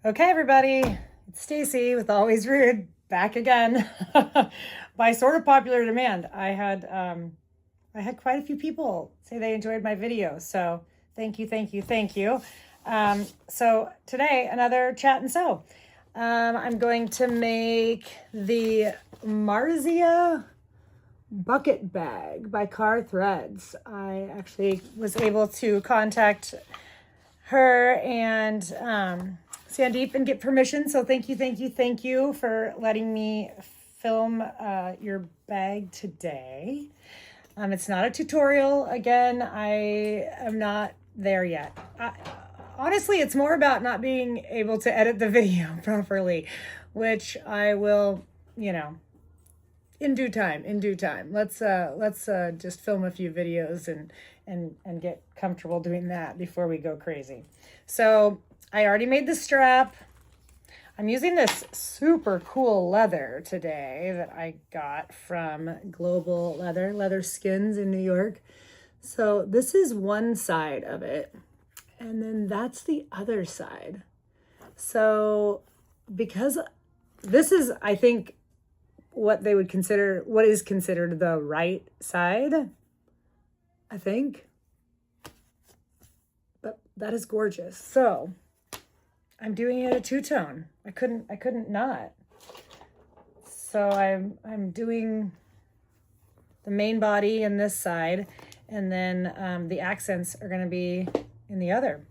Okay, everybody, it's Stacy with Always Rude, back again by sort of popular demand. I had quite a few people say they enjoyed my video, so thank you, thank you, thank you. So today, another chat and sew. I'm going to make the Marzia bucket bag by Car Threads. I actually was able to contact her and Sandeep and get permission. So thank you for letting me film your bag today. It's not a tutorial. Again, I am not there yet. Honestly, it's more about not being able to edit the video properly, which I will, in due time. Let's just film a few videos and get comfortable doing that before we go crazy. So I already made the strap. I'm using this super cool leather today that I got from Global Leather Skins in New York. So this is one side of it, and then that's the other side. So because this is, I think, what is considered the right side, I think. But that is gorgeous. So I'm doing it a two-tone. I couldn't not. So I'm doing the main body in this side, and then the accents are going to be in the other.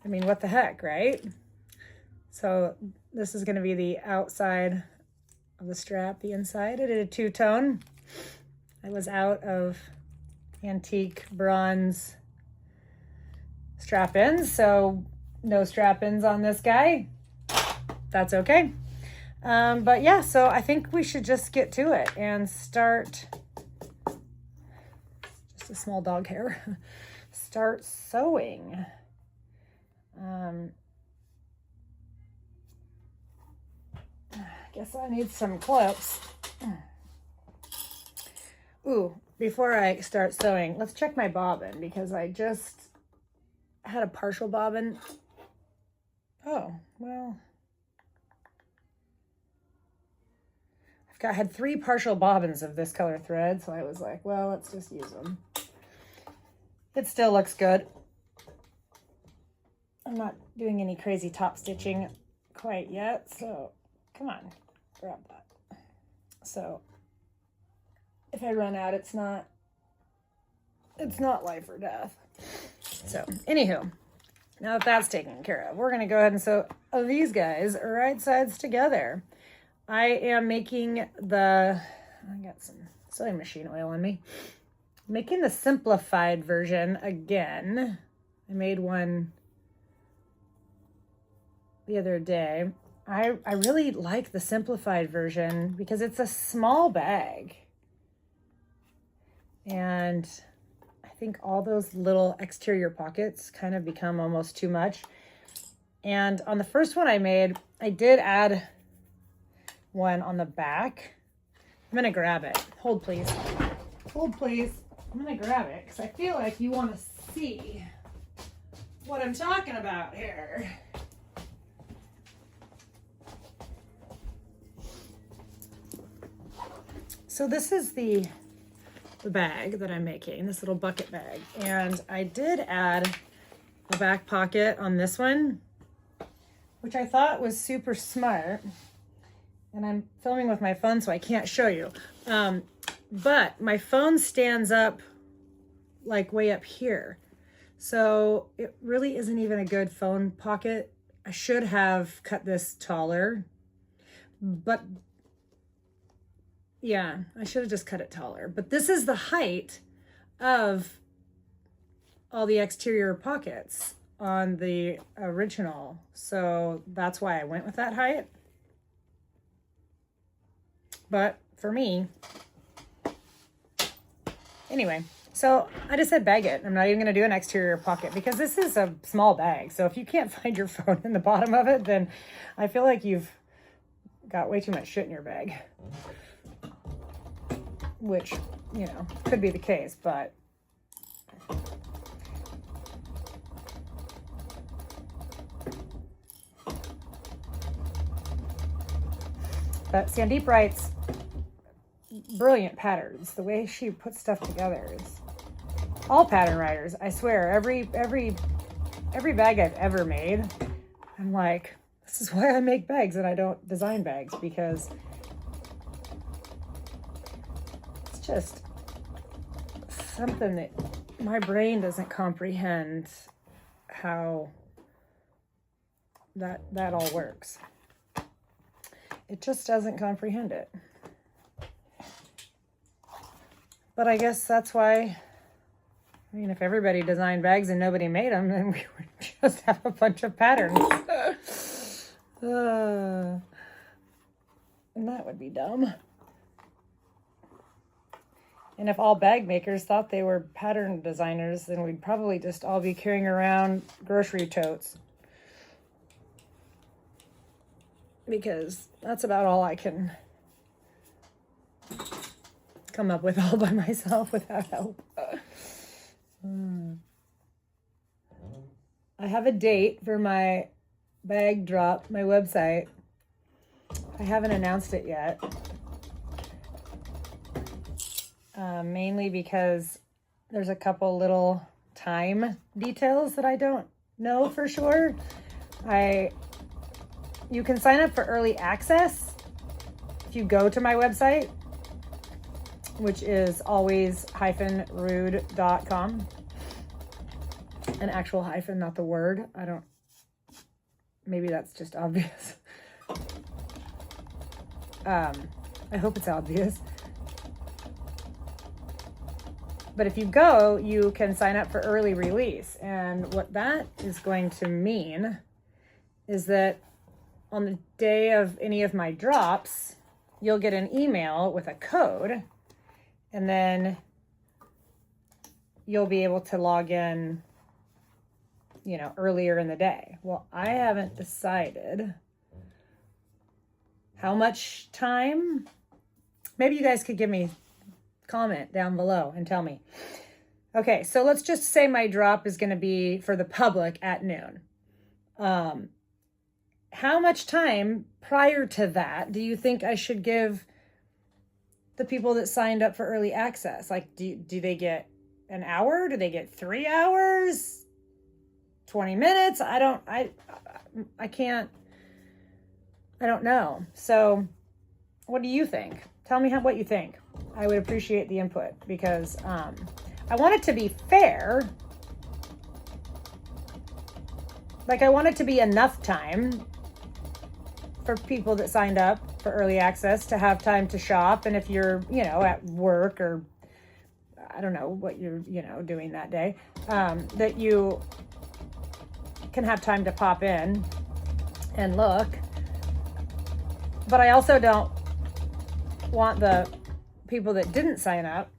I mean, what the heck, right? So this is going to be the outside of the strap, the inside. I did a two-tone. I was out of antique bronze strap-ins, so no strap-ins on this guy. That's okay. But yeah, so I think we should just get to it and start. Just a small dog hair. Start sewing. Guess I need some clips. Ooh, before I start sewing, let's check my bobbin because I just had a partial bobbin. Oh, well. I had 3 partial bobbins of this color thread, so I was like, well, let's just use them. It still looks good. I'm not doing any crazy top stitching quite yet, so come on, grab that. So if I run out, it's not life or death. So anywho, now that that's taken care of, we're going to go ahead and sew these guys right sides together. I am making I got some sewing machine oil on me. Making the simplified version again. I made one the other day. I really like the simplified version because it's a small bag. And I think all those little exterior pockets kind of become almost too much. And on the first one I made, I did add one on the back. I'm gonna grab it. Hold please. Hold please. I'm gonna grab it because I feel like you want to see what I'm talking about here. So this is the bag that I'm making, this little bucket bag. And I did add a back pocket on this one, which I thought was super smart. And I'm filming with my phone, so I can't show you. But my phone stands up like way up here. So it really isn't even a good phone pocket. I should have cut this taller, but yeah, I should have just cut it taller. But this is the height of all the exterior pockets on the original. So that's why I went with that height. But for me, anyway, so I just said bag it. I'm not even going to do an exterior pocket because this is a small bag. So if you can't find your phone in the bottom of it, then I feel like you've got way too much shit in your bag. Which, could be the case, but Sandeep writes brilliant patterns. The way she puts stuff together is all pattern writers. I swear, every bag I've ever made, I'm like, this is why I make bags and I don't design bags, because it's just something that my brain doesn't comprehend how that all works. It just doesn't comprehend it. But I guess that's why, I mean, if everybody designed bags and nobody made them, then we would just have a bunch of patterns. And that would be dumb. And if all bag makers thought they were pattern designers, then we'd probably just all be carrying around grocery totes. Because that's about all I can come up with all by myself without help. I have a date for my bag drop, my website. I haven't announced it yet. Mainly because there's a couple little time details that I don't know for sure. You can sign up for early access if you go to my website, which is always-rude.com. An actual hyphen, not the word. Maybe that's just obvious. I hope it's obvious. But if you go, you can sign up for early release. And what that is going to mean is that on the day of any of my drops, you'll get an email with a code, and then you'll be able to log in, earlier in the day. Well, I haven't decided how much time. Maybe you guys could give me a comment down below and tell me. Okay, so let's just say my drop is going to be for the public at noon. How much time prior to that do you think I should give the people that signed up for early access? Like, do they get an hour? Do they get 3 hours? 20 minutes? I don't know. So what do you think? Tell me what you think. I would appreciate the input, because I want it to be fair. Like, I want it to be enough time for people that signed up for early access to have time to shop. And if you're, at work, or I don't know what you're, doing that day, that you can have time to pop in and look. But I also don't want the people that didn't sign up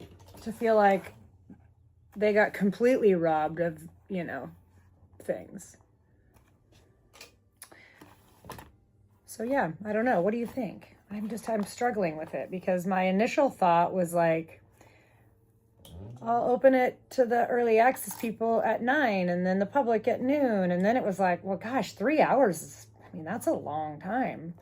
to feel like they got completely robbed of, things. So yeah, I don't know. What do you think? I'm struggling with it, because my initial thought was like, I'll open it to the early access people at 9 and then the public at noon. And then it was like, well, gosh, 3 hours that's a long time.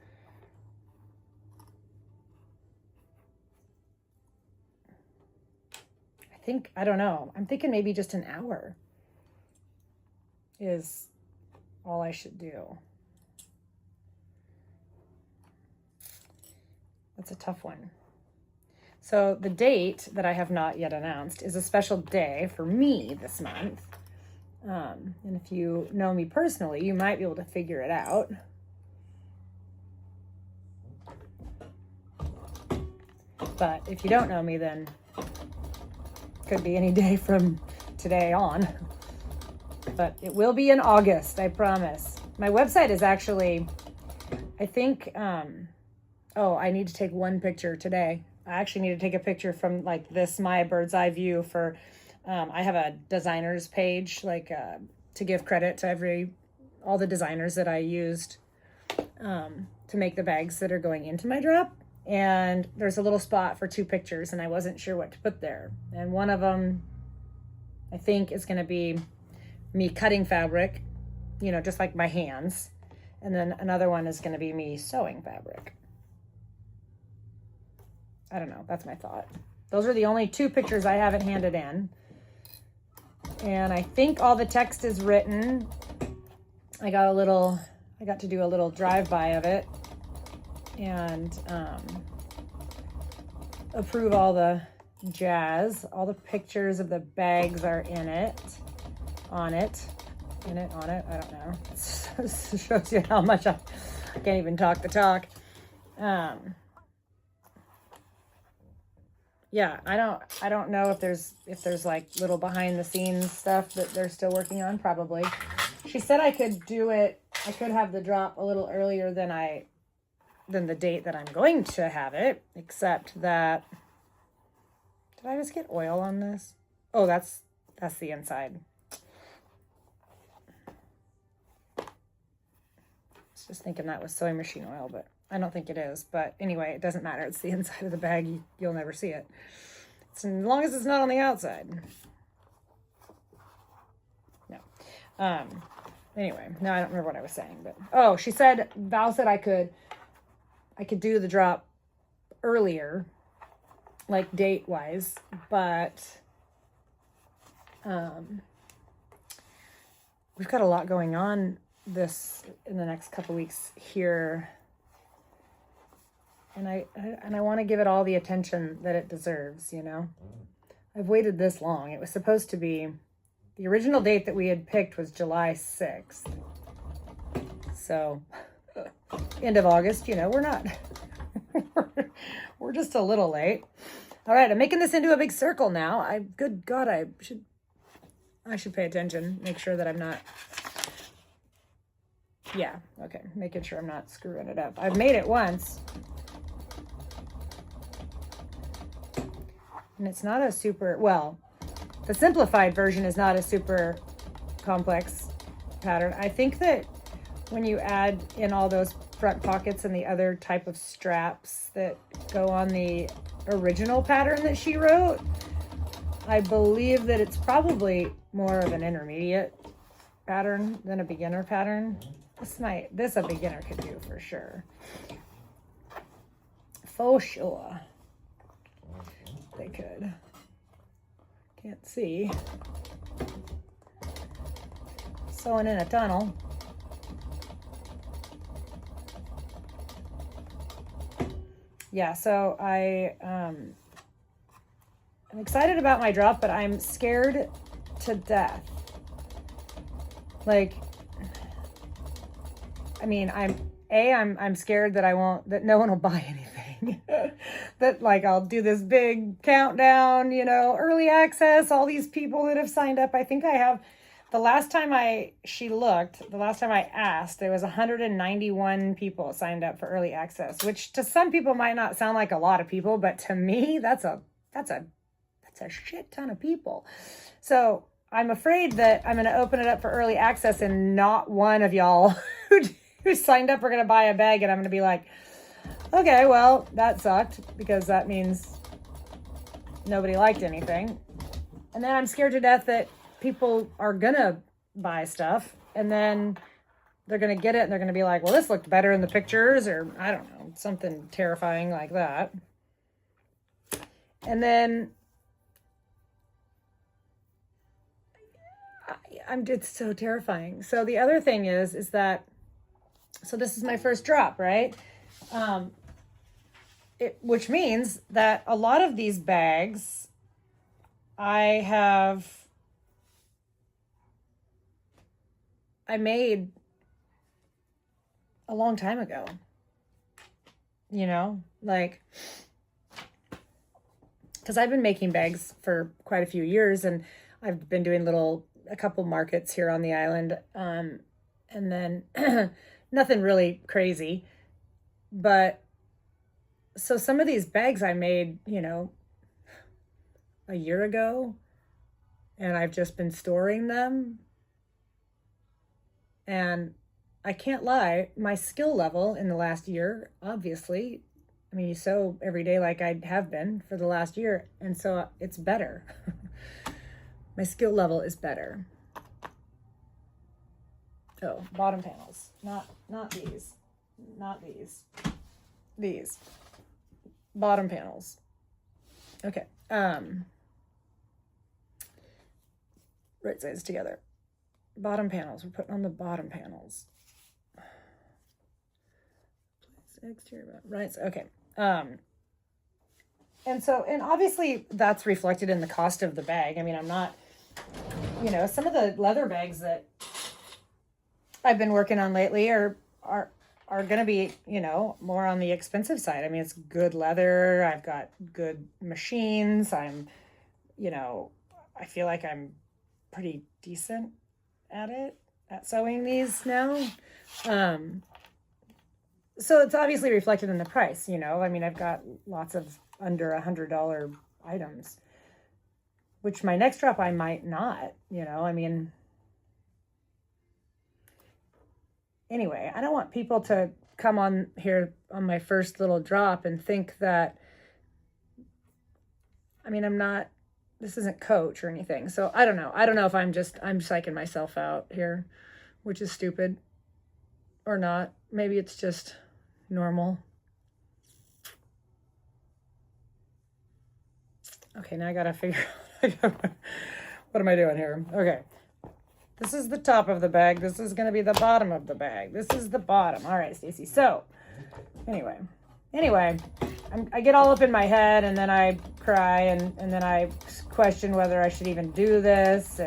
I don't know. I'm thinking maybe just an hour is all I should do. That's a tough one. So the date that I have not yet announced is a special day for me this month. And if you know me personally, you might be able to figure it out. But if you don't know me, then it could be any day from today on. But it will be in August, I promise. My website is actually, I think, I need to take one picture today. I actually need to take a picture from like this, my bird's eye view for, I have a designers page, to give credit to all the designers that I used to make the bags that are going into my drop. And there's a little spot for 2 pictures, and I wasn't sure what to put there. And one of them, I think, is going to be me cutting fabric, just like my hands. And then another one is going to be me sewing fabric. I don't know. That's my thought. Those are the only 2 pictures I haven't handed in. And I think all the text is written. I got to do a little drive-by of it and approve all the jazz. All the pictures of the bags are in it, on it, I don't know. It shows you how much I can't even talk the talk. Yeah, I don't know if there's like little behind the scenes stuff that they're still working on. Probably. She said I could have the drop a little earlier than the date that I'm going to have it, except that, did I just get oil on this? Oh, that's the inside. I was just thinking that was sewing machine oil, but I don't think it is. But anyway, it doesn't matter. It's the inside of the bag. You'll never see it. As long as it's not on the outside. No. Anyway, no, I don't remember what I was saying, but oh, Val said I could do the drop earlier, like date wise, but we've got a lot going on in the next couple weeks here, and I want to give it all the attention that it deserves. I've waited this long. It was supposed to be, the original date that we had picked was July 6th. So, end of August, we're not, we're just a little late. All right, I'm making this into a big circle now. Good God, I should pay attention, make sure that I'm not, yeah, okay, making sure I'm not screwing it up. I've made it once. And it's not a super, well, the simplified version is not a super complex pattern. I think that when you add in all those front pockets and the other type of straps that go on the original pattern that she wrote, I believe that it's probably more of an intermediate pattern than a beginner pattern. This a beginner could do for sure. For sure. They could. Can't see. Sewing in a tunnel. Yeah, so I'm excited about my drop, but I'm scared to death. Like, I mean, I'm scared that no one will buy anything. That like I'll do this big countdown, early access, all these people that have signed up. I think I have, the last time I asked, there was 191 people signed up for early access, which to some people might not sound like a lot of people, but to me, that's a shit ton of people. So I'm afraid that I'm going to open it up for early access and not one of y'all who signed up are going to buy a bag, and I'm going to be like, okay, well, that sucked, because that means nobody liked anything. And then I'm scared to death that people are going to buy stuff, and then they're going to get it, and they're going to be like, well, this looked better in the pictures, or I don't know, something terrifying like that. And then it's so terrifying. So the other thing is that, so this is my first drop, right? Which means that a lot of these bags I made a long time ago, like, because I've been making bags for quite a few years, and I've been doing a couple markets here on the island, and then nothing really crazy, but so some of these bags I made, a year ago, and I've just been storing them. And I can't lie, my skill level in the last year, obviously, I mean, you sew every day like I have been for the last year, and so it's better. My skill level is better. Oh, bottom panels, not these, not these. bottom panels. Okay. Right sides together. Bottom panels. We're putting on the bottom panels. Exterior, right. Okay. And obviously that's reflected in the cost of the bag. I mean, I'm not, some of the leather bags that I've been working on lately are going to be, more on the expensive side. I mean, it's good leather. I've got good machines. I'm, I feel like I'm pretty decent at sewing these now. So it's obviously reflected in the price, I mean, I've got lots of under $100 items, which my next drop I might not, I mean, anyway, I don't want people to come on here on my first little drop and think that, I mean, this isn't Coach or anything. So I don't know. I don't know if I'm psyching myself out here, which is stupid or not. Maybe it's just normal. Okay, now I gotta figure out what am I doing here? Okay. This is the top of the bag. This is going to be the bottom of the bag. This is the bottom. All right, Stacy. So, anyway, I get all up in my head, and then I cry, and then I question whether I should even do this,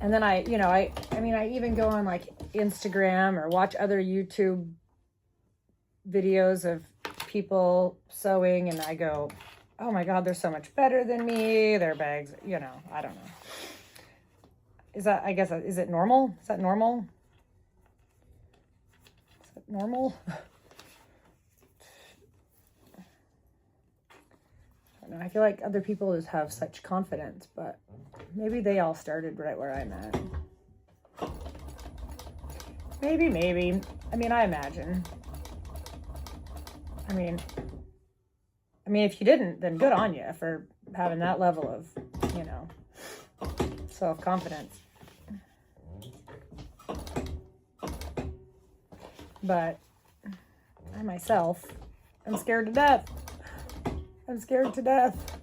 and then I even go on like Instagram or watch other YouTube videos of people sewing, and I go, oh my God, they're so much better than me. Their bags, I don't know. Is it normal? Is that normal? Is that normal? I don't know. I feel like other people just have such confidence, but maybe they all started right where I'm at. Maybe. I mean, I imagine. I mean, if you didn't, then good on you for having that level of, self-confidence. But I myself am scared to death. I'm scared to death.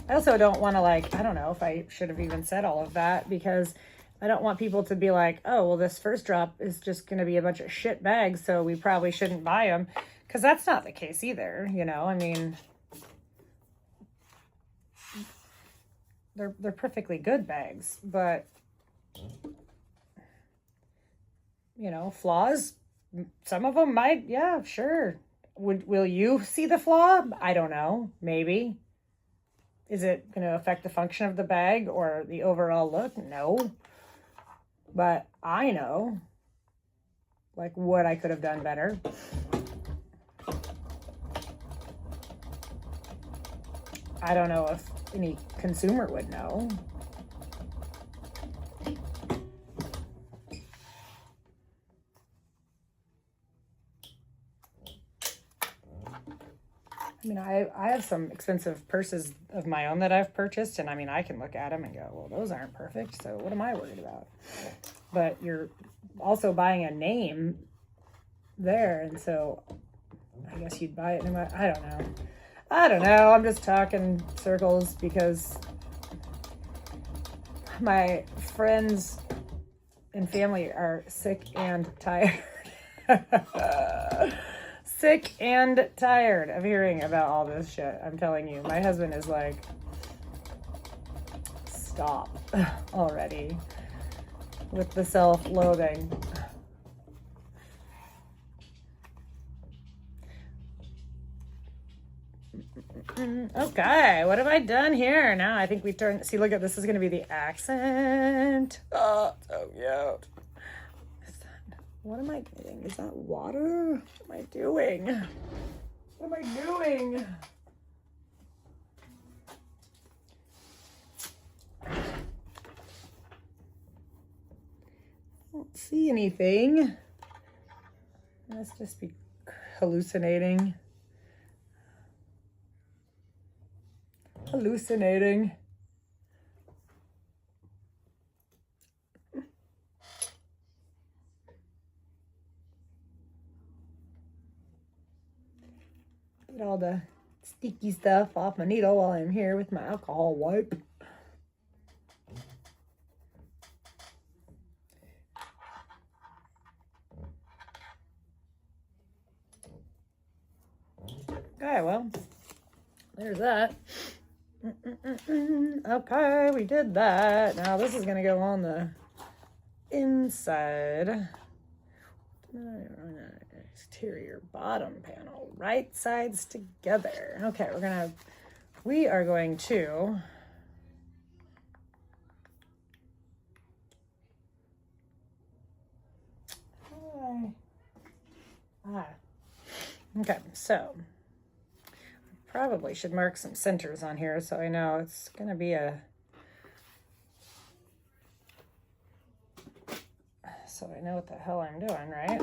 I also don't want to I don't know if I should have even said all of that, because I don't want people to be like, oh, well, this first drop is just going to be a bunch of shit bags, so we probably shouldn't buy them. Because that's not the case either, I mean, they're perfectly good bags, but flaws, some of them might, yeah, sure. Will you see the flaw? I don't know. Maybe. Is it going to affect the function of the bag or the overall look? No. But I know, what I could have done better. I don't know if any consumer would know. I mean, I have some expensive purses of my own that I've purchased, and I mean, I can look at them and go, well, those aren't perfect, so what am I worried about? But you're also buying a name there, and so I guess you'd buy it no matter, I don't know. I'm just talking circles because my friends and family are sick and tired. Sick and tired of hearing about all this shit. I'm telling you, my husband is like, stop already with the self-loathing. Okay, what have I done here? Now I think we turn, see, look at this, is going to be the accent. Oh, so cute. What am I doing? Is that water? What am I doing? What am I doing? I don't see anything. Must just be hallucinating. Hallucinating. Get all the sticky stuff off my needle while I'm here with my alcohol wipe. Okay, well, there's that. Okay, we did that. Now this is gonna go on the inside. Exterior bottom panel, right sides together. Okay, we are going to okay, so probably should mark some centers on here so I know it's gonna be so I know what the hell I'm doing, right?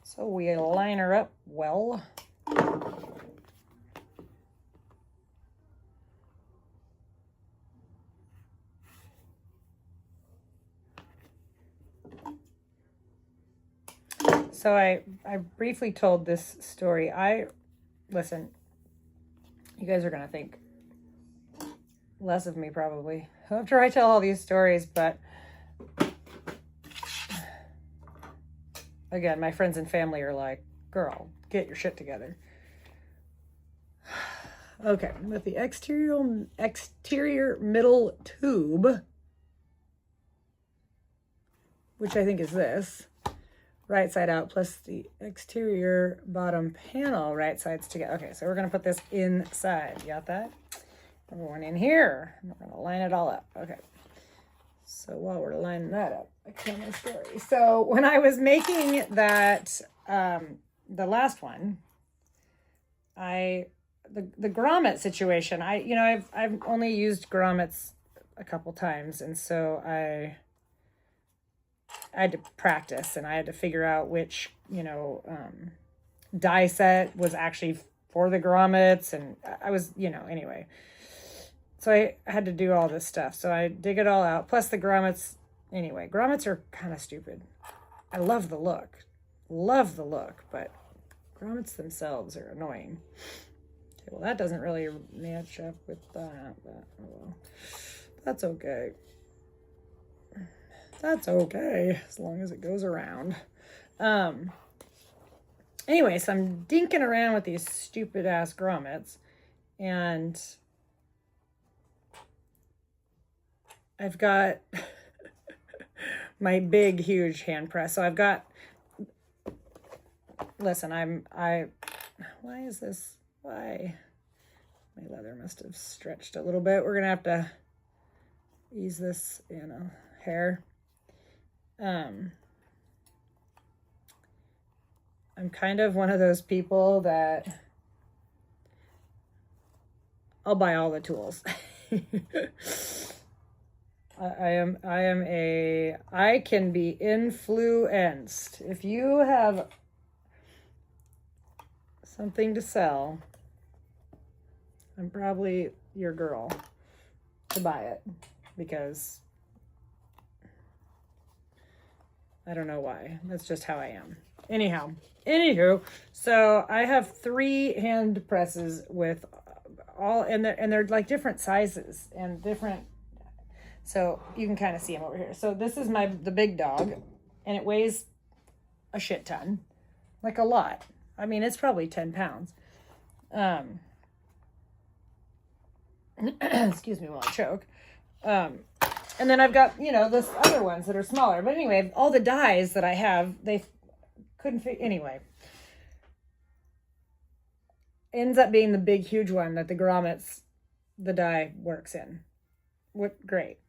So we line her up well. So I briefly told this story. Listen, you guys are going to think less of me probably after I tell all these stories, but again, my friends and family are like, girl, get your shit together. Okay, with the exterior middle tube, which I think is this, right side out, plus the exterior bottom panel, right sides together. Okay, so we're going to put this inside. You got that? Everyone in here. We're going to line it all up. Okay. So while we're lining that up, I tell my story. So when I was making that, the last one, the grommet situation, I've only used grommets a couple times, and so I had to practice, and I had to figure out which, die set was actually for the grommets, and I was, anyway. So I had to do all this stuff. So I dig it all out. Plus the grommets, anyway, grommets are kind of stupid. I love the look, but grommets themselves are annoying. Okay, well, that doesn't really match up with that, but oh well. That's okay. That's okay, as long as it goes around. Anyway, so I'm dinking around with these stupid ass grommets, and I've got my big, huge hand press. So I've got, listen, why is this, why? My leather must have stretched a little bit. We're going to have to ease this, hair. I'm kind of one of those people that I'll buy all the tools. I can be influenced. If you have something to sell, I'm probably your girl to buy it, because I don't know why. That's just how I am. Anywho, so I have 3 hand presses with all, and they're like different sizes and different. So you can kind of see them over here. So this is the big dog, and it weighs a shit ton, like a lot. I mean, it's probably 10 pounds. Excuse me while I choke. And then I've got, this other ones that are smaller. But anyway, all the dies that I have, they couldn't fit. Anyway, ends up being the big, huge one that the grommets, the die works in. What great.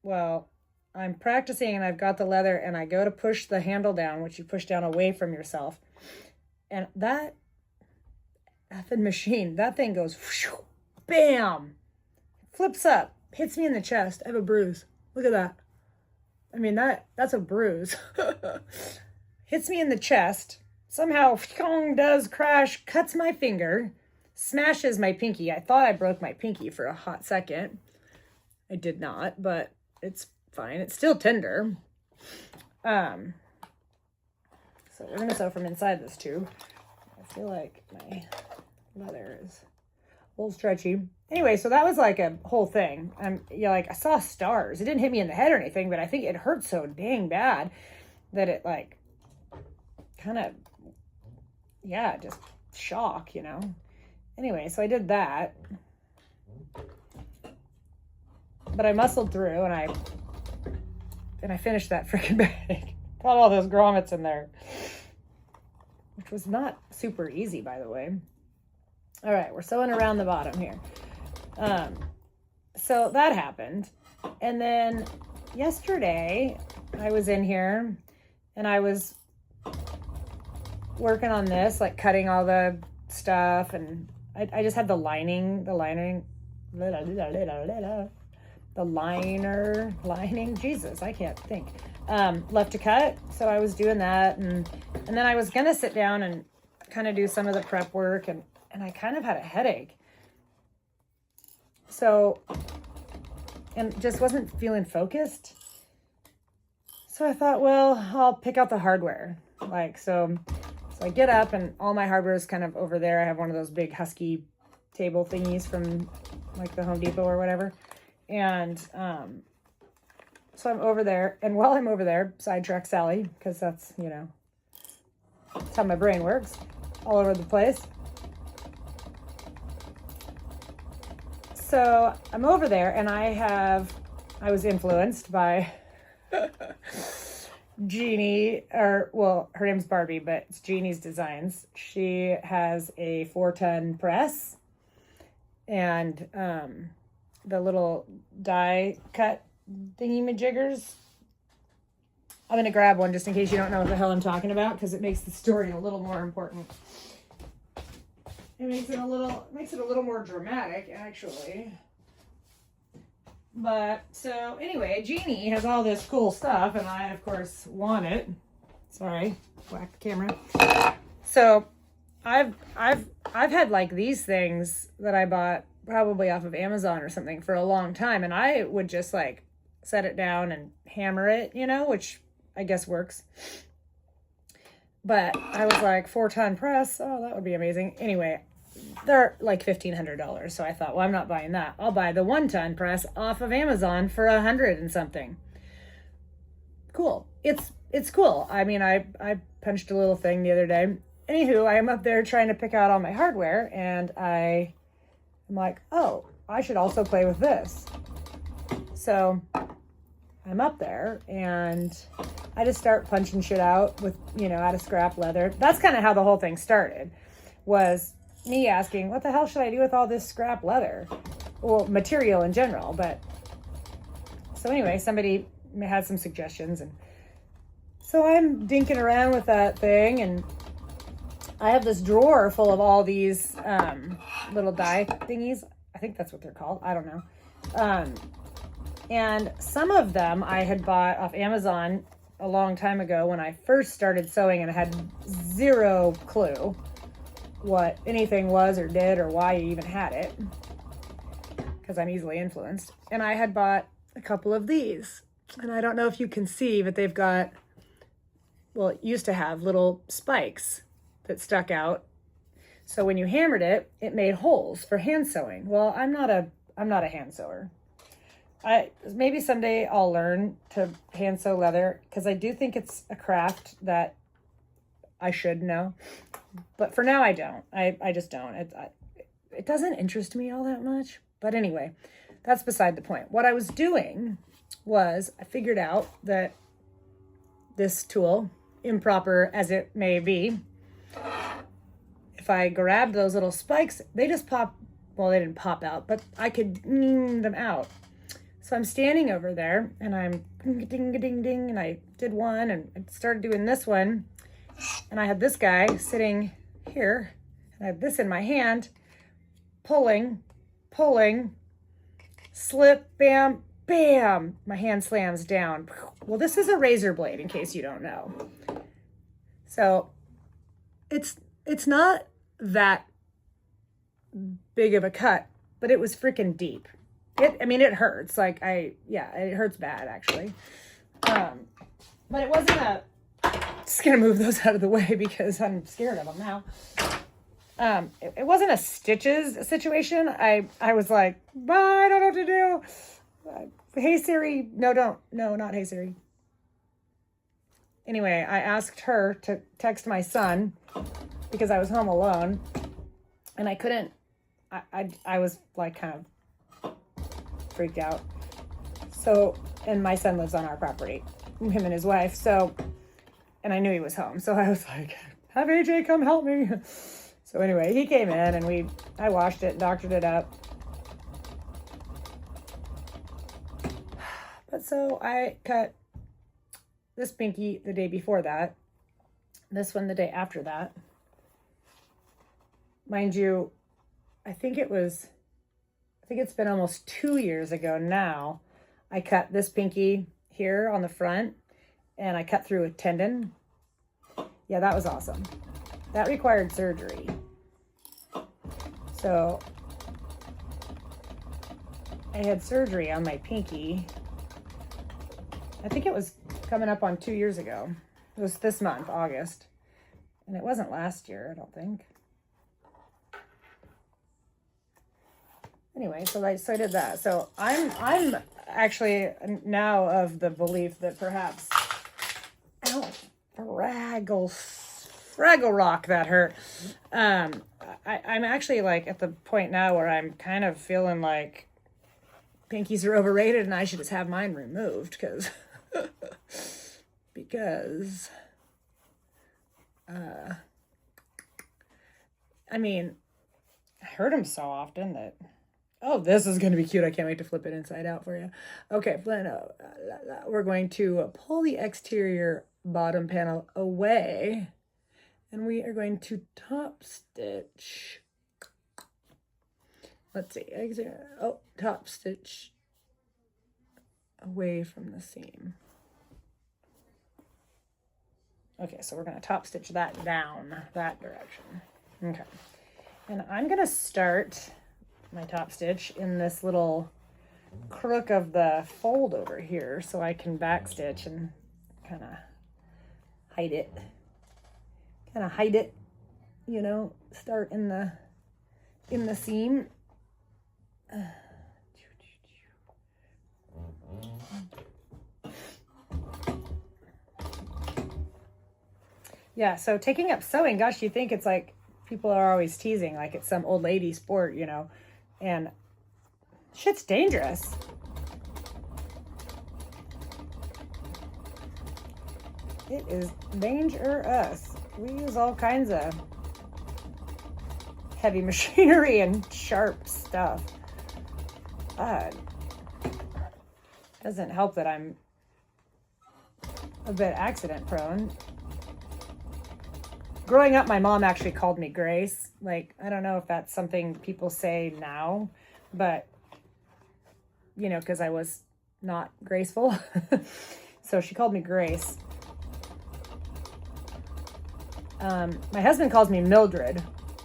Well, I'm practicing, and I've got the leather, and I go to push the handle down, which you push down away from yourself. And that effing machine, that thing goes, whoosh, bam, flips up, hits me in the chest. I have a bruise. Look at that. I mean, that's a bruise. Hits me in the chest. Somehow, does crash, cuts my finger, smashes my pinky. I thought I broke my pinky for a hot second. I did not, but it's fine. It's still tender. So So we're gonna sew from inside this tube. I feel like my leather is a little stretchy. Anyway, so that was like a whole thing. Like I saw stars. It didn't hit me in the head or anything, but I think it hurt so dang bad that it like kind of, yeah, just shock, you know. Anyway, so I did that, but I muscled through and I finished that freaking bag. Got all those grommets in there, which was not super easy, by the way. All right, we're sewing around the bottom here. So that happened. And then yesterday I was in here and I was working on this, like cutting all the stuff. And I just had the lining, Jesus, I can't think, left to cut. So I was doing that. And then I was going to sit down and kind of do some of the prep work. And I kind of had a headache. So, and just wasn't feeling focused. So I thought, well, I'll pick out the hardware. Like, so I get up and all my hardware is kind of over there. I have one of those big husky table thingies from like the Home Depot or whatever. And, so I'm over there, and while I'm over there, sidetrack Sally, because that's, you know, that's how my brain works, all over the place. So I'm over there, and I was influenced by Jeannie, her name's Barbie, but it's Jeannie's Designs. She has a 4-ton press, and the little die cut thingy-majiggers. I'm going to grab one just in case you don't know what the hell I'm talking about, because it makes the story a little more important. It makes it a little more dramatic, actually. But, so, anyway, Jeannie has all this cool stuff, and I, of course, want it. Sorry, whack the camera. So, I've had, like, these things that I bought probably off of Amazon or something for a long time, and I would just, like, set it down and hammer it, you know, which I guess works. But I was like, 4-ton press, oh, that would be amazing. Anyway, they're like $1,500, so I thought, well, I'm not buying that. I'll buy the 1-ton press off of Amazon for $100 and something. Cool. It's cool. I mean, I punched a little thing the other day. Anywho, I am up there trying to pick out all my hardware, and I'm like, oh, I should also play with this. So I'm up there and I just start punching shit out with, you know, out of scrap leather. That's kind of how the whole thing started, was me asking, what the hell should I do with all this scrap leather? Well, material in general, but so anyway, somebody had some suggestions, and so I'm dinking around with that thing, and I have this drawer full of all these little die thingies. I think that's what they're called. I don't know. And some of them I had bought off Amazon a long time ago when I first started sewing, and I had zero clue what anything was or did or why you even had it, because I'm easily influenced. And I had bought a couple of these, and I don't know if you can see, but they've got, well, it used to have little spikes that stuck out. So when you hammered it, it made holes for hand sewing. Well, I'm not a hand sewer. Maybe someday I'll learn to hand sew leather, because I do think it's a craft that I should know. But for now, I don't. I just don't. It doesn't interest me all that much. But anyway, that's beside the point. What I was doing was I figured out that this tool, improper as it may be, if I grabbed those little spikes, they just pop. Well, they didn't pop out, but I could them out. So I'm standing over there, and I'm ding, ding, ding, ding, and I did one, and I started doing this one, and I had this guy sitting here, and I had this in my hand, pulling, slip, bam, bam, my hand slams down. Well, this is a razor blade, in case you don't know. So it's not that big of a cut, but it was freaking deep. It hurts. It hurts bad, actually. But it wasn't a just going to move those out of the way because I'm scared of them now. It wasn't a stitches situation. I was like, I don't know what to do. Hey Siri. No, not Hey Siri. Anyway, I asked her to text my son because I was home alone and I couldn't, I was like kind of freaked out. So, and my son lives on our property, him and his wife. So, and I knew he was home. So I was like, have AJ come help me. So anyway, he came in and I washed it, doctored it up. But so I cut this pinky the day before that, this one the day after that. Mind you, I think it's been almost 2 years ago now. I cut this pinky here on the front and I cut through a tendon. Yeah, that was awesome. That required surgery. So I had surgery on my pinky. I think it was coming up on 2 years ago. It was this month, August. And it wasn't last year, I don't think. Anyway, so I did that. So I'm actually now of the belief that perhaps, Fraggle Rock, that hurt. I'm actually like at the point now where I'm kind of feeling like pinkies are overrated and I should just have mine removed because I mean, I hurt them so often that, oh, this is going to be cute. I can't wait to flip it inside out for you. Okay, we're going to pull the exterior bottom panel away and we are going to top stitch. Let's see. Top stitch away from the seam. Okay, so we're going to top stitch that down that direction. Okay. And I'm going to start my top stitch in this little crook of the fold over here so I can back stitch and kind of hide it. You know, start in the seam. Yeah, so taking up sewing, gosh, you think it's like people are always teasing like it's some old lady sport, you know, and shit's dangerous. It is dangerous. We use all kinds of heavy machinery and sharp stuff. Doesn't help that I'm a bit accident prone. Growing up, my mom actually called me Grace. Like, I don't know if that's something people say now, but, you know, because I was not graceful. So she called me Grace. My husband calls me Mildred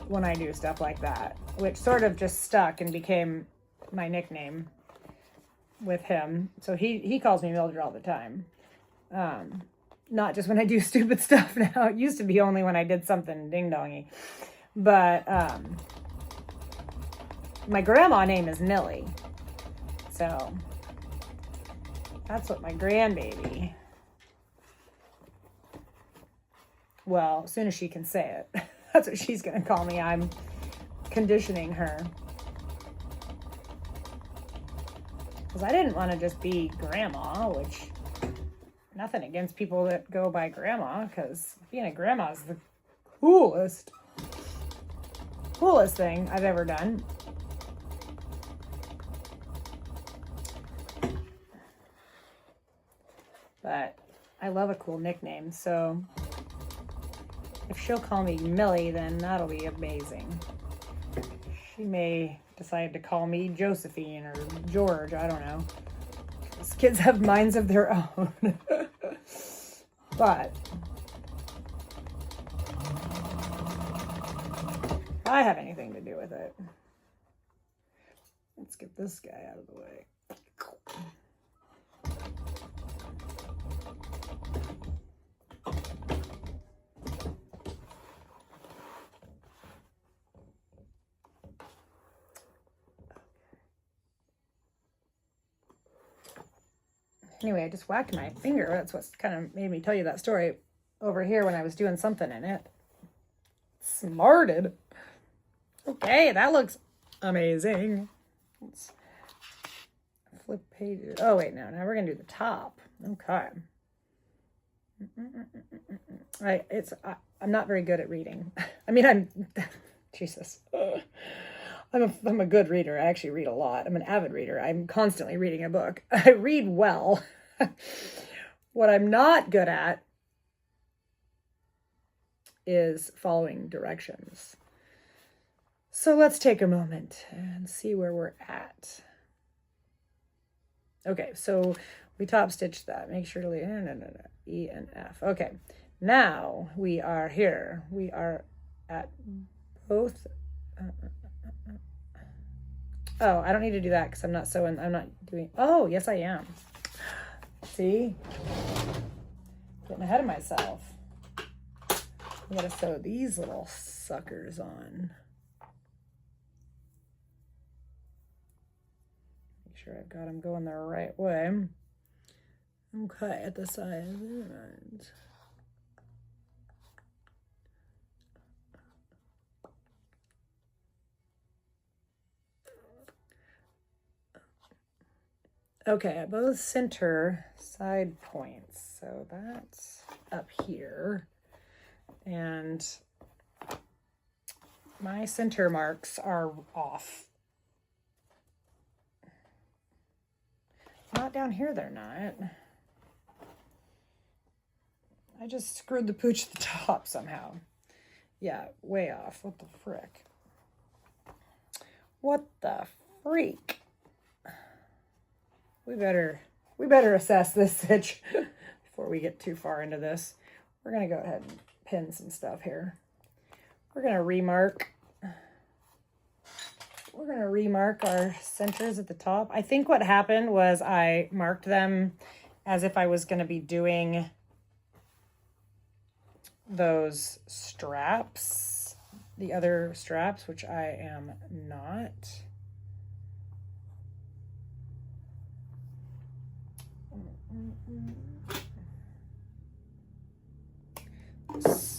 when I do stuff like that, which sort of just stuck and became my nickname with him. So he calls me Mildred all the time. Not just when I do stupid stuff now. It used to be only when I did something ding-dongy. But my grandma name is Millie. So that's what my grandbaby. Well, as soon as she can say it, that's what she's going to call me. I'm conditioning her. Because I didn't want to just be grandma, which, nothing against people that go by grandma, because being a grandma is the coolest thing I've ever done. But I love a cool nickname, so if she'll call me Millie, then that'll be amazing. She may decide to call me Josephine or George, I don't know. These kids have minds of their own. But I have anything to do with it. Let's get this guy out of the way. Anyway, I just whacked my finger. That's what's kind of made me tell you that story over here when I was doing something in it. Smarted. Okay, that looks amazing. Let's flip pages. Oh, wait, no. Now we're going to do the top. Okay. I'm not very good at reading. I mean, Jesus. I'm a good reader. I actually read a lot. I'm an avid reader. I'm constantly reading a book. I read well. What I'm not good at is following directions. So let's take a moment and see where we're at. Okay, so we top stitched that. Make sure to leave E and F. Okay, now we are here. We are at both. Oh, I don't need to do that because I'm not sewing. I'm not doing. Oh, yes, I am. See, getting ahead of myself. I gotta sew these little suckers on. Make sure I've got them going the right way. Okay, at the sides. Okay, at both center side points. So that's up here. And my center marks are off. Not down here, they're not. I just screwed the pooch at the top somehow. Yeah, way off. What the frick? What the freak? We better assess this stitch before we get too far into this. We're gonna go ahead and pin some stuff here. We're gonna remark our centers at the top. I think what happened was I marked them as if I was gonna be doing those straps, the other straps, which I am not.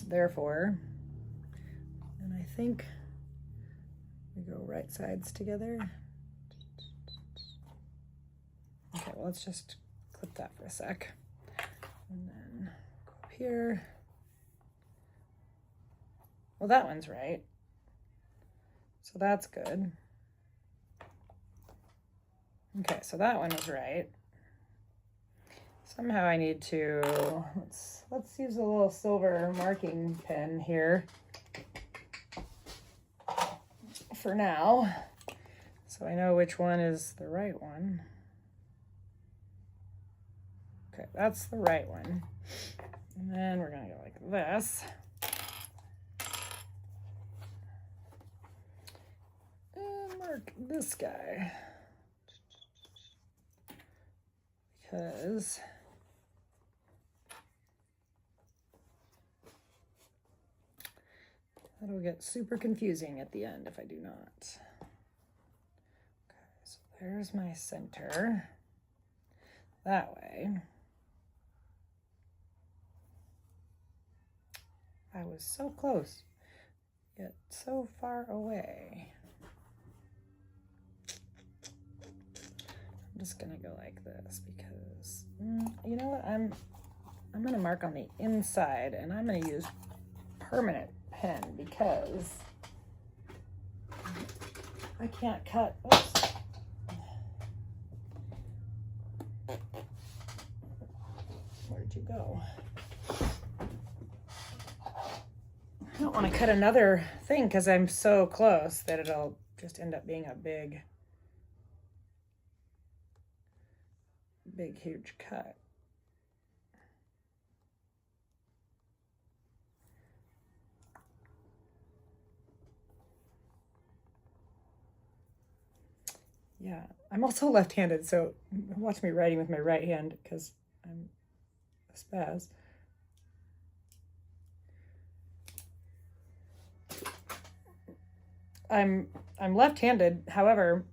Therefore, and I think we go right sides together. Okay, well, let's just clip that for a sec. And then go up here. Well, that one's right. So that's good. Okay, so that one was right. Somehow I need to, let's use a little silver marking pen here for now, so I know which one is the right one. Okay, that's the right one. And then we're gonna go like this. And mark this guy. Because that'll get super confusing at the end if I do not. Okay, so there's my center. That way. I was so close, yet so far away. I'm just gonna go like this because, you know what, I'm gonna mark on the inside and I'm gonna use permanent pen because I can't cut. Oops. Where'd you go? I don't want to cut another thing because I'm so close that it'll just end up being a big, huge cut. Yeah, I'm also left-handed, so watch me writing with my right hand because I'm a spaz. I'm left-handed, however,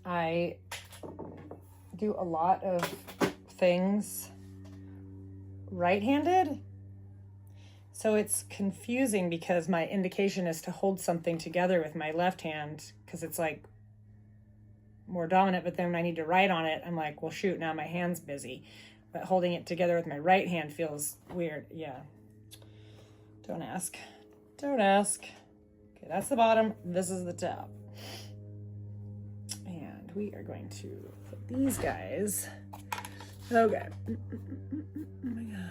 I do a lot of things right-handed. So it's confusing because my indication is to hold something together with my left hand because it's like more dominant, but then when I need to write on it, I'm like, well, shoot, now my hand's busy. But holding it together with my right hand feels weird. Yeah. Don't ask. Don't ask. Okay, that's the bottom. This is the top. And we are going to put these guys. Okay. Oh my God.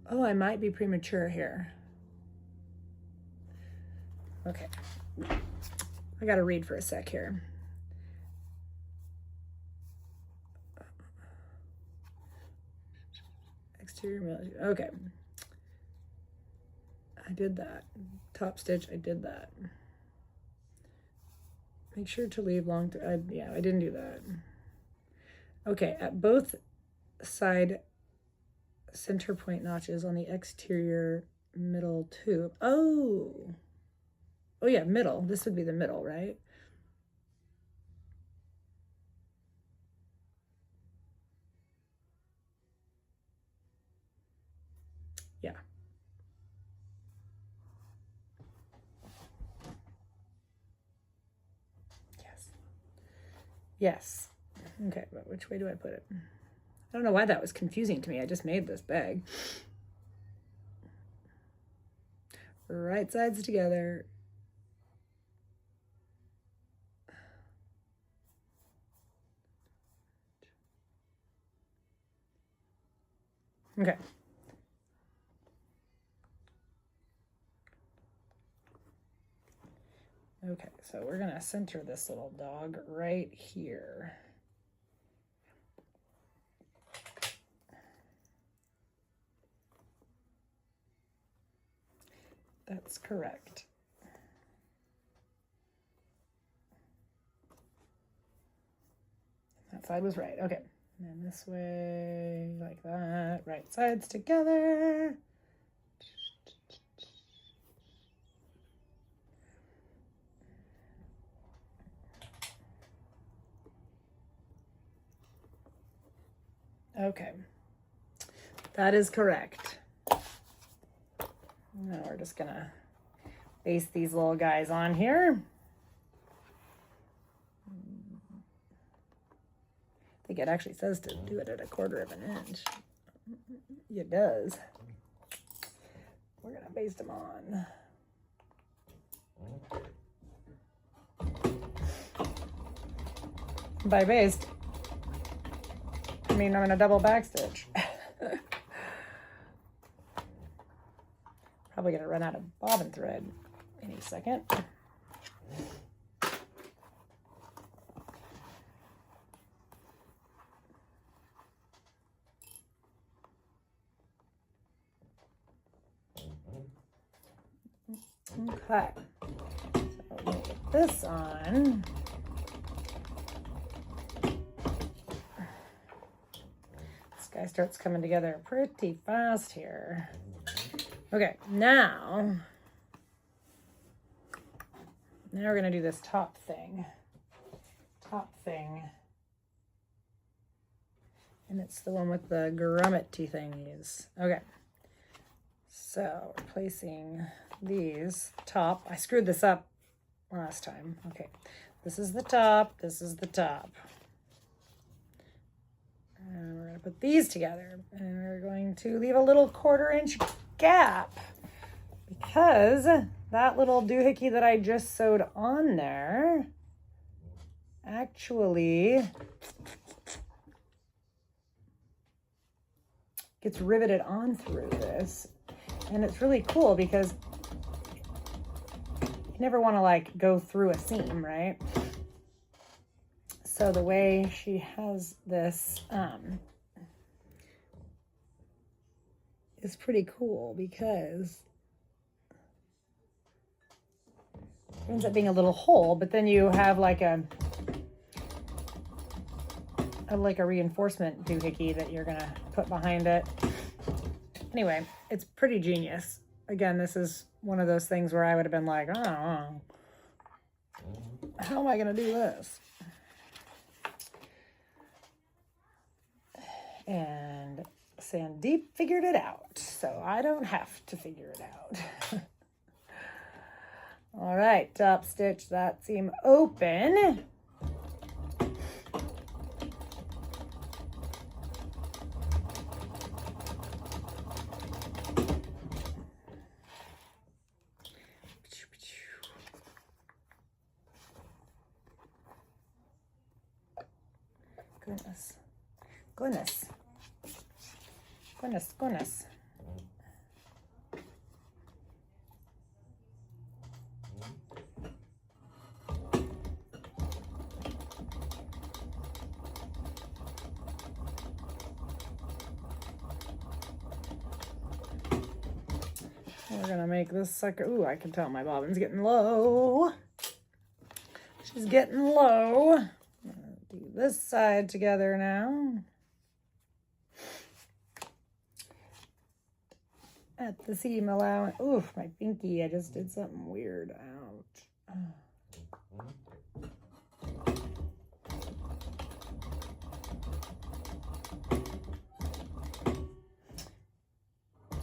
Oh, I might be premature here. Okay. I gotta read for a sec here. Exterior military. Okay. I did that. Top stitch, I did that. Make sure to leave long, yeah, I didn't do that. Okay, at both side center point notches on the exterior middle tube. Oh yeah, middle. This would be the middle, right? Yeah. Yes. Yes. Okay, but which way do I put it? I don't know why that was confusing to me. I just made this bag. Right sides together. Okay. Okay, so we're gonna center this little dog right here. That's correct. That side was right. Okay. And then this way, like that. Right sides together. Okay. That is correct. Now we're just gonna baste these little guys on here. I think it actually says to do it at 1/4 of an inch. It does. We're gonna baste them on. By baste, I mean I'm gonna double backstitch. Probably gonna run out of bobbin thread any second. Okay, so we'll get this on. This guy starts coming together pretty fast here. Okay, now we're gonna do this top thing. And it's the one with the grommet-y thingies. Okay, so we're placing these top. I screwed this up last time. Okay, this is the top, this is the top. And we're gonna put these together and we're going to leave a little 1/4 inch gap because that little doohickey that I just sewed on there actually gets riveted on through this. And it's really cool because you never want to like go through a seam, right? So the way she has this is pretty cool because it ends up being a little hole, but then you have like a reinforcement doohickey that you're gonna put behind it. Anyway, it's pretty genius. Again, this is one of those things where I would have been like, oh, How am I going to do this? And Sandeep figured it out, so I don't have to figure it out. All right, top stitch that seam open. Goodness. Goodness. Goodness, goodness. We're gonna make this sucker. Ooh, I can tell my bobbin's getting low. She's getting low. Do this side together now. At the seam allowance. Ooh, my pinky. I just did something weird. Ouch.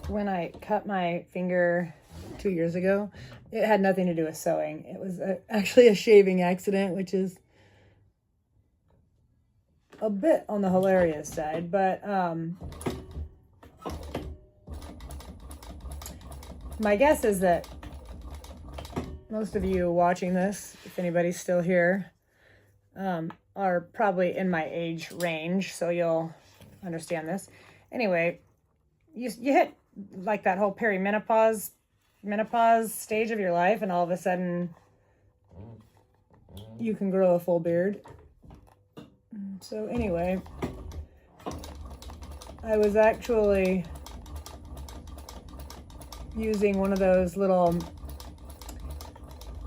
When I cut my finger 2 years ago, it had nothing to do with sewing. It was actually a shaving accident, which is a bit on the hilarious side, but my guess is that most of you watching this, if anybody's still here, are probably in my age range, so you'll understand this. Anyway, you hit like that whole perimenopause stage of your life, and all of a sudden you can grow a full beard. So anyway, I was actually using one of those little,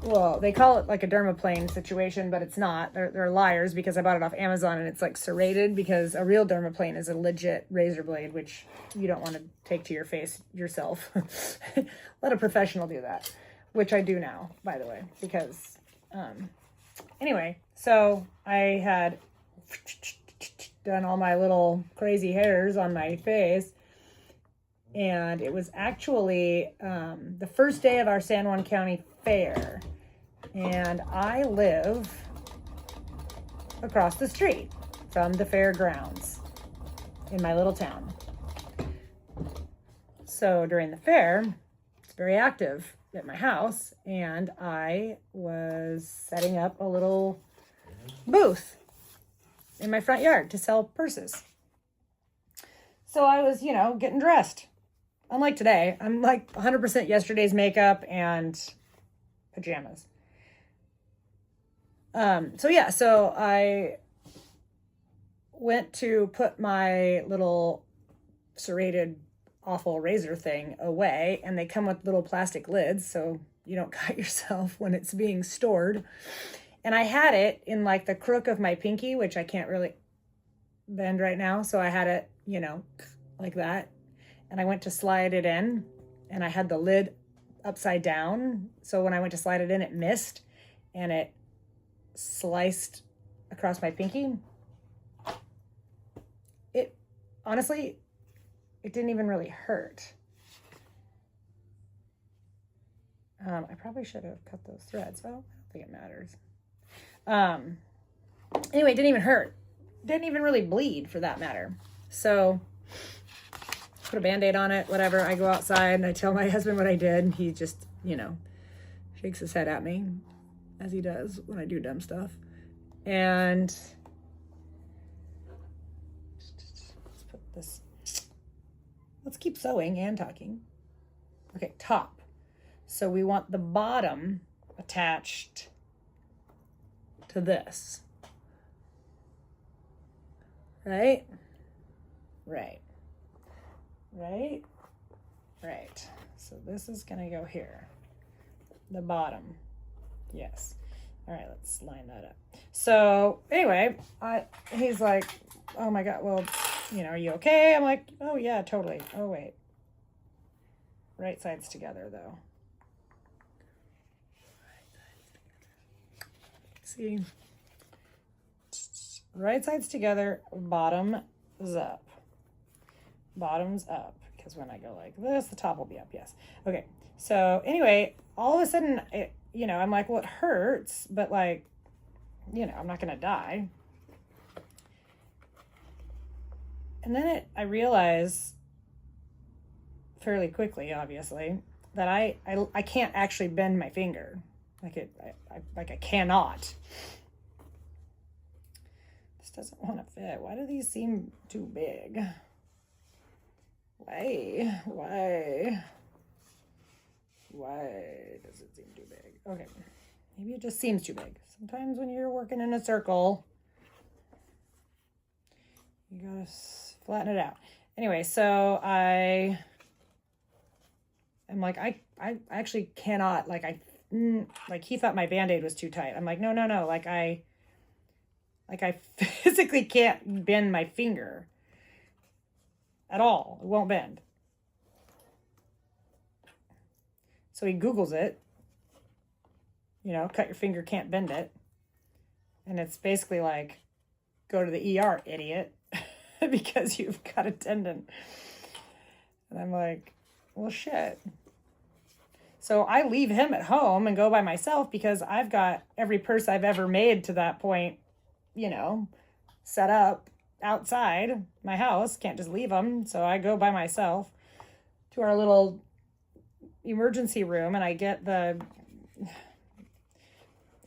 well, they call it like a dermaplane situation, but it's not. They're liars, because I bought it off Amazon and it's like serrated, because a real dermaplane is a legit razor blade, which you don't want to take to your face yourself. Let a professional do that, which I do now, by the way, because anyway, so I had done all my little crazy hairs on my face, and it was actually the first day of our San Juan County Fair, and I live across the street from the fairgrounds in my little town. So during the fair, it's very active at my house, and I was setting up a little booth in my front yard to sell purses. So I was, getting dressed. Unlike today, I'm like 100% yesterday's makeup and pajamas. So I went to put my little serrated awful razor thing away, and they come with little plastic lids so you don't cut yourself when it's being stored. And I had it in like the crook of my pinky, which I can't really bend right now. So I had it, like that. And I went to slide it in, and I had the lid upside down. So when I went to slide it in, it missed, and it sliced across my pinky. Honestly, it didn't even really hurt. I probably should have cut those threads. Oh, I don't think it matters. Anyway, it didn't even hurt. Didn't even really bleed, for that matter. So put a Band-Aid on it, whatever. I go outside and I tell my husband what I did, and he just, shakes his head at me, as he does when I do dumb stuff. And let's put this, let's keep sewing and talking. Okay, top. So we want the bottom attached to this. Right? Right. Right? Right. So this is going to go here. The bottom. Yes. All right, let's line that up. So anyway, he's like, oh my God, well, are you okay? I'm like, oh yeah, totally. Oh wait. Right sides together though. See, right sides together, bottoms up. Bottoms up. Because when I go like this, the top will be up. Yes. Okay. So anyway, all of a sudden, I'm like, well, it hurts, but like, I'm not going to die. And then I realize fairly quickly, obviously, that I can't actually bend my finger. I cannot. This doesn't want to fit. Why do these seem too big? Why does it seem too big? Okay, maybe it just seems too big. Sometimes when you're working in a circle, you gotta flatten it out. Anyway, so I'm like, I actually cannot, like he thought my Band-Aid was too tight. I'm like, no. Like I physically can't bend my finger at all. It won't bend. So he Googles it, cut your finger, can't bend it. And it's basically like, go to the ER, idiot, because you've got a tendon. And I'm like, well, shit. So I leave him at home and go by myself because I've got every purse I've ever made to that point, set up outside my house. Can't just leave them. So I go by myself to our little emergency room and I get I'm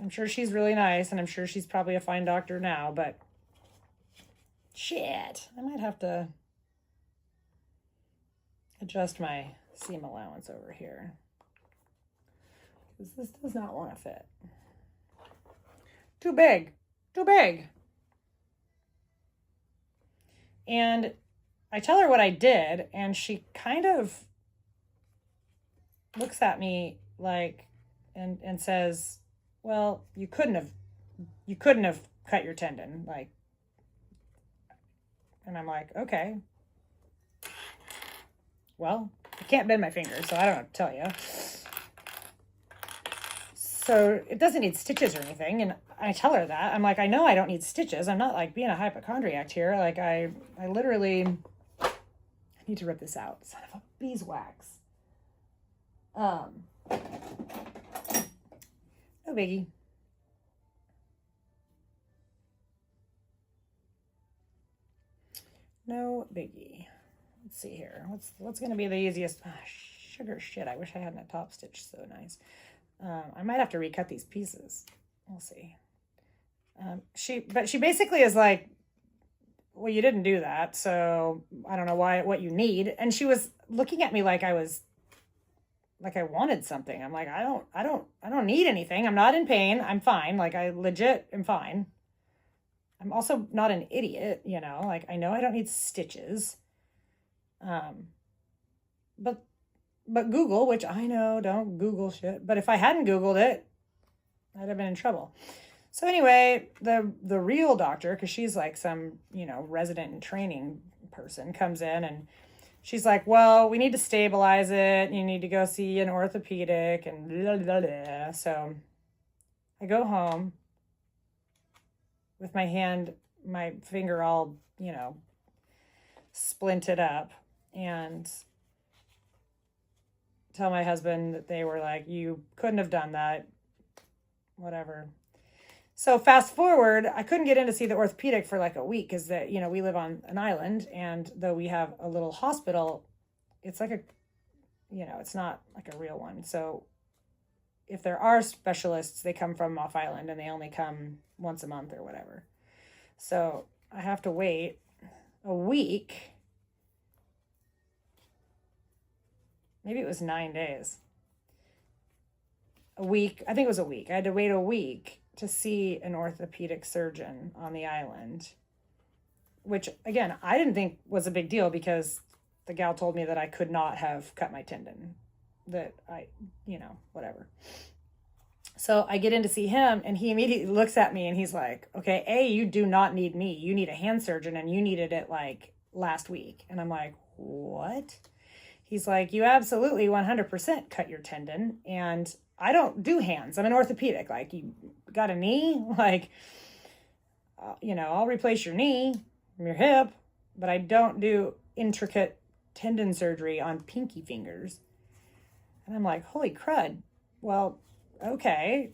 sure she's really nice and I'm sure she's probably a fine doctor now, but shit, I might have to adjust my seam allowance over here because this does not want to fit. Too big. And I tell her what I did, and she kind of looks at me like, and says, well, you couldn't have cut your tendon. Like, and I'm like, okay. Well, I can't bend my finger, so I don't know what to tell you. So it doesn't need stitches or anything. And I tell her that. I'm like, I know I don't need stitches. I'm not like being a hypochondriac here. Like I literally, I need to rip this out. Son of a beeswax. No biggie. No biggie. Let's see here. What's going to be the easiest? Sugar shit. I wish I hadn't a top stitch so nice. I might have to recut these pieces. We'll see. She basically is like, well, you didn't do that, so I don't know what you need. And she was looking at me like I wanted something. I'm like, I don't need anything. I'm not in pain. I'm fine. Like I legit am fine. I'm also not an idiot, like I know I don't need stitches. But Google, which I know, don't Google shit. But if I hadn't Googled it, I'd have been in trouble. So anyway, the real doctor, because she's like some, resident and training person, comes in and she's like, well, we need to stabilize it. You need to go see an orthopedic and blah, blah, blah. So I go home with my finger all, splinted up, and tell my husband that they were like, you couldn't have done that, whatever. So fast forward, I couldn't get in to see the orthopedic for like a week because we live on an island, and though we have a little hospital, it's like it's not like a real one. So if there are specialists, they come from off island and they only come once a month or whatever. So I have to wait a week. Maybe it was 9 days. A week. I think it was a week. I had to wait a week to see an orthopedic surgeon on the island, which again, I didn't think was a big deal because the gal told me that I could not have cut my tendon, that I, whatever. So I get in to see him and he immediately looks at me and he's like, okay, A, you do not need me. You need a hand surgeon and you needed it like last week. And I'm like, what? He's like, you absolutely 100% cut your tendon, and I don't do hands. I'm an orthopedic. Like got a knee? Like, I'll replace your knee from your hip, but I don't do intricate tendon surgery on pinky fingers. And I'm like, holy crud. Well, okay.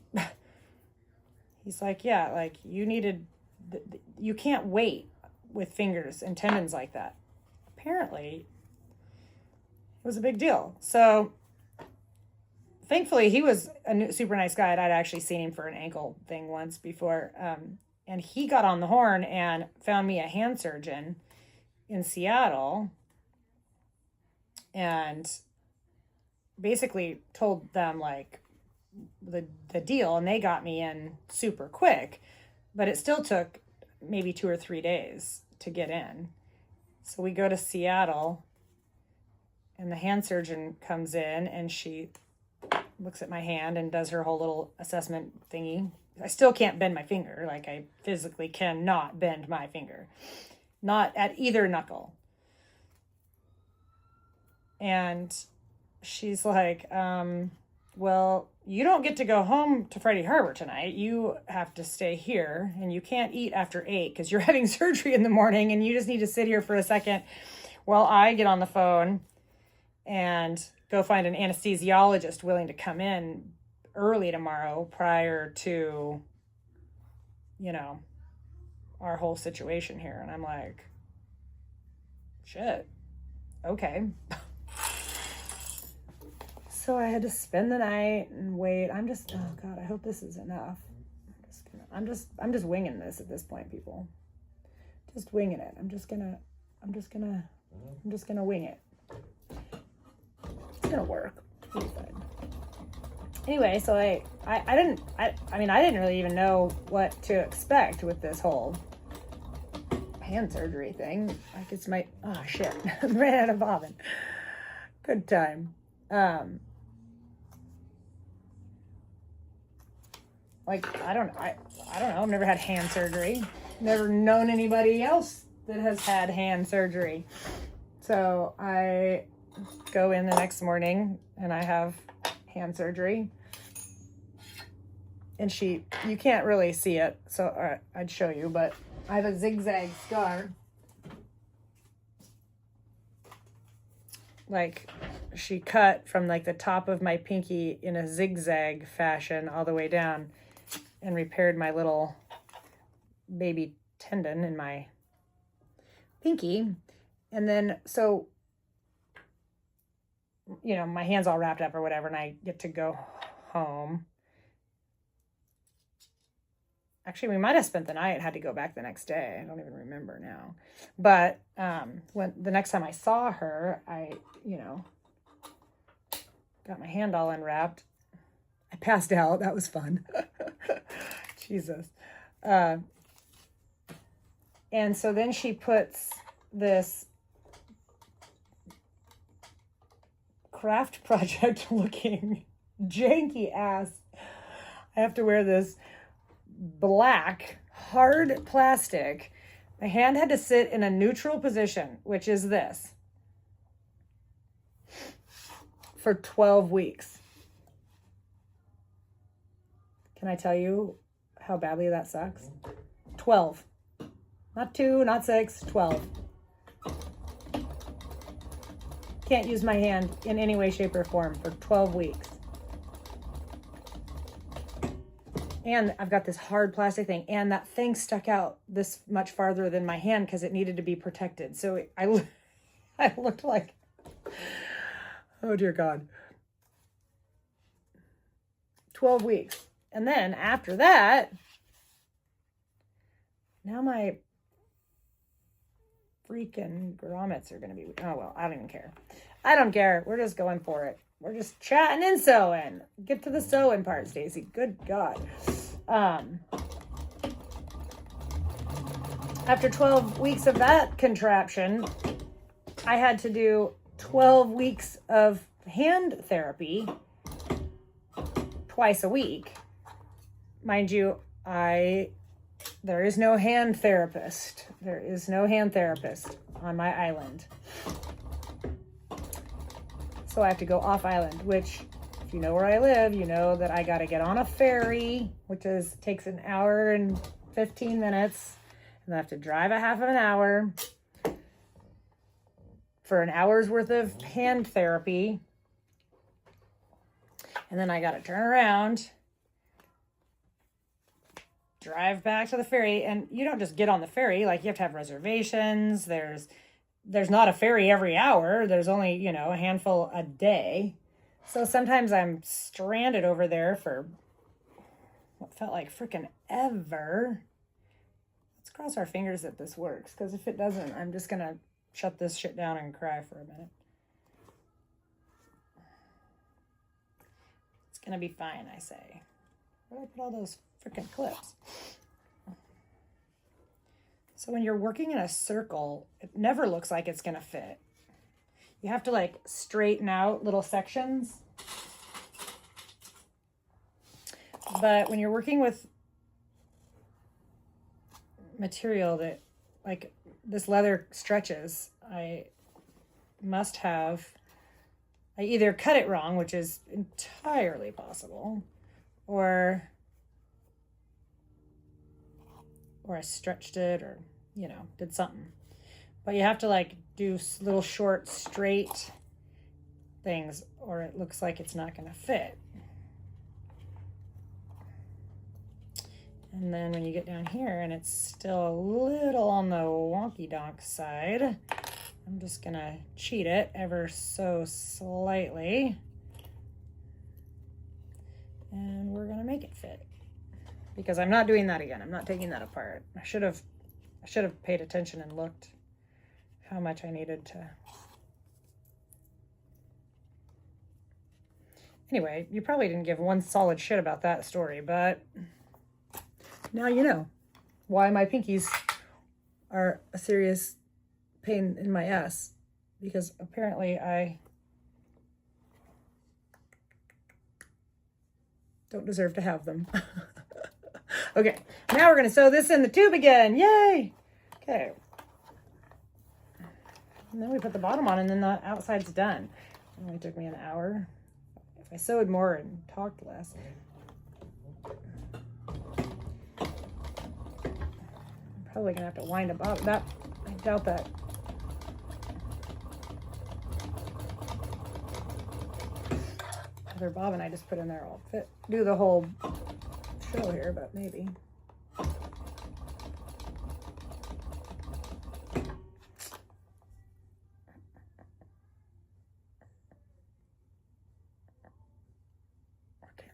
He's like, yeah, like you can't wait with fingers and tendons like that. Apparently, it was a big deal. So thankfully, he was a super nice guy. I'd actually seen him for an ankle thing once before. And he got on the horn and found me a hand surgeon in Seattle and basically told them like the deal, and they got me in super quick, but it still took maybe 2 or 3 days to get in. So we go to Seattle and the hand surgeon comes in and she looks at my hand and does her whole little assessment thingy. I still can't bend my finger. Like, I physically cannot bend my finger. Not at either knuckle. And she's like, well, you don't get to go home to Freddie Harbor tonight. You have to stay here, and you can't eat after 8 because you're having surgery in the morning, and you just need to sit here for a second while I get on the phone and go find an anesthesiologist willing to come in early tomorrow prior to, our whole situation here. And I'm like, shit, okay. So I had to spend the night and wait. Oh God, I hope this is enough. I'm just winging this at this point, people. Just winging it. I'm just gonna wing it. It's gonna work. It'll be fine. Anyway, so I didn't really even know what to expect with this whole hand surgery thing. Like, it's oh shit, I ran out of bobbin. Good time. I don't know. I've never had hand surgery. Never known anybody else that has had hand surgery. So I go in the next morning and I have hand surgery. And you can't really see it, so I'd show you, but I have a zigzag scar. Like, she cut from like the top of my pinky in a zigzag fashion all the way down and repaired my little baby tendon in my pinky. And then, so, my hand's all wrapped up or whatever, and I get to go home. Actually, we might have spent the night, had to go back the next day. I don't even remember now. But when the next time I saw her, I, got my hand all unwrapped. I passed out. That was fun. Jesus. And so then she puts this craft project looking janky ass. I have to wear this black hard plastic. My hand had to sit in a neutral position, which is this, for 12 weeks. Can I tell you how badly that sucks? 12. Not 2, not 6, 12. Can't use my hand in any way, shape, or form for 12 weeks. And I've got this hard plastic thing, and that thing stuck out this much farther than my hand because it needed to be protected. So I looked like, oh dear God. 12 weeks. And then after that, now my freaking grommets are going to be, oh well, I don't even care. I don't care. We're just going for it. We're just chatting and sewing. Get to the sewing part, Stacy. Good God. After 12 weeks of that contraption, I had to do 12 weeks of hand therapy twice a week. Mind you, there is no hand therapist. There is no hand therapist on my island. So I have to go off island, which if you know where I live, you know that I got to get on a ferry, which takes an hour and 15 minutes. And I have to drive a half of an hour for an hour's worth of hand therapy. And then I got to turn around, drive back to the ferry. And you don't just get on the ferry. Like, you have to have reservations. There's not a ferry every hour. There's only, you know, a handful a day. So sometimes I'm stranded over there for what felt like freaking ever. Let's cross our fingers that this works, because if it doesn't, I'm just going to shut this shit down and cry for a minute. It's going to be fine, I say. Where did I put all those freaking clips? So when you're working in a circle, it never looks like it's going to fit. You have to like straighten out little sections. But when you're working with material that, like, this leather stretches, I either cut it wrong, which is entirely possible, or I stretched it, or, you know, did something. But you have to like do little short straight things, or it looks like it's not going to fit. And then when you get down here and it's still a little on the wonky donk side, I'm just going to cheat it ever so slightly. And we're going to make it fit. Because I'm not doing that again. I'm not taking that apart. I should have paid attention and looked how much I needed to. Anyway, you probably didn't give one solid shit about that story, but now you know why my pinkies are a serious pain in my ass, because apparently I don't deserve to have them. Okay, now we're going to sew this in the tube again. Yay! Okay. And then we put the bottom on, and then the outside's done. It only took me an hour. If I sewed more and talked less. I'm probably going to have to wind up that. I doubt that. Other bobbin I just put in there will fit. Do the whole show here, but maybe.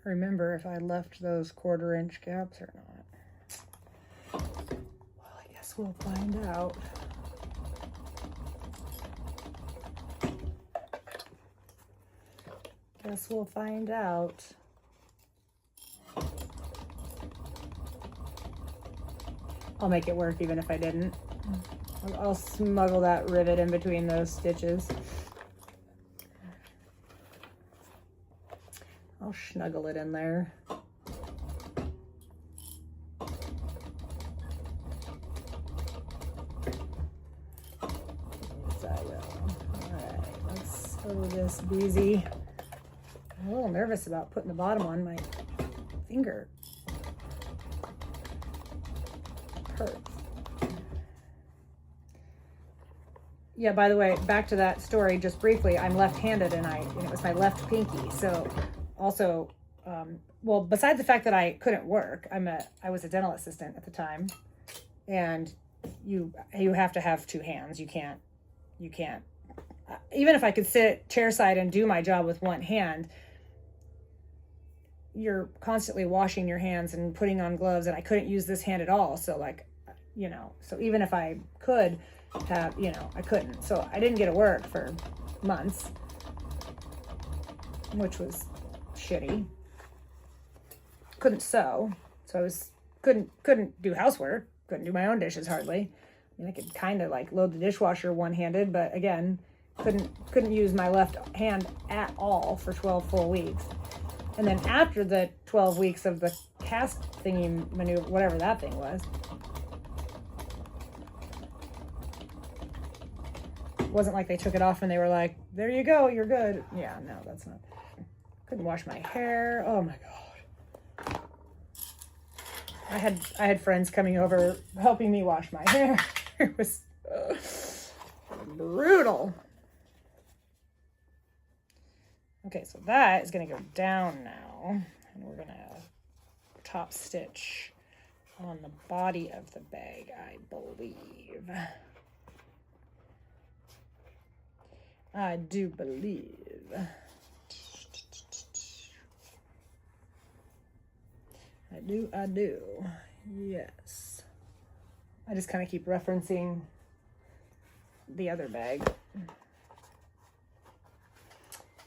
Remember if I left those 1/4 inch gaps or not. Well, I guess we'll find out. Guess we'll find out. I'll make it work even if I didn't. I'll smuggle that rivet in between those stitches. I'll snuggle it in there. Yes, I will. All right, let's sew this beezy. I'm a little nervous about putting the bottom on. My finger hurts. Yeah, by the way, back to that story just briefly. I'm left-handed, and it was my left pinky, so. Also, well, besides the fact that I couldn't work, I was a dental assistant at the time, and you have to have two hands. You can't, even if I could sit chairside and do my job with one hand, you're constantly washing your hands and putting on gloves, and I couldn't use this hand at all. So like, you know, so even if I could have, you know, I couldn't. So I didn't get to work for months, which was shitty. Couldn't sew, so couldn't do housework, couldn't do my own dishes hardly. I mean, I could kind of like load the dishwasher one-handed, but again, couldn't use my left hand at all for 12 full weeks. And then after the 12 weeks of the cast thingy maneuver, whatever that thing was, it wasn't like they took it off and they were like, there you go, you're good. Yeah, no, that's not couldn't wash my hair. Oh my God. I had friends coming over helping me wash my hair. It was brutal. Okay, so that is going to go down now, and we're going to top stitch on the body of the bag, I believe. I do believe. I do. Yes. I just kind of keep referencing the other bag.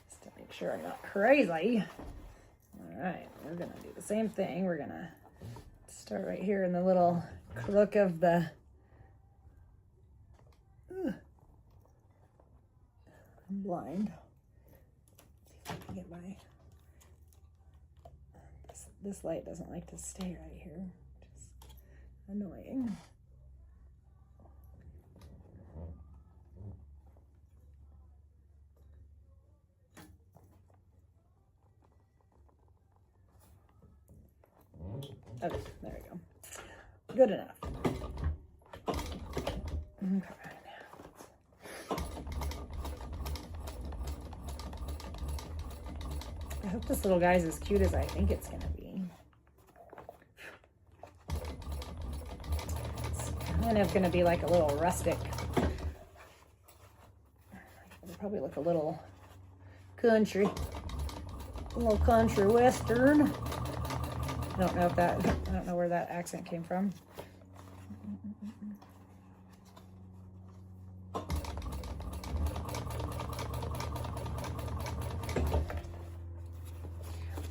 Just to make sure I'm not crazy. All right, we're gonna do the same thing. We're gonna start right here in the little crook of the, I'm blind. Let's see if I can get my, this light doesn't like to stay right here, which is annoying. Okay, there we go. Good enough. Okay. I hope this little guy's as cute as I think it's gonna be. It's kind of gonna be like a little rustic. It'll probably look a little country, a little country western. I don't know where that accent came from.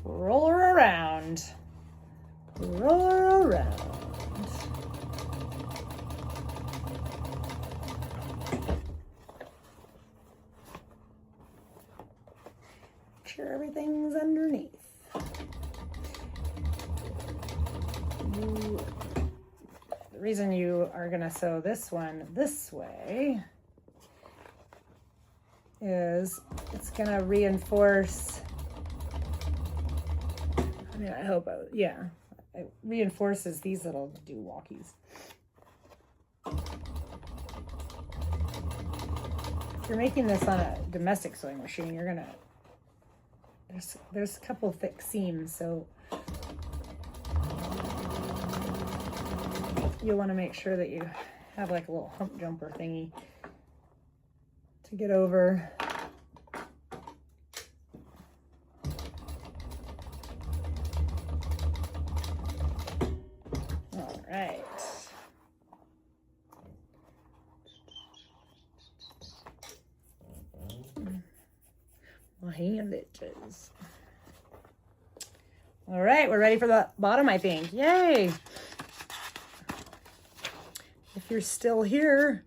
Roll her around. Roll her around. Make sure everything's underneath. The reason you are going to sew this one this way is it's going to reinforce, I mean, I hope, yeah, it reinforces these little do-walkies. If you're making this on a domestic sewing machine, you're going to, there's a couple thick seams, so you'll want to make sure that you have like a little hump jumper thingy to get over. All right. My hand itches. All right, we're ready for the bottom, I think. Yay! If you're still here,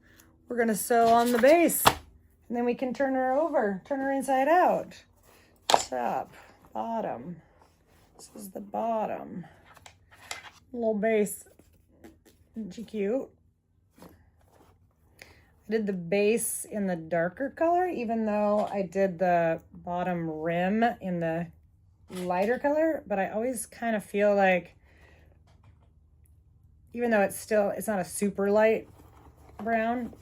we're gonna sew on the base, and then we can turn her over, turn her inside out. Top, bottom. This is the bottom. Little base. Isn't she cute? I did the base in the darker color, even though I did the bottom rim in the lighter color, but I always kind of feel like, even though it's not a super light brown,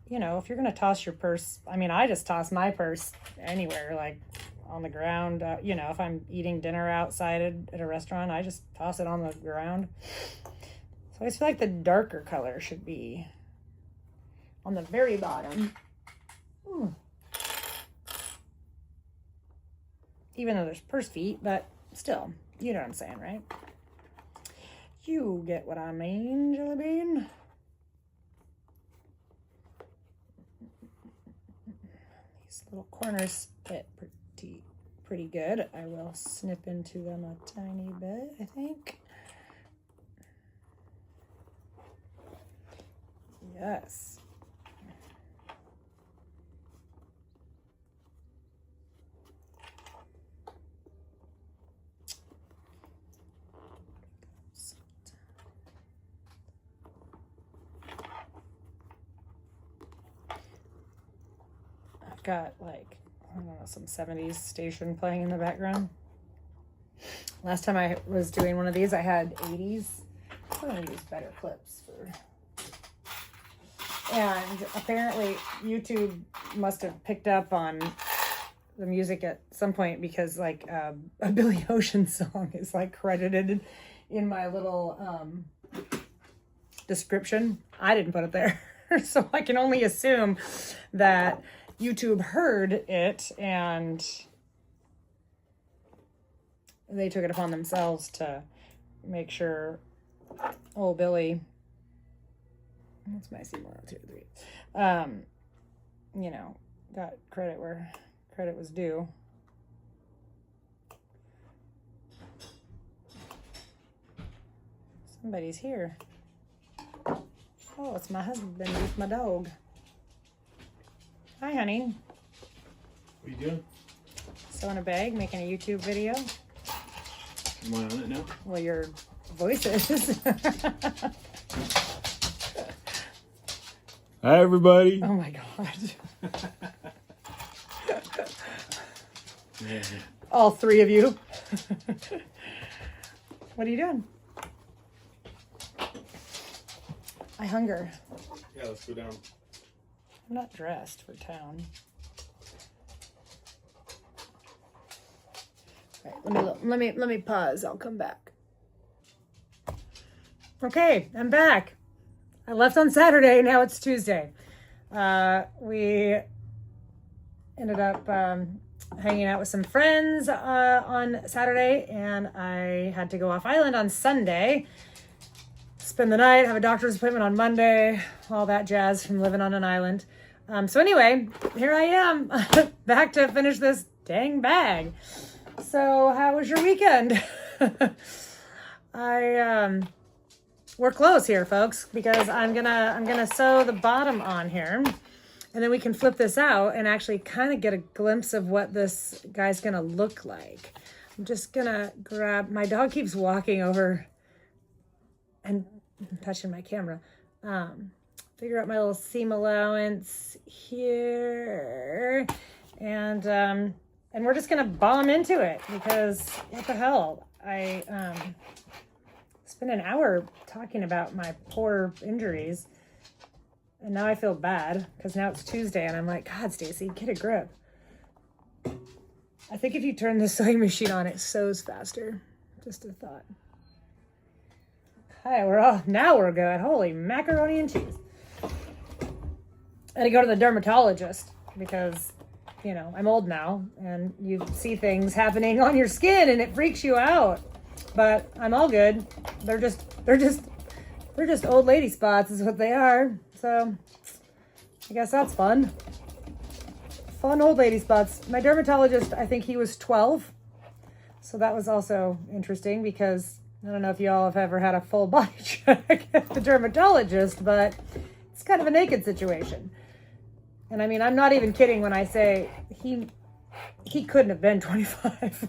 you know, if you're gonna toss your purse, I mean, I just toss my purse anywhere, like on the ground. You know, if I'm eating dinner outside at a restaurant, I just toss it on the ground. So I just feel like the darker color should be on the very bottom. Even though there's purse feet, but still, you know what I'm saying, right? You get what I mean, Jelly Bean. These little corners fit pretty good. I will snip into them a tiny bit, I think. Yes. Got like, don't know, some 70s station playing in the background. Last time I was doing one of these, I had 80s. I'm going to use better clips for... And apparently YouTube must have picked up on the music at some point because like a Billy Ocean song is like credited in my little description. I didn't put it there. So I can only assume that YouTube heard it and they took it upon themselves to make sure old Billy, what's my C1, 2, 3, you know, got credit where credit was due. Somebody's here. Oh, it's my husband with my dog. Hi, honey. What are you doing? Sewing a bag, making a YouTube video. Am I on it now? Well, your voice is. Hi, everybody. Oh my God. Yeah. All three of you. What are you doing? I hunger. Yeah, let's go down. I'm not dressed for town. All right, let me pause. I'll come back. Okay, I'm back. I left on Saturday. Now it's Tuesday. We ended up hanging out with some friends on Saturday, and I had to go off island on Sunday. Spend the night, have a doctor's appointment on Monday, all that jazz from living on an island. So anyway, here I am, back to finish this dang bag. So how was your weekend? We're close here, folks, because I'm gonna sew the bottom on here, and then we can flip this out and actually kind of get a glimpse of what this guy's gonna look like. I'm just gonna grab, my dog keeps walking over and touching my camera. Figure out my little seam allowance here, and we're just gonna bomb into it because what the hell? I spent an hour talking about my poor injuries, and now I feel bad because now it's Tuesday, and I'm like, God, Stacy, get a grip. I think if you turn the sewing machine on, it sews faster. Just a thought. Hi, now we're good. Holy macaroni and cheese. I had to go to the dermatologist because, you know, I'm old now and you see things happening on your skin and it freaks you out. But I'm all good. They're just old lady spots is what they are. So I guess that's fun. Fun old lady spots. My dermatologist, I think he was 12. So that was also interesting because I don't know if y'all have ever had a full body check at the dermatologist, but it's kind of a naked situation. And I mean, I'm not even kidding when I say he couldn't have been 25.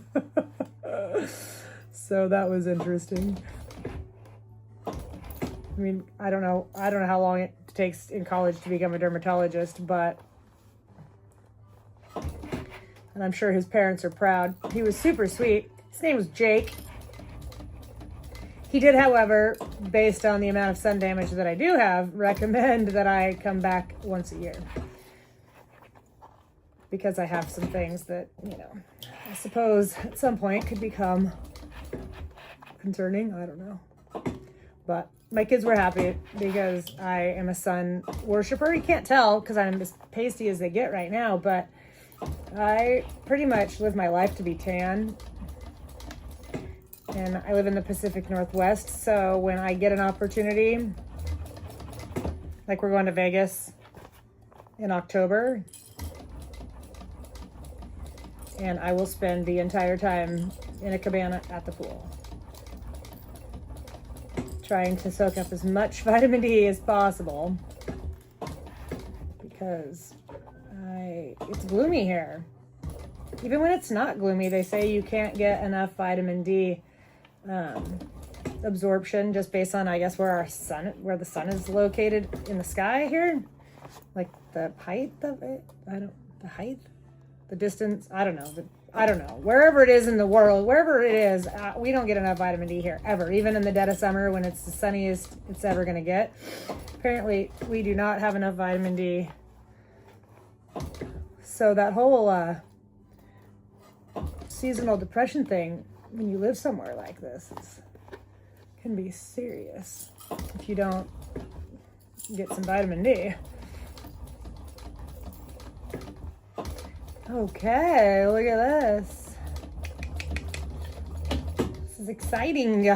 So that was interesting. I mean, I don't know how long it takes in college to become a dermatologist, but and I'm sure his parents are proud. He was super sweet. His name was Jake. He did, however, based on the amount of sun damage that I do have, recommend that I come back once a year. Because I have some things that, you know, I suppose at some point could become concerning. I don't know. But my kids were happy because I am a sun worshiper. You can't tell because I'm as pasty as they get right now, but I pretty much live my life to be tan. And I live in the Pacific Northwest, so when I get an opportunity, like we're going to Vegas in October, and I will spend the entire time in a cabana at the pool, trying to soak up as much vitamin D as possible, because it's gloomy here. Even when it's not gloomy, they say you can't get enough vitamin D absorption just based on, I guess, where the sun is located in the sky here, like the height of it. The height. the distance. I don't know. I don't know. Wherever it is in the world, wherever it is, we don't get enough vitamin D here, ever. Even in the dead of summer when it's the sunniest it's ever going to get. Apparently, we do not have enough vitamin D. So that whole seasonal depression thing, when you live somewhere like this, can be serious if you don't get some vitamin D. Okay, look at this. This is exciting.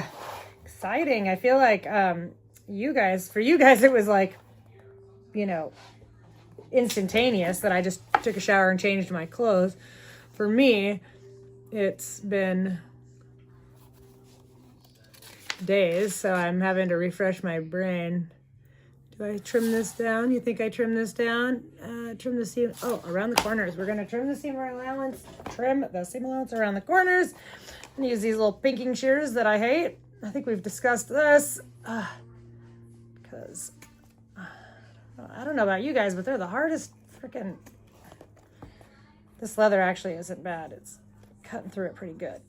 Exciting. I feel like for you guys, it was like, you know, instantaneous that I just took a shower and changed my clothes. For me, it's been days, so I'm having to refresh my brain. Do I trim this down? You think I trim this down? Trim the seam. Oh, around the corners. We're going to trim the seam allowance. Trim the seam allowance around the corners. And use these little pinking shears that I hate. I think we've discussed this. Because I don't know about you guys, but they're the hardest freaking... This leather actually isn't bad. It's cutting through it pretty good.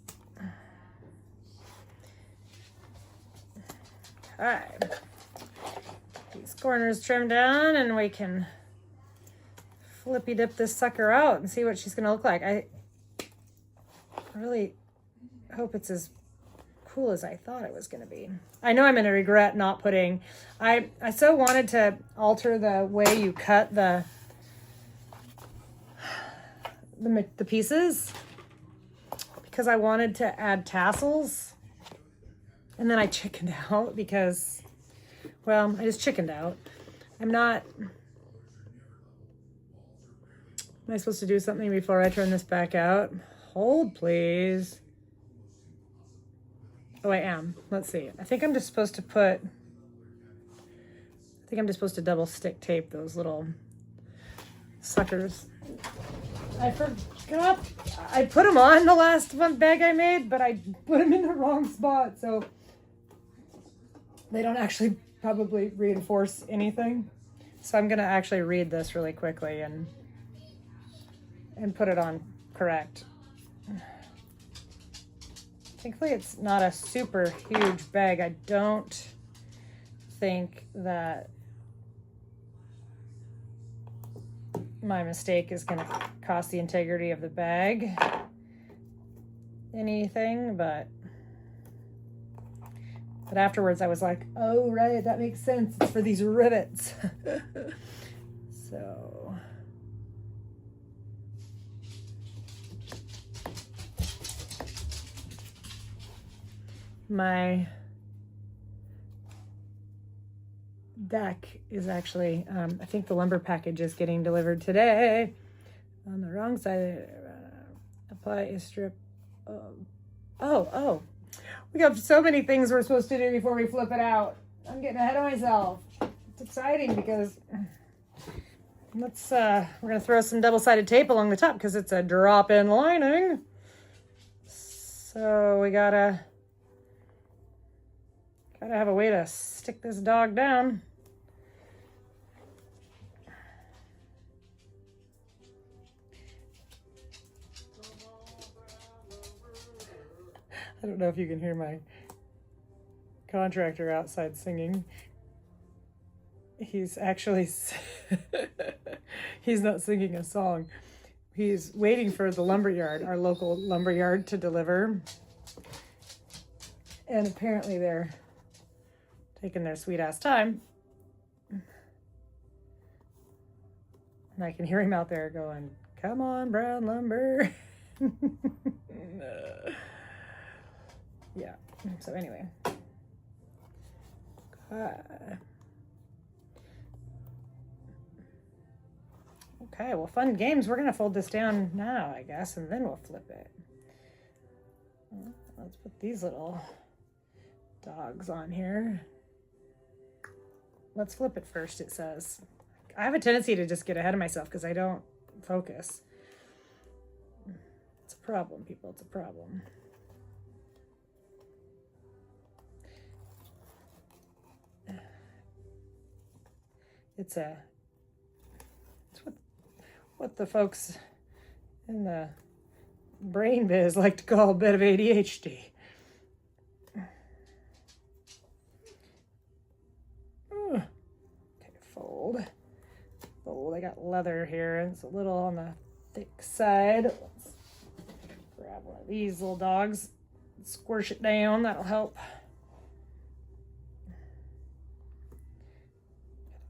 All right. These corners trimmed down, and we can flippy dip this sucker out and see what she's going to look like. I really hope it's as cool as I thought it was going to be. I know I'm going to regret not putting... I so wanted to alter the way you cut the pieces because I wanted to add tassels, and then I chickened out because, well, I just chickened out. I'm not... Am I supposed to do something before I turn this back out? Hold, please. Oh, I am. Let's see. I think I'm just supposed to double stick tape those little suckers. I forgot. I put them on the last one bag I made, but I put them in the wrong spot, so they don't actually probably reinforce anything. So I'm going to actually read this really quickly and put it on correct. Thankfully, it's not a super huge bag. I don't think that my mistake is going to cost the integrity of the bag anything, but afterwards I was like, oh, right, that makes sense. It's for these rivets. So... my deck is actually, I think the lumber package is getting delivered today. On the wrong side, apply a strip of, oh. We have so many things we're supposed to do before we flip it out. I'm getting ahead of myself. It's exciting because we're gonna throw some double-sided tape along the top because it's a drop-in lining. So we gotta have a way to stick this dog down. I don't know if you can hear my contractor outside singing. He's actually, he's not singing a song. He's waiting for the lumberyard, our local lumberyard, to deliver. And apparently they're taking their sweet ass time. And I can hear him out there going, come on, brown lumber. Yeah, so anyway. Okay, well, fun games. We're going to fold this down now, I guess, and then we'll flip it. Let's put these little dogs on here. Let's flip it first, it says. I have a tendency to just get ahead of myself because I don't focus. It's a problem, people. It's a problem. It's what the folks in the brain biz like to call a bit of ADHD. Okay, fold. Fold. I got leather here, and it's a little on the thick side. Let's grab one of these little dogs, squish it down. That'll help.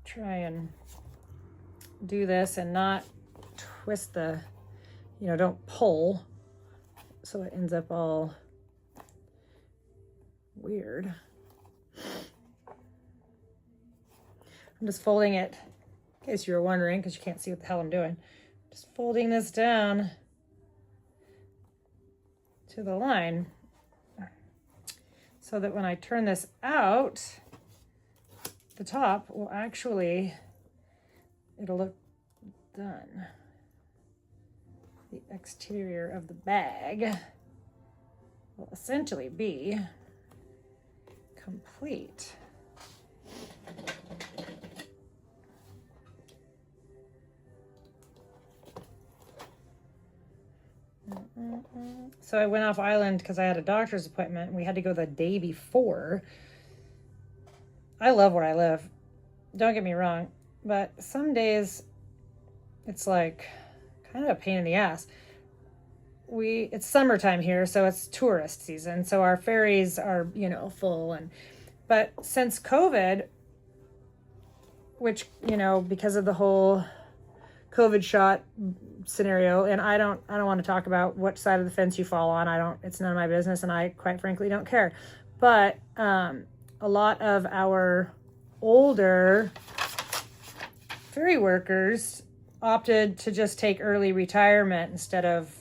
Try and do this and not twist the, don't pull so it ends up all weird. I'm just folding it, in case you were wondering, because you can't see what the hell I'm doing. Just folding this down to the line so that when I turn this out, the top will actually, it'll look done. The exterior of the bag will essentially be complete. So I went off island because I had a doctor's appointment and we had to go the day before. I love where I live. Don't get me wrong, but some days it's like kind of a pain in the ass. It's summertime here, so it's tourist season. So our ferries are, full, but since COVID, which, because of the whole COVID shot scenario, and I don't want to talk about what side of the fence you fall on. It's none of my business, and I quite frankly don't care. But a lot of our older ferry workers opted to just take early retirement instead of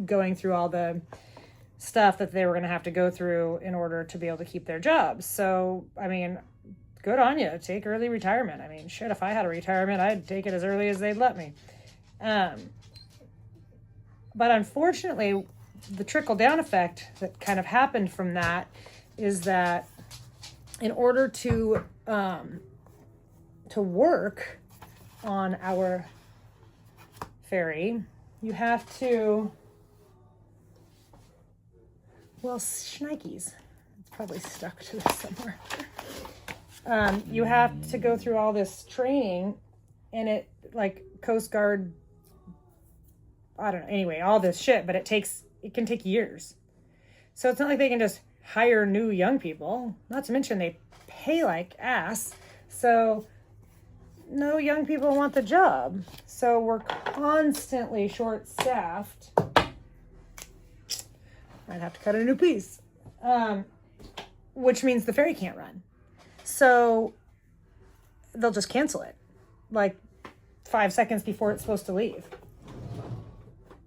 going through all the stuff that they were going to have to go through in order to be able to keep their jobs. So, good on you. Take early retirement. Shit, if I had a retirement, I'd take it as early as they'd let me. But unfortunately, the trickle-down effect that kind of happened from that is that in order to work on our ferry, you have to, shnikes. It's probably stuck to this somewhere. You have to go through all this training, and it, like Coast Guard, I don't know, anyway, all this shit, but it can take years. So it's not like they can just hire new young people, not to mention they pay like ass. So no young people want the job. So we're constantly short-staffed. I'd have to cut a new piece, which means the ferry can't run. So they'll just cancel it like 5 seconds before it's supposed to leave.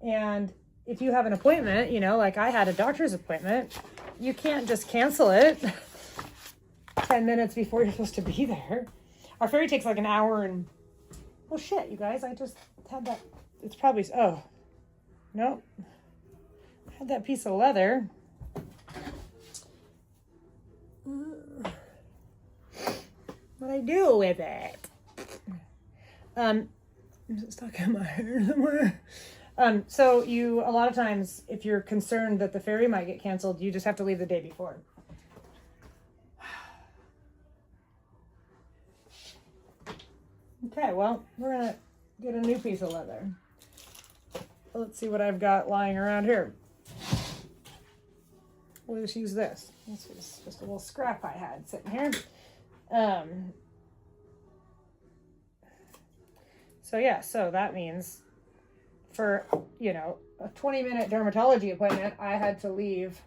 And if you have an appointment, like I had a doctor's appointment, you can't just cancel it 10 minutes before you're supposed to be there. Our ferry takes like an hour and, oh shit, you guys, I just had that. It's probably, oh, nope. I had that piece of leather. What I do with it? Is it stuck in my hair somewhere? So a lot of times, if you're concerned that the ferry might get canceled, you just have to leave the day before. Okay, well, we're gonna get a new piece of leather. Let's see what I've got lying around here. We'll just use this. This was just a little scrap I had sitting here. So that means for, a 20-minute dermatology appointment, I had to leave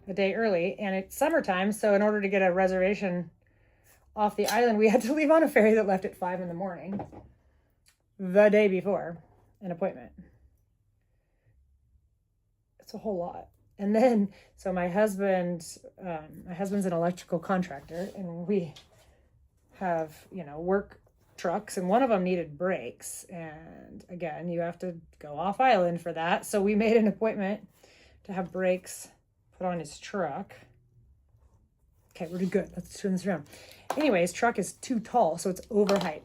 a day early, and it's summertime. So in order to get a reservation off the island, we had to leave on a ferry that left at 5 a.m. the day before an appointment. It's a whole lot. And then, so my husband's an electrical contractor, and we have, work trucks, and one of them needed brakes. And again, you have to go off island for that. So we made an appointment to have brakes put on his truck. Okay, we're good. Let's turn this around. Anyways, truck is too tall, so it's overhyped.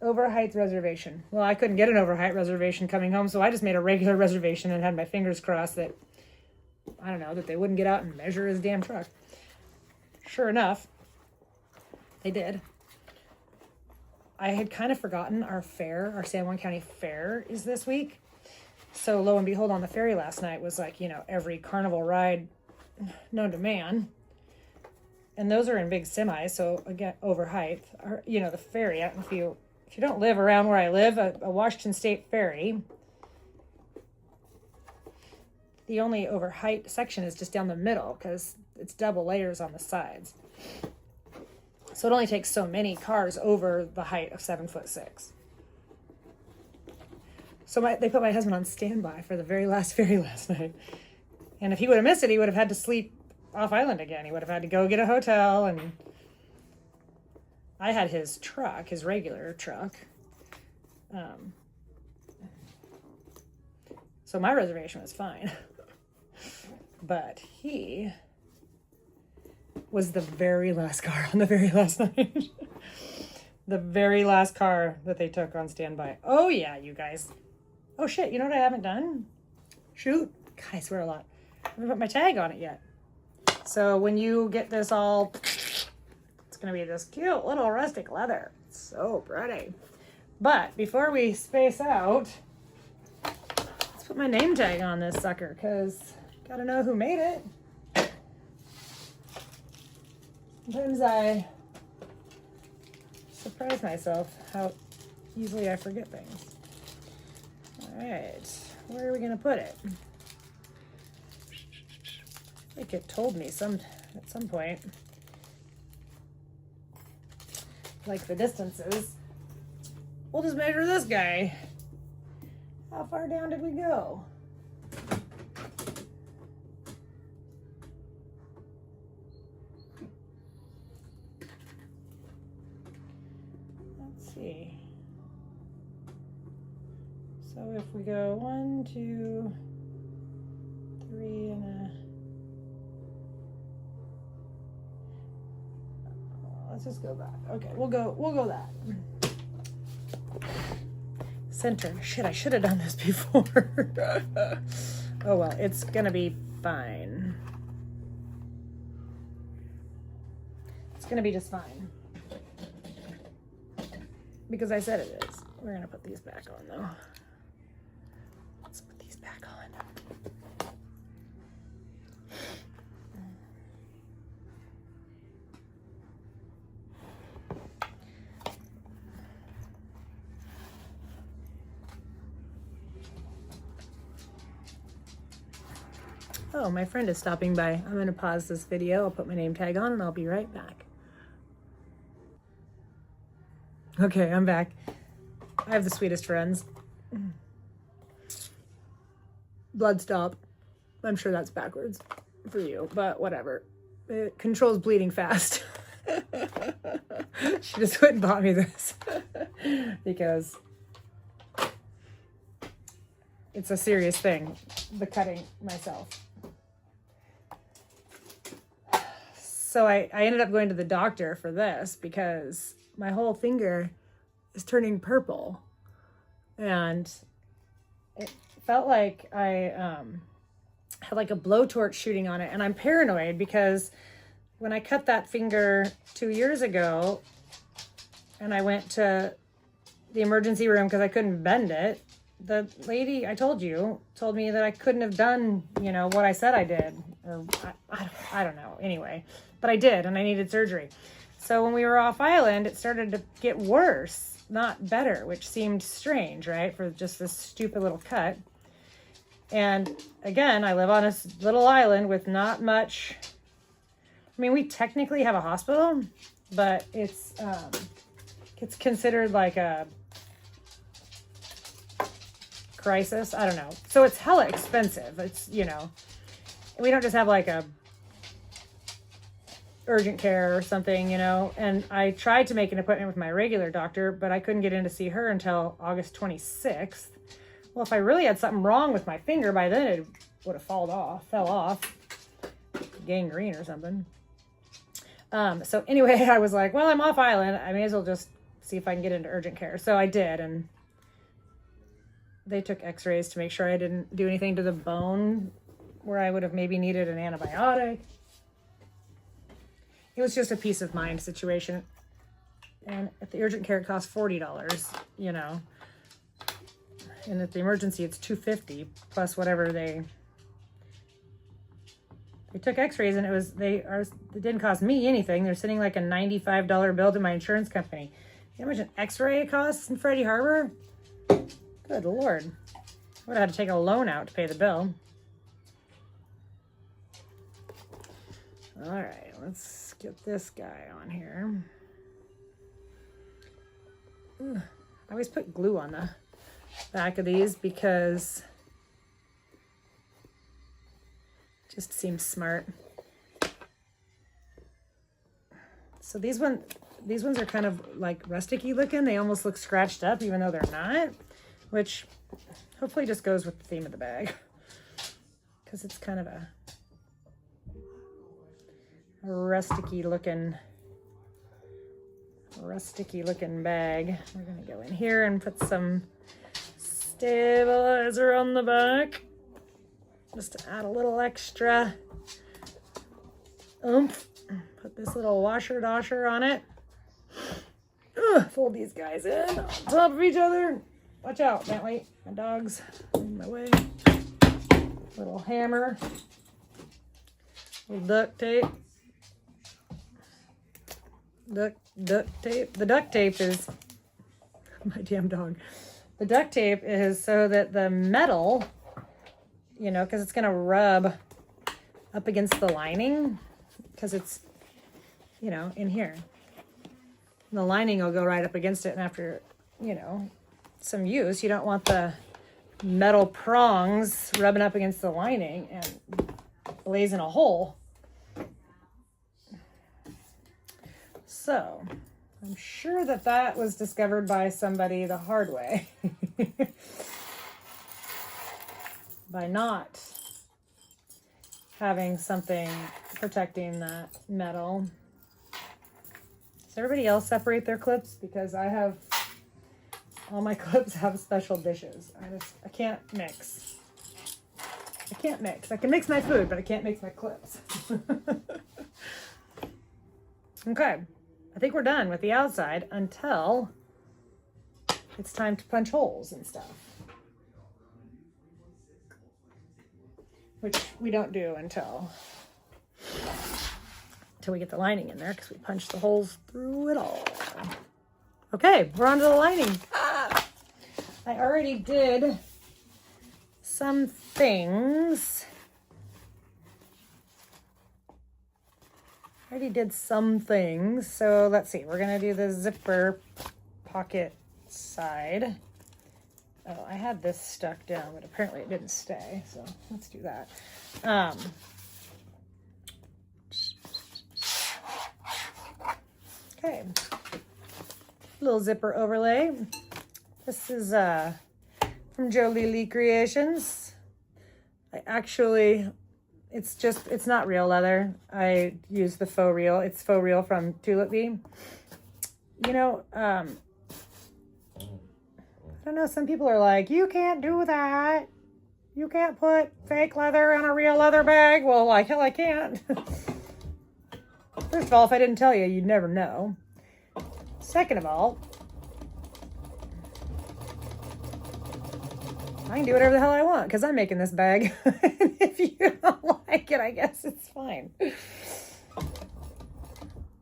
overheight reservation. Well, I couldn't get an overheight reservation coming home, so I just made a regular reservation and had my fingers crossed that, I don't know, that they wouldn't get out and measure his damn truck. Sure enough, they did. I had kind of forgotten our fair, our San Juan County Fair is this week. So lo and behold, on the ferry last night was like, every carnival ride known to man. And those are in big semis, so again, over height. Or, the ferry, I don't know if you don't live around where I live, a Washington State ferry, the only over height section is just down the middle because it's double layers on the sides. So it only takes so many cars over the height of 7'6". So they put my husband on standby for the very last ferry last night. And if he would have missed it, he would have had to sleep off island again. He would have had to go get a hotel. And I had his truck, his regular truck. So my reservation was fine. But he was the very last car on the very last night. The very last car that they took on standby. Oh, yeah, you guys. Oh, shit, you know what I haven't done? Shoot. God, I swear a lot. I haven't put my tag on it yet. So when you get this all, it's going to be this cute little rustic leather. It's so pretty. But before we space out, let's put my name tag on this sucker because got to know who made it. Sometimes I surprise myself how easily I forget things. All right, where are we going to put it? I think it told me at some point, like the distances. We'll just measure this guy. How far down did we go? Let's see. So if we go 1, 2, 3 and let's just go back. Okay, we'll go that. Center. Shit, I should have done this before. Oh well, it's gonna be fine. It's gonna be just fine. Because I said it is. We're gonna put these back on though. Let's put these back on. Oh, my friend is stopping by. I'm going to pause this video. I'll put my name tag on and I'll be right back. Okay, I'm back. I have the sweetest friends. Blood stop. I'm sure that's backwards for you, but whatever. It controls bleeding fast. She just went and bought me this because it's a serious thing, the cutting myself. So I ended up going to the doctor for this because my whole finger is turning purple. And it felt like I had like a blowtorch shooting on it. And I'm paranoid because when I cut that finger 2 years ago and I went to the emergency room because I couldn't bend it, the lady I told me that I couldn't have done, what I said I did. Or I don't know. Anyway, but I did, and I needed surgery. So when we were off island, it started to get worse, not better, which seemed strange, right? For just this stupid little cut. And again, I live on a little island with not much. I mean, we technically have a hospital, but it's considered like a crisis. I don't know. So it's hella expensive. It's, we don't just have like a urgent care or something, and I tried to make an appointment with my regular doctor, but I couldn't get in to see her until August 26th. Well, if I really had something wrong with my finger, by then it would have fell off, gangrene or something. So anyway, I was like, well, I'm off island. I may as well just see if I can get into urgent care. So I did, and they took x-rays to make sure I didn't do anything to the bone where I would have maybe needed an antibiotic. It was just a peace of mind situation. And at the urgent care, it costs $40, you know. And at the emergency, it's $250 plus whatever they took x-rays, and it didn't cost me anything. They're sending like a $95 bill to my insurance company. You know how much an x-ray costs in Freddie Harbor? Good Lord. I would have had to take a loan out to pay the bill. All right, let's get this guy on here. Ugh. I always put glue on the back of these because it just seems smart. So these ones are kind of like rustic-y looking. They almost look scratched up even though they're not, which hopefully just goes with the theme of the bag because it's kind of a rusticy looking bag. We're gonna go in here and put some stabilizer on the back just to add a little extra oomph. Put this little washer on it. Fold these guys in on top of each other. Watch out, Bentley. My dog's in my way. Little hammer. Little duct tape. Duct tape. The duct tape is my damn dog. The duct tape is so that the metal, you know, because it's going to rub up against the lining because it's, you know, in here. And the lining will go right up against it, and after, you know, some use, you don't want the metal prongs rubbing up against the lining and blazing a hole. So, I'm sure that was discovered by somebody the hard way. By not having something protecting that metal. Does everybody else separate their clips? Because all my clips have special dishes. I can't mix. I can mix my food, but I can't mix my clips. Okay. I think we're done with the outside until it's time to punch holes and stuff. Which we don't do until we get the lining in there because we punch the holes through it all. Okay, we're on to the lining. I already did some things. So let's see. We're going to do the zipper pocket side. Oh, I had this stuck down, but apparently it didn't stay. So let's do that. Okay. Little zipper overlay. This is from Jolie Lee Creations. It's not real leather. I use the faux real. It's faux real from Tulip Bee. You know, I don't know, some people are like, you can't do that. You can't put fake leather in a real leather bag. Well, like hell I can't. First of all, if I didn't tell you, you'd never know. Second of all, I can do whatever the hell I want because I'm making this bag. If you don't like it, I guess it's fine.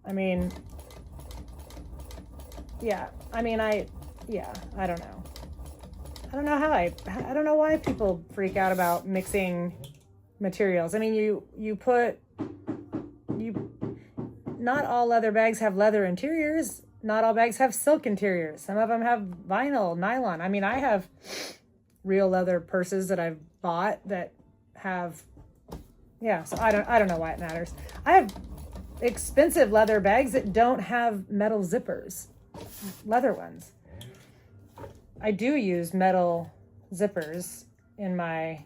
I mean, yeah. I don't know. I don't know why people freak out about mixing materials. I mean, not all leather bags have leather interiors. Not all bags have silk interiors. Some of them have vinyl, nylon. I mean, I have real leather purses that I've bought that have, so I don't know why it matters. I have expensive leather bags that don't have metal zippers, leather ones. I do use metal zippers in my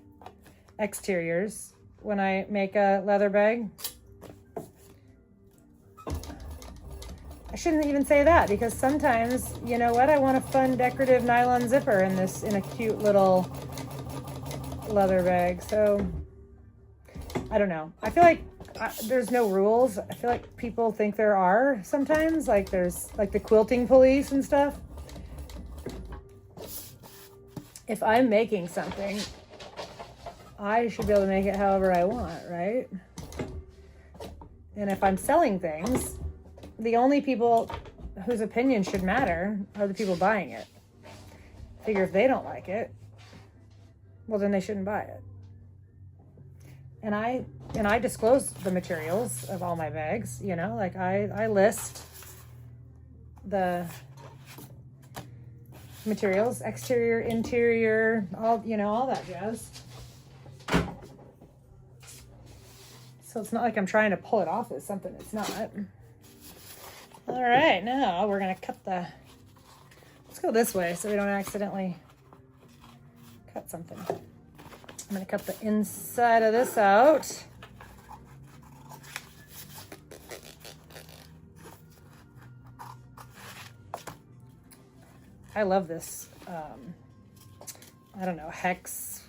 exteriors when I make a leather bag. I shouldn't even say that because sometimes, you know what, I want a fun decorative nylon zipper in a cute little leather bag. So I don't know. I feel like there's no rules. I feel like people think there are sometimes, like there's like the quilting police and stuff. If I'm making something, I should be able to make it however I want, right? And if I'm selling things, the only people whose opinion should matter are the people buying it. Figure if they don't like it, well, then they shouldn't buy it. And I disclose the materials of all my bags, you know, like I list the materials, exterior, interior, all, you know, all that jazz. So it's not like I'm trying to pull it off as something it's not. All right, now we're gonna let's go this way so we don't accidentally cut something. I'm gonna cut the inside of this out. I love this, I don't know, hex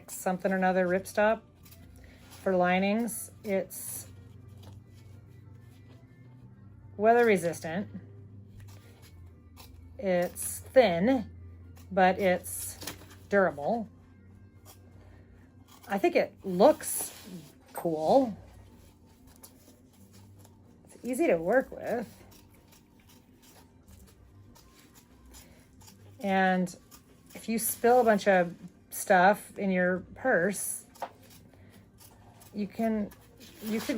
something or another ripstop for linings. It's weather resistant. It's thin, but it's durable. I think it looks cool. It's easy to work with. And if you spill a bunch of stuff in your purse, you could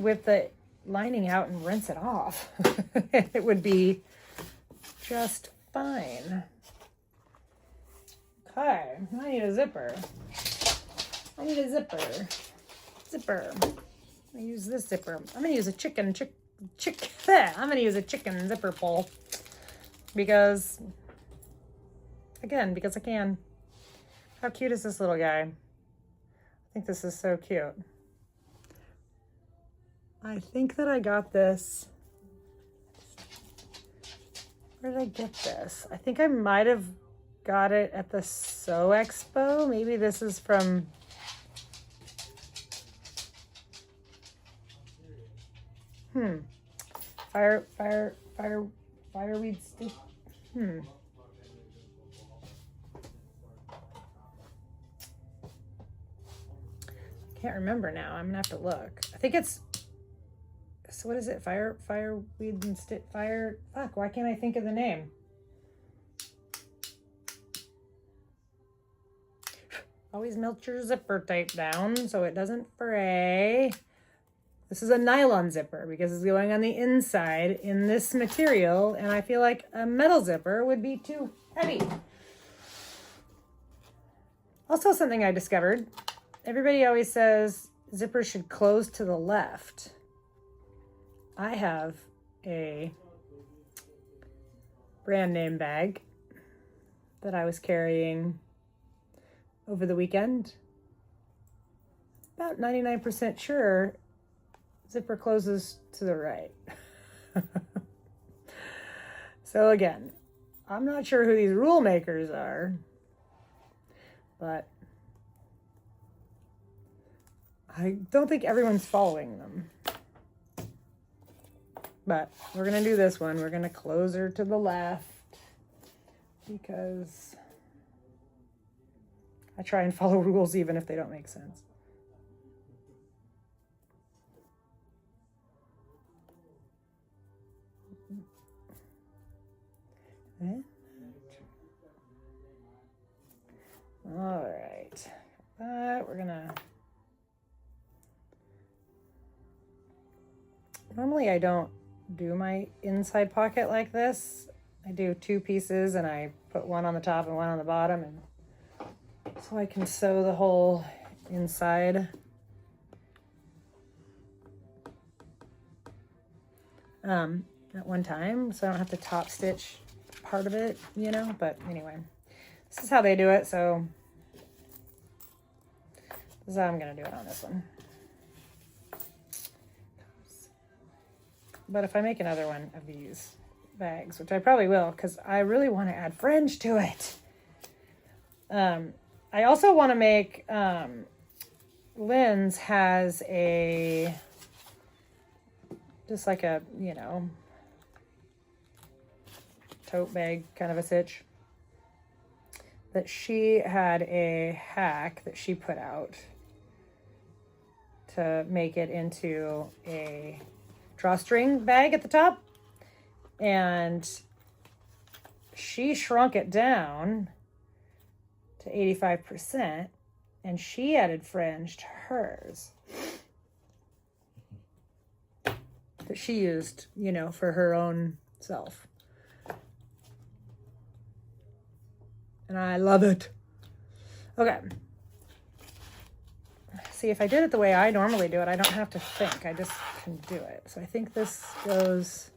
whip the lining out and rinse it off. It would be just fine. Okay, I need a zipper. Zipper. I'm gonna use this zipper. I'm gonna use a chicken zipper pull because I can. How cute is this little guy? I think this is so cute. I think that I got this. Where did I get this? I think I might have got it at the Sew Expo. Maybe this is from fireweed stick. Can't remember now. I'm gonna have to look. I think it's, so what is it? Fireweed and stick, fuck, why can't I think of the name? Always melt your zipper tape down so it doesn't fray. This is a nylon zipper because it's going on the inside in this material, and I feel like a metal zipper would be too heavy. Also, something I discovered, everybody always says zippers should close to the left. I have a brand name bag that I was carrying over the weekend. About 99% sure zipper closes to the right. So again, I'm not sure who these rule makers are, but I don't think everyone's following them. But we're gonna do this one. We're gonna close her to the left because I try and follow rules even if they don't make sense. All right, we're gonna, normally I don't do my inside pocket like this. I do two pieces and I put one on the top and one on the bottom, and so I can sew the whole inside. At one time, so I don't have to top stitch part of it, you know, but anyway, this is how they do it, so this is how I'm gonna do it on this one. But if I make another one of these bags, which I probably will, because I really want to add fringe to it. I also want to make, Lynn's has just like a, tote bag kind of a sitch. That she had a hack that she put out to make it into a drawstring bag at the top. And she shrunk it down to 85%, and she added fringe to hers that she used, for her own self. And I love it. Okay. See, if I did it the way I normally do it, I don't have to think. I just can do it. So I think this goes...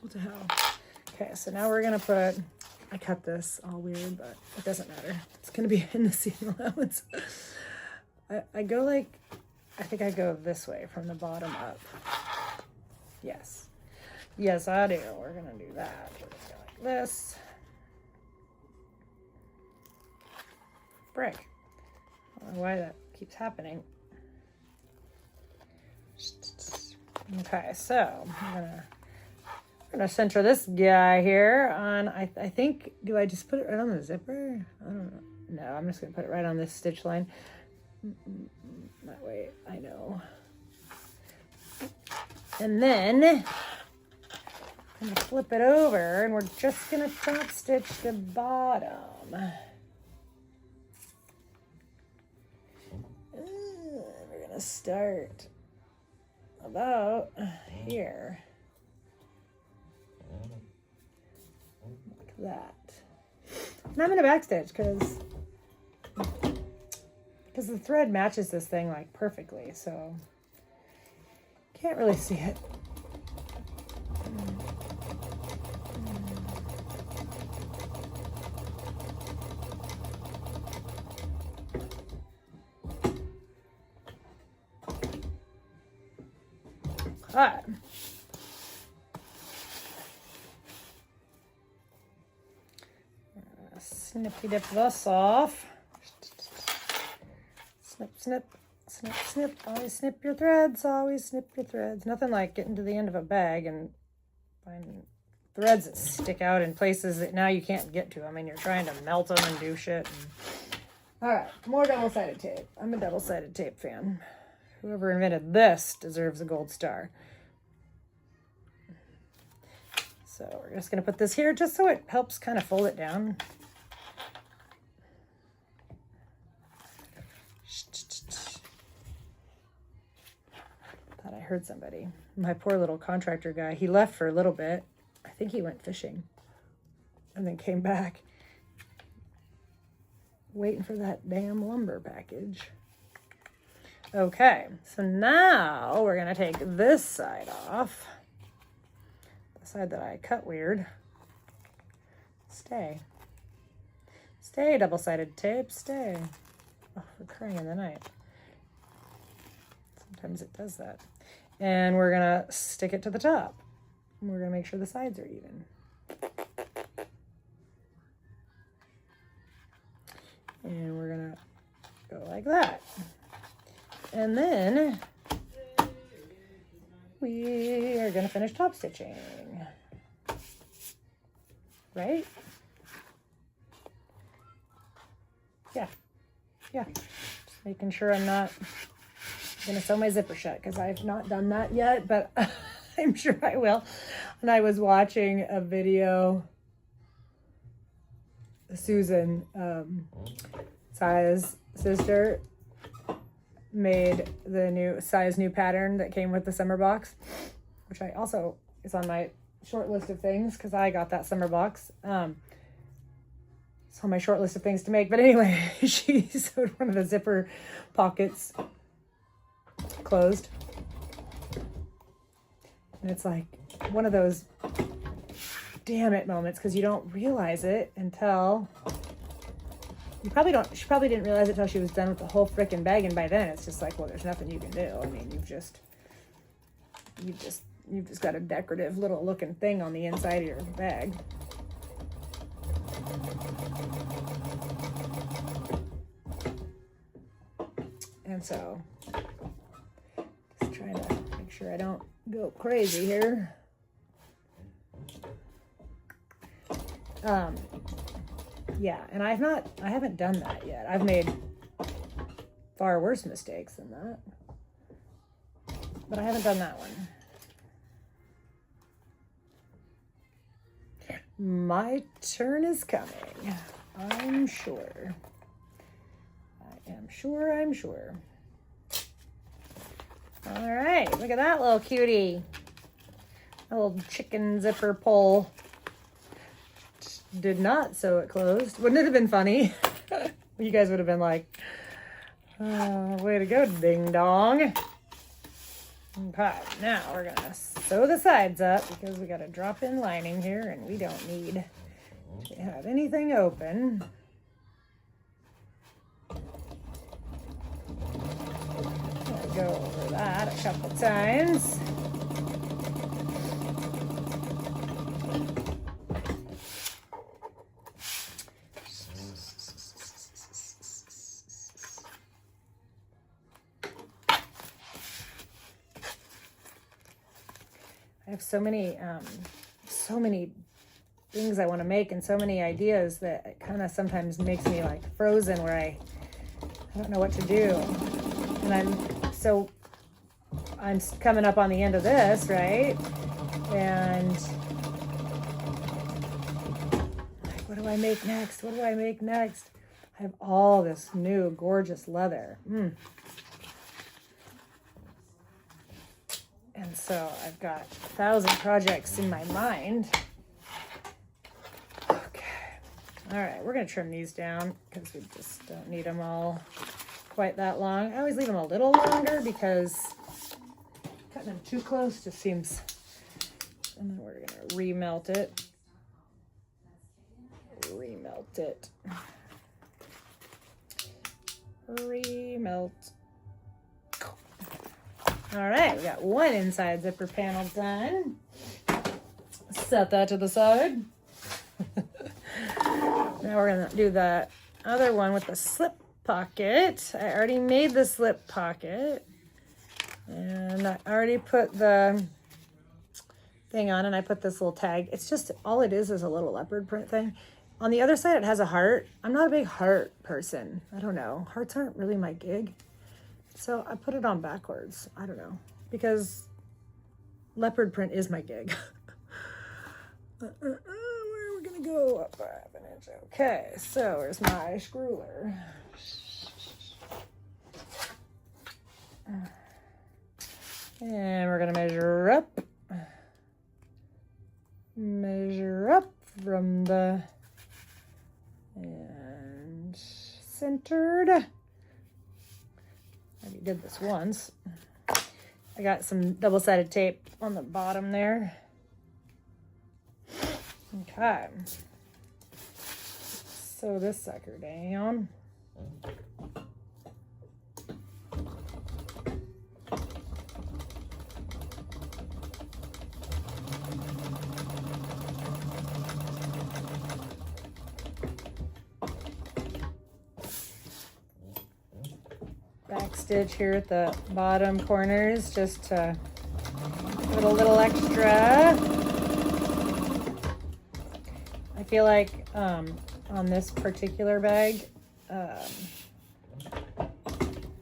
What the hell? Okay, so now we're going to put... I cut this all weird, but it doesn't matter. It's going to be in the seam allowance. I go like... I think I go this way from the bottom up. Yes. Yes, I do. We're going to do that. We're going to go like this. Brick. I don't know why that keeps happening. Okay, so I'm gonna center this guy here on, I think, do I just put it right on the zipper? I don't know. No, I'm just gonna put it right on this stitch line. That way I know. And then I'm gonna flip it over and we're just gonna top stitch the bottom. We're gonna start about here. Like that. And I'm gonna backstitch because the thread matches this thing like perfectly, so can't really see it. Alright. Snippy dip this off. Snip, snip, snip, snip. Always snip your threads. Always snip your threads. Nothing like getting to the end of a bag and finding threads that stick out in places that now you can't get to them and you're trying to melt them and do shit. Alright, more double-sided tape. I'm a double-sided tape fan. Whoever invented this deserves a gold star. So we're just going to put this here just so it helps kind of fold it down. Thought I heard somebody. My poor little contractor guy. He left for a little bit. I think he went fishing and then came back. Waiting for that damn lumber package. Okay, so now we're going to take this side off. The side that I cut weird. Stay. Stay, double-sided tape, stay. Oh, we're crying in the night. Sometimes it does that. And we're going to stick it to the top. And we're going to make sure the sides are even. And we're going to go like that. And then we are going to finish top stitching. Right? Yeah. Yeah. Just making sure I'm not going to sew my zipper shut because I've not done that yet, but I'm sure I will. And I was watching a video. Susan, Saya's sister, made the new pattern that came with the summer box, which I also is on my short list of things because I got that summer box. It's on my short list of things to make. But anyway, she sewed one of the zipper pockets closed. And it's like one of those damn it moments because you don't realize it until she probably didn't realize it till she was done with the whole frickin' bag, and by then it's just like, well, there's nothing you can do. I mean, you've just got a decorative little looking thing on the inside of your bag. And so, just trying to make sure I don't go crazy here. Yeah, and I haven't done that yet. I've made far worse mistakes than that. But I haven't done that one. My turn is coming. I'm sure. I'm sure. All right, look at that little cutie. A little chicken zipper pull. Did not sew it closed. Wouldn't it have been funny? You guys would have been like, oh, way to go, ding dong. Okay, now we're gonna sew the sides up because we got a drop-in lining here and we don't need to have anything open. I'll go over that a couple times. I have so many things I want to make and so many ideas that it kind of sometimes makes me like frozen where I don't know what to do. And I'm coming up on the end of this, right? And like, what do I make next? What do I make next? I have all this new gorgeous leather. And so I've got 1,000 projects in my mind. Okay. All right, we're going to trim these down because we just don't need them all quite that long. I always leave them a little longer because cutting them too close just seems... And then we're going to remelt it. Remelt it. Remelt. All right, we got one inside zipper panel done. Set that to the side. Now we're gonna do the other one with the slip pocket. I already made the slip pocket. And I already put the thing on and I put this little tag. It's just, all it is a little leopard print thing. On the other side, it has a heart. I'm not a big heart person. I don't know. Hearts aren't really my gig. So I put it on backwards. I don't know. Because leopard print is my gig. Where are we going to go? Up 5 inches. Okay, so where's my scruler? And we're going to measure up. Measure up from the... And centered. I already did this once. I got some double-sided tape on the bottom there. Okay. Sew this sucker down. Back stitch here at the bottom corners just to put a little extra. I feel like on this particular bag,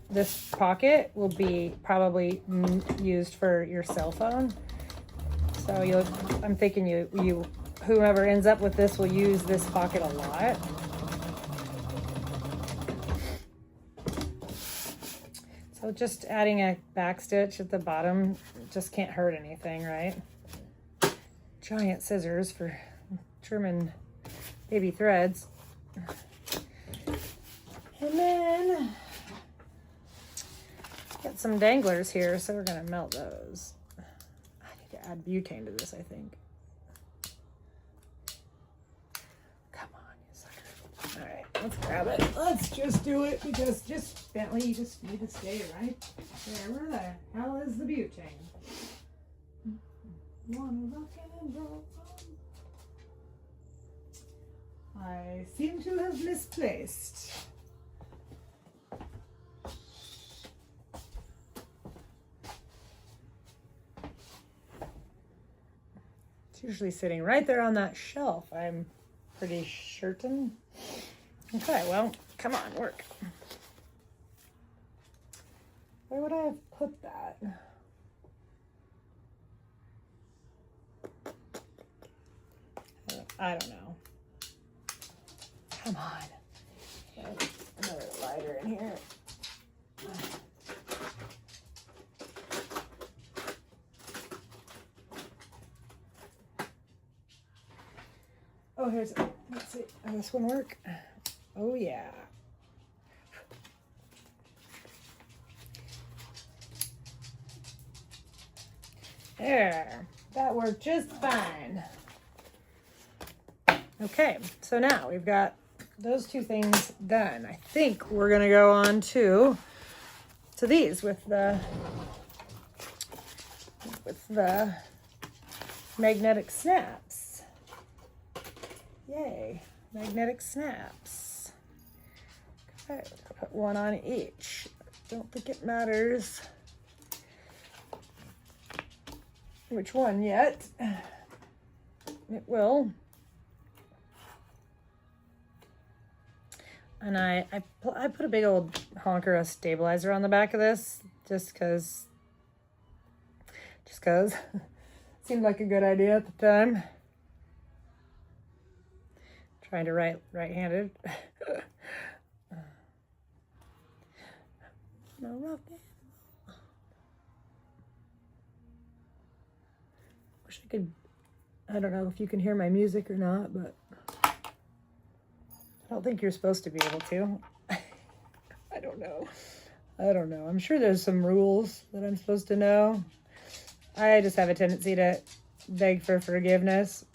this pocket will be probably used for your cell phone. So I'm thinking you whoever ends up with this will use this pocket a lot. So just adding a back stitch at the bottom just can't hurt anything, right? Giant scissors for trimming baby threads. And then got some danglers here, so we're gonna melt those. I need to add butane to this, I think. Come on, you sucker. All right. let's grab it. Let's just do it because Bentley, you just need to stay right there. Where the hell is the butane? Wanna rock and roll. I seem to have misplaced. It's usually sitting right there on that shelf, I'm pretty certain. Okay, well, come on, work. Where would I have put that? I don't know. Come on. Another lighter in here. Oh, here's it. Let's see. Oh, this one work? Oh, yeah. There. That worked just fine. Okay, so now we've got those two things done. I think we're gonna go on to these with the magnetic snaps. Yay, magnetic snaps. Okay, put one on each. Don't think it matters which one yet. It will. And I put a big old honker of stabilizer on the back of this just cause seemed like a good idea at the time. Trying to write right-handed. Wish I could, I don't know if you can hear my music or not, but I don't think you're supposed to be able to. I don't know. I'm sure there's some rules that I'm supposed to know. I just have a tendency to beg for forgiveness.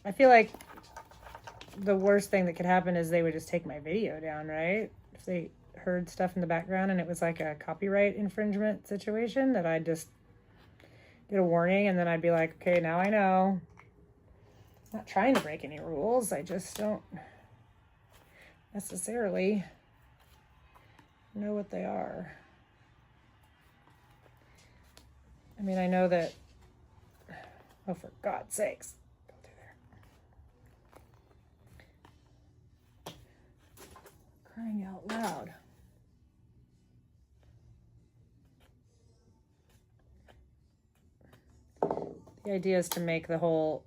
I feel like the worst thing that could happen is they would just take my video down, right? If they heard stuff in the background and it was like a copyright infringement situation, that I'd just get a warning and then I'd be like, okay, now I know. Not trying to break any rules. I just don't necessarily know what they are. I mean, I know that, oh, for God's sakes. Go through there. Crying out loud. The idea is to make the hole,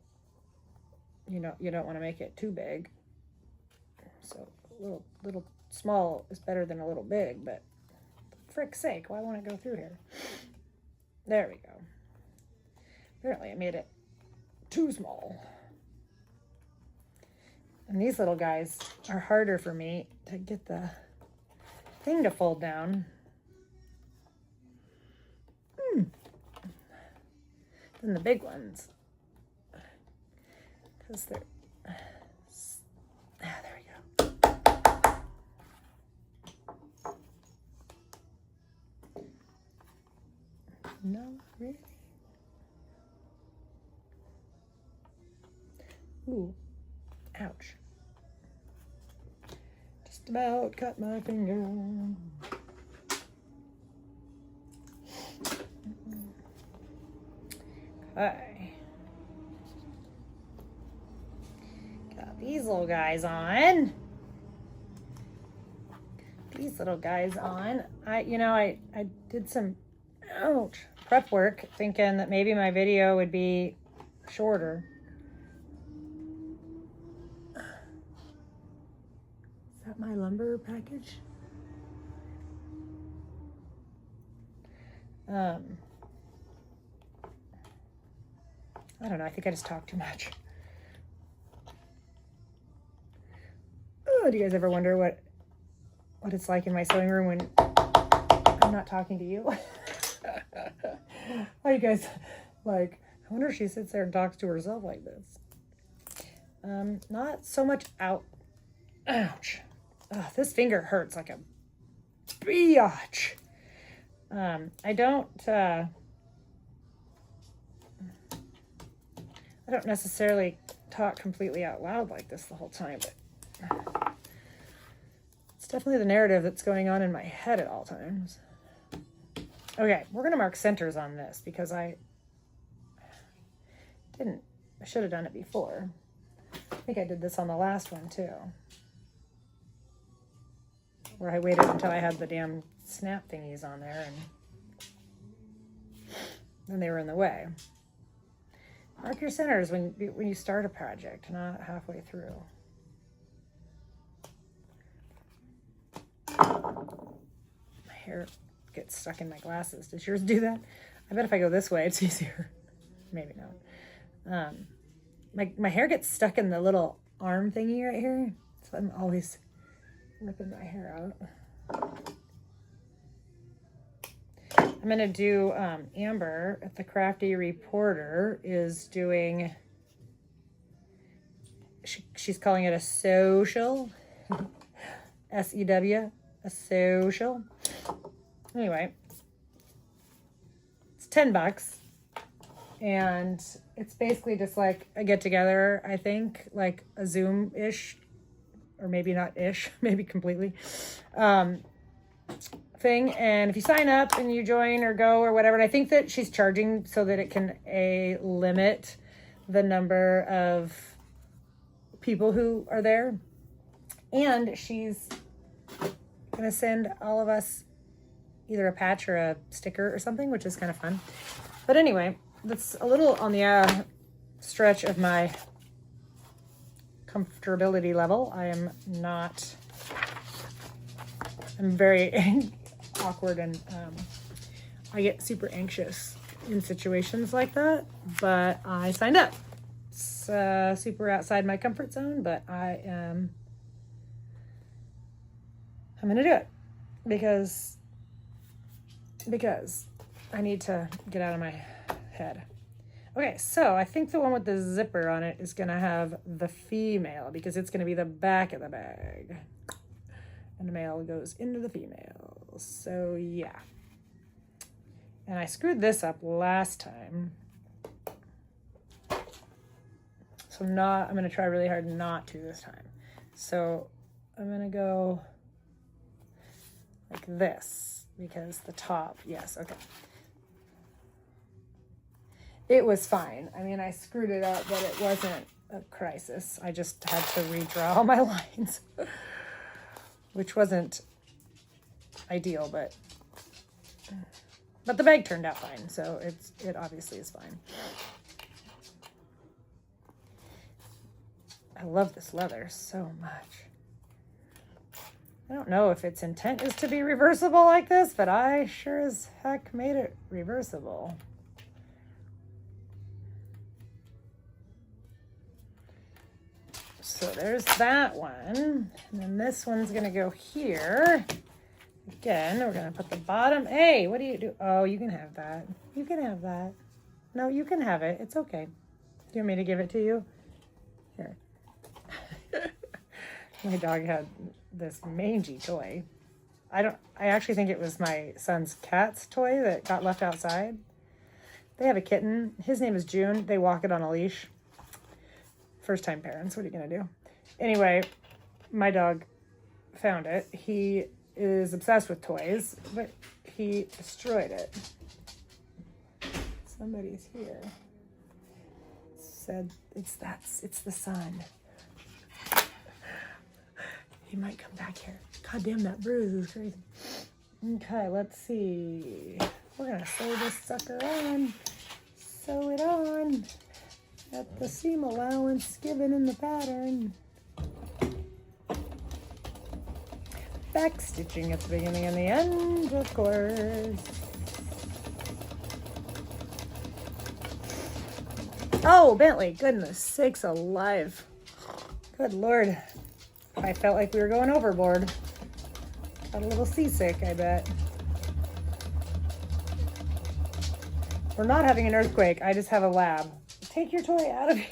you don't want to make it too big. So a little small is better than a little big, but for frick's sake, why won't it go through here? There we go. Apparently I made it too small. And these little guys are harder for me to get the thing to fold down. Than the big ones. Because they're, there we go. No, really? Ooh, ouch. Just about cut my finger. Okay. Got these little guys on. I did some prep work thinking that maybe my video would be shorter. Is that my lumber package? I don't know. I think I just talked too much. Oh, do you guys ever wonder what it's like in my sewing room when I'm not talking to you? Why you guys like, I wonder if she sits there and talks to herself like this. Not so much out Ouch. Oh, this finger hurts like a biatch. I don't necessarily talk completely out loud like this the whole time, but it's definitely the narrative that's going on in my head at all times. Okay, we're going to mark centers on this because I should have done it before. I think I did this on the last one too, where I waited until I had the damn snap thingies on there and then they were in the way. Mark your centers when you start a project, not halfway through. My hair gets stuck in my glasses. Does yours do that? I bet if I go this way, it's easier. Maybe not. My hair gets stuck in the little arm thingy right here, so I'm always ripping my hair out. I'm going to do Amber at the Crafty Reporter is doing, she's calling it a social, S-E-W, a social. Anyway, it's $10 and it's basically just like a get together, I think, like a Zoom-ish, or maybe not ish, maybe completely. Thing, and if you sign up and you join or go or whatever, and I think that she's charging so that it can limit the number of people who are there, and she's gonna send all of us either a patch or a sticker or something, which is kind of fun. But anyway, that's a little on the stretch of my comfortability level. I'm very awkward, and I get super anxious in situations like that, but I signed up. It's super outside my comfort zone, but I'm gonna do it because I need to get out of my head. Okay, so I think the one with the zipper on it is gonna have the female because it's gonna be the back of the bag. And the male goes into the female. So yeah. And I screwed this up last time. So I'm going to try really hard not to this time. So I'm going to go like this because the top, yes, okay. It was fine. I mean, I screwed it up, but it wasn't a crisis. I just had to redraw all my lines. Which wasn't ideal, but the bag turned out fine, so it obviously is fine. I love this leather so much. I don't know if its intent is to be reversible like this, but I sure as heck made it reversible. So there's that one. And then this one's going to go here. Again, we're going to put the bottom. Hey, what do you do? Oh, you can have that. You can have that. No, you can have it. It's okay. Do you want me to give it to you? Here. My dog had this mangy toy. I actually think it was my son's cat's toy that got left outside. They have a kitten. His name is June. They walk it on a leash. First-time parents, what are you going to do? Anyway, my dog found it. He is obsessed with toys, but he destroyed it. Somebody's here. Said it's the sun. He might come back here. God damn, that bruise is crazy. Okay, let's see. We're going to sew this sucker on. Sew it on. At the seam allowance given in the pattern. Back stitching at the beginning and the end, of course. Oh, Bentley, goodness sakes alive. Good Lord. I felt like we were going overboard. Got a little seasick, I bet. We're not having an earthquake. I just have a lab. Take your toy out of here.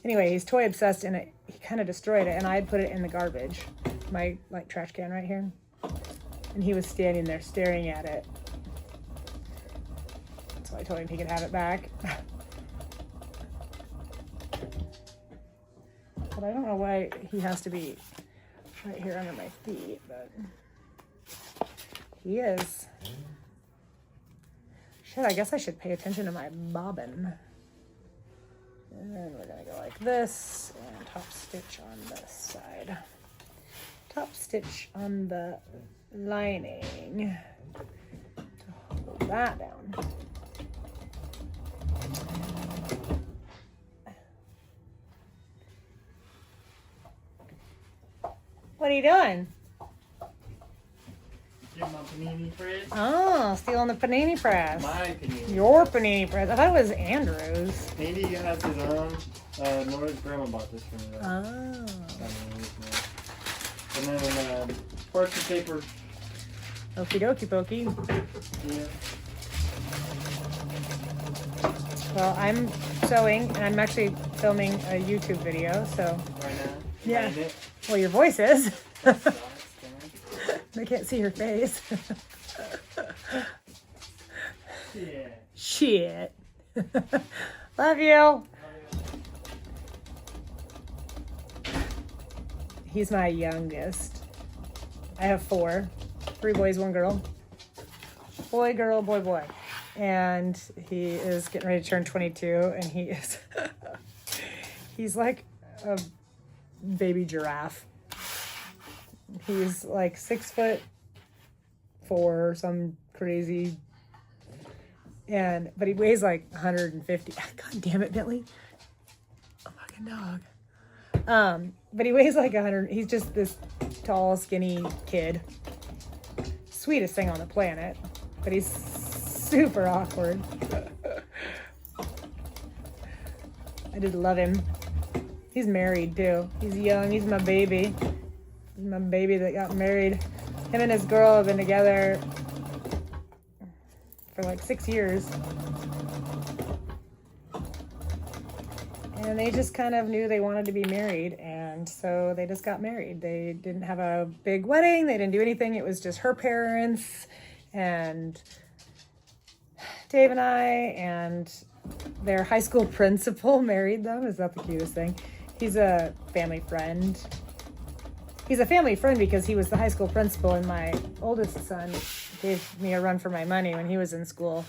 Anyway, he's toy obsessed and he kind of destroyed it, and I had put it in the garbage, my like trash can right here, and he was standing there staring at it. So I told him he could have it back. But I don't know why he has to be right here under my feet, but he is. Shit, I guess I should pay attention to my bobbin. And then we're gonna go like this and top stitch on this side. Top stitch on the lining to hold that down. What are you doing? Get my panini press. Oh, stealing the panini press. My panini. Your panini press. I thought it was Andrew's. Andy has his own. Nora's grandma bought this for me. Though. Oh. And then parchment paper. Okie dokie pokey. Yeah. Well, I'm sewing and I'm actually filming a YouTube video, so. Right now. Yeah. Find it. Well, your voice is. I can't see your face. Yeah. Shit. Love you. He's my youngest. I have 4. 3 boys, 1 girl. Boy, girl, boy, boy. And he is getting ready to turn 22, and he is he's like a baby giraffe. He's like 6'4" or some crazy, but he weighs like 150. God damn it, Bentley! A fucking dog. But he weighs like 100. He's just this tall, skinny kid. Sweetest thing on the planet, but he's super awkward. I did love him. He's married too. He's young. He's my baby. He's my baby that got married. Him and his girl have been together for like 6 years. And they just kind of knew they wanted to be married, and so they just got married. They didn't have a big wedding. They didn't do anything. It was just her parents and Dave and I, and their high school principal married them. Is that the cutest thing? He's a family friend. He's a family friend because he was the high school principal, and my oldest son gave me a run for my money when he was in school.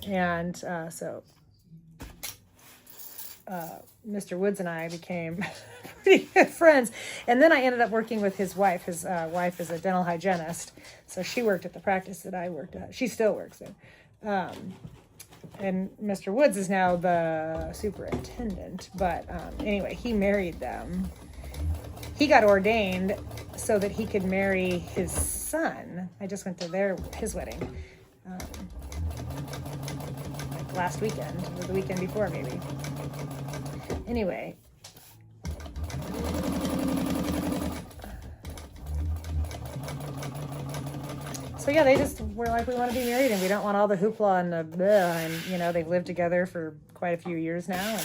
And so Mr. Woods and I became pretty good friends. And then I ended up working with his wife. His wife is a dental hygienist. So she worked at the practice that I worked at. She still works there. And Mr. Woods is now the superintendent. But anyway, he married them. He got ordained so that he could marry his son. I just went to his wedding like last weekend, or the weekend before maybe. Anyway. So yeah, they just were like, we want to be married and we don't want all the hoopla and the blah. And, you know, they've lived together for quite a few years now.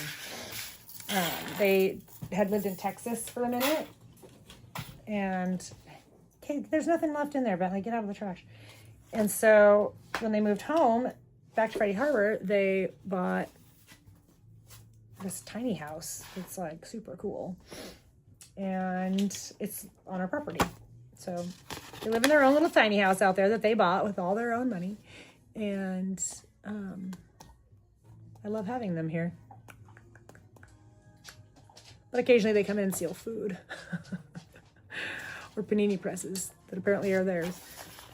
And they had lived in Texas for a minute. And, okay, there's nothing left in there, Bentley. Get out of the trash. And so when they moved home, back to Freddie Harbor, they bought this tiny house. It's like super cool. And it's on our property. So they live in their own little tiny house out there that they bought with all their own money. And I love having them here. But occasionally they come in and steal food. Or panini presses that apparently are theirs.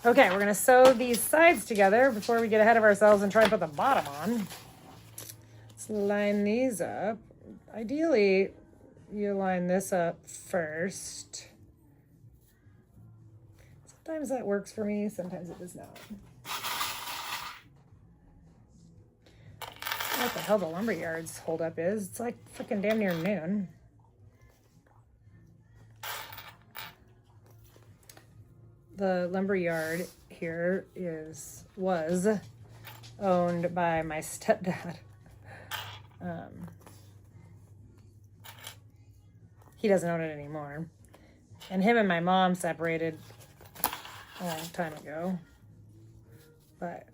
Okay, we're going to sew these sides together before we get ahead of ourselves and try and put the bottom on. Let's line these up. Ideally, you line this up first. Sometimes that works for me, sometimes it does not. What the hell the lumberyard's holdup is. It's like freaking damn near noon. The lumberyard here was owned by my stepdad. he doesn't own it anymore. And him and my mom separated a long time ago. But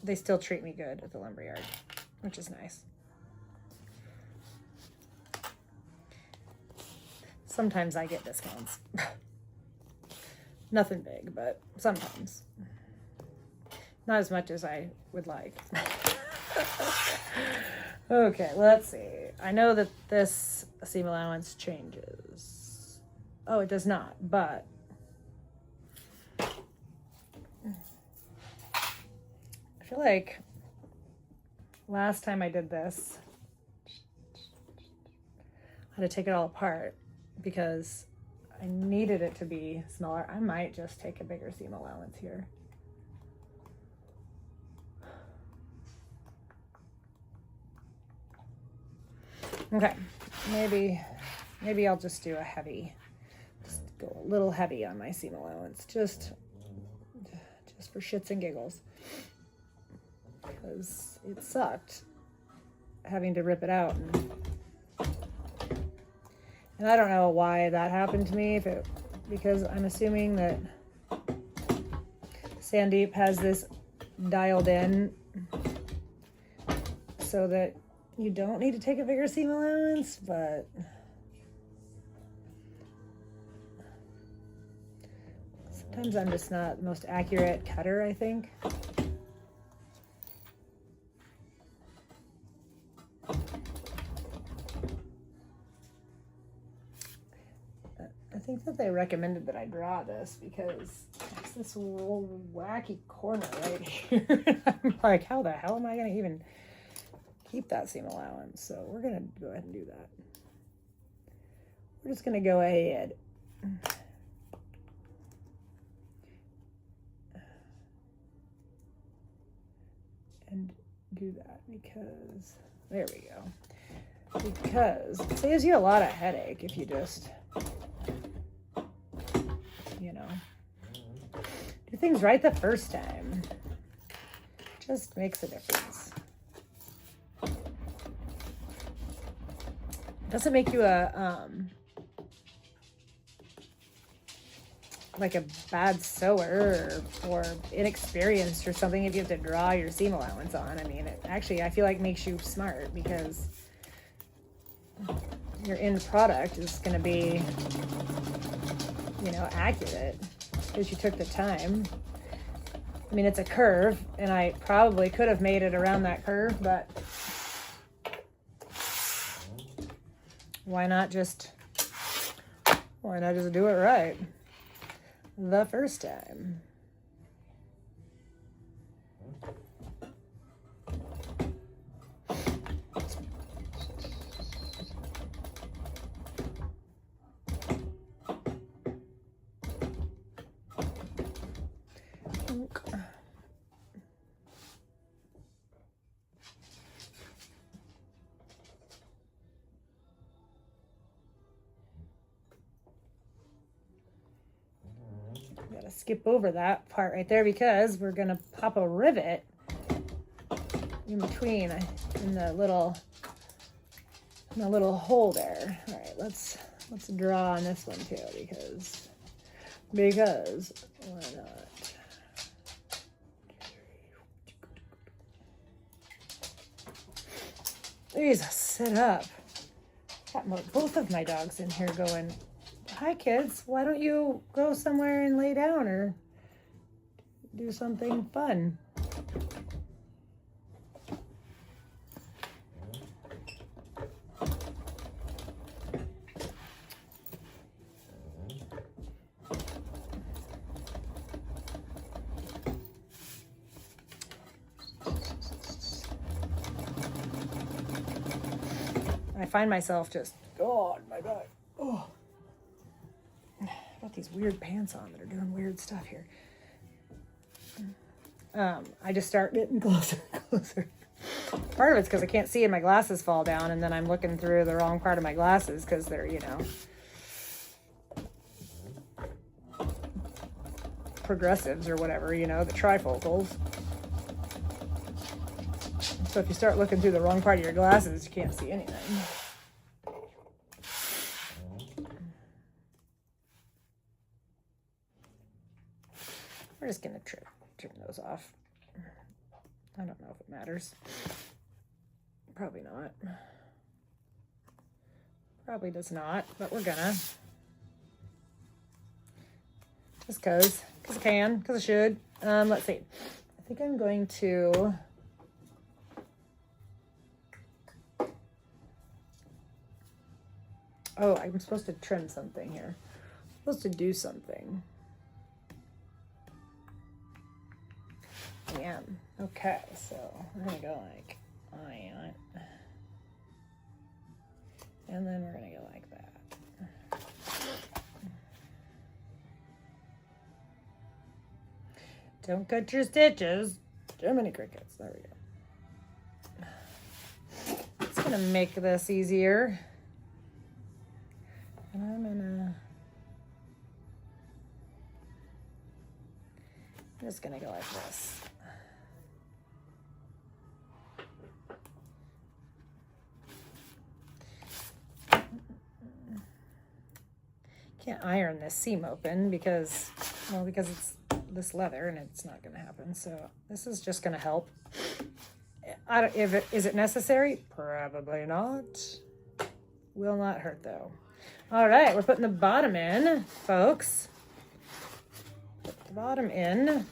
they still treat me good at the lumberyard, which is nice. Sometimes I get discounts. Nothing big, but sometimes. Not as much as I would like. Okay, let's see. I know that this seam allowance changes. Oh, it does not, but I feel like last time I did this, I had to take it all apart because I needed it to be smaller. I might just take a bigger seam allowance here. Okay, maybe I'll just do a heavy, just go a little heavy on my seam allowance, just for shits and giggles, because it sucked having to rip it out, and I don't know why that happened to me, because I'm assuming that Sandeep has this dialed in so that you don't need to take a bigger seam allowance, but sometimes I'm just not the most accurate cutter, I think. I think that they recommended that I draw this because it's this little wacky corner right here. I'm like, how the hell am I going to even keep that seam allowance? So we're going to go ahead and do that. We're just going to go ahead and do that because, there we go. Because it saves you a lot of headache if you just, you know, do things right the first time. Just makes a difference. Doesn't make you like a bad sewer or inexperienced or something if you have to draw your seam allowance on. I mean, it actually, I feel like makes you smart because your end product is going to be, you know, accurate because you took the time. I mean, it's a curve and I probably could have made it around that curve, but why not just do it right the first time? Gotta skip over that part right there because we're gonna pop a rivet in between in the little hole there. All right, let's draw on this one too because why not? Jesus, sit up. Got both of my dogs in here going, hi kids, why don't you go somewhere and lay down or do something fun? I find myself just, oh, my back. Oh. I got these weird pants on that are doing weird stuff here. I just start getting closer and closer. Part of it's because I can't see and my glasses fall down, and then I'm looking through the wrong part of my glasses because they're, you know, progressives or whatever, you know, the trifocals. So if you start looking through the wrong part of your glasses, you can't see anything. We're just gonna trim those off. I don't know if it matters. Probably not. Probably does not, but we're gonna. Just cause I can, cause I should. Let's see. I think I'm going to. Oh, I'm supposed to trim something here. I'm supposed to do something. I am. Okay, so we're gonna go like that. And then we're gonna go like that. Don't cut your stitches. Too many crickets. There we go. It's gonna make this easier. And I'm just gonna go like this. Can't iron this seam open because it's this leather and it's not gonna happen. So this is just gonna help. Is it necessary? Probably not. Will not hurt though. All right, we're putting the bottom in, folks. Put the bottom in,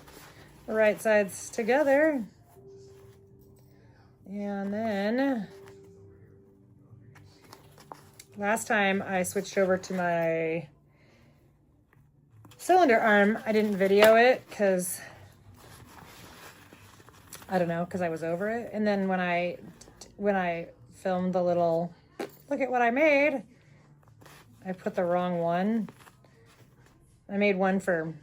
the right sides together. And then, last time I switched over to my cylinder arm, I didn't video it because, I don't know, because I was over it. And then when I filmed the little, look at what I made, I put the wrong one. I made one for,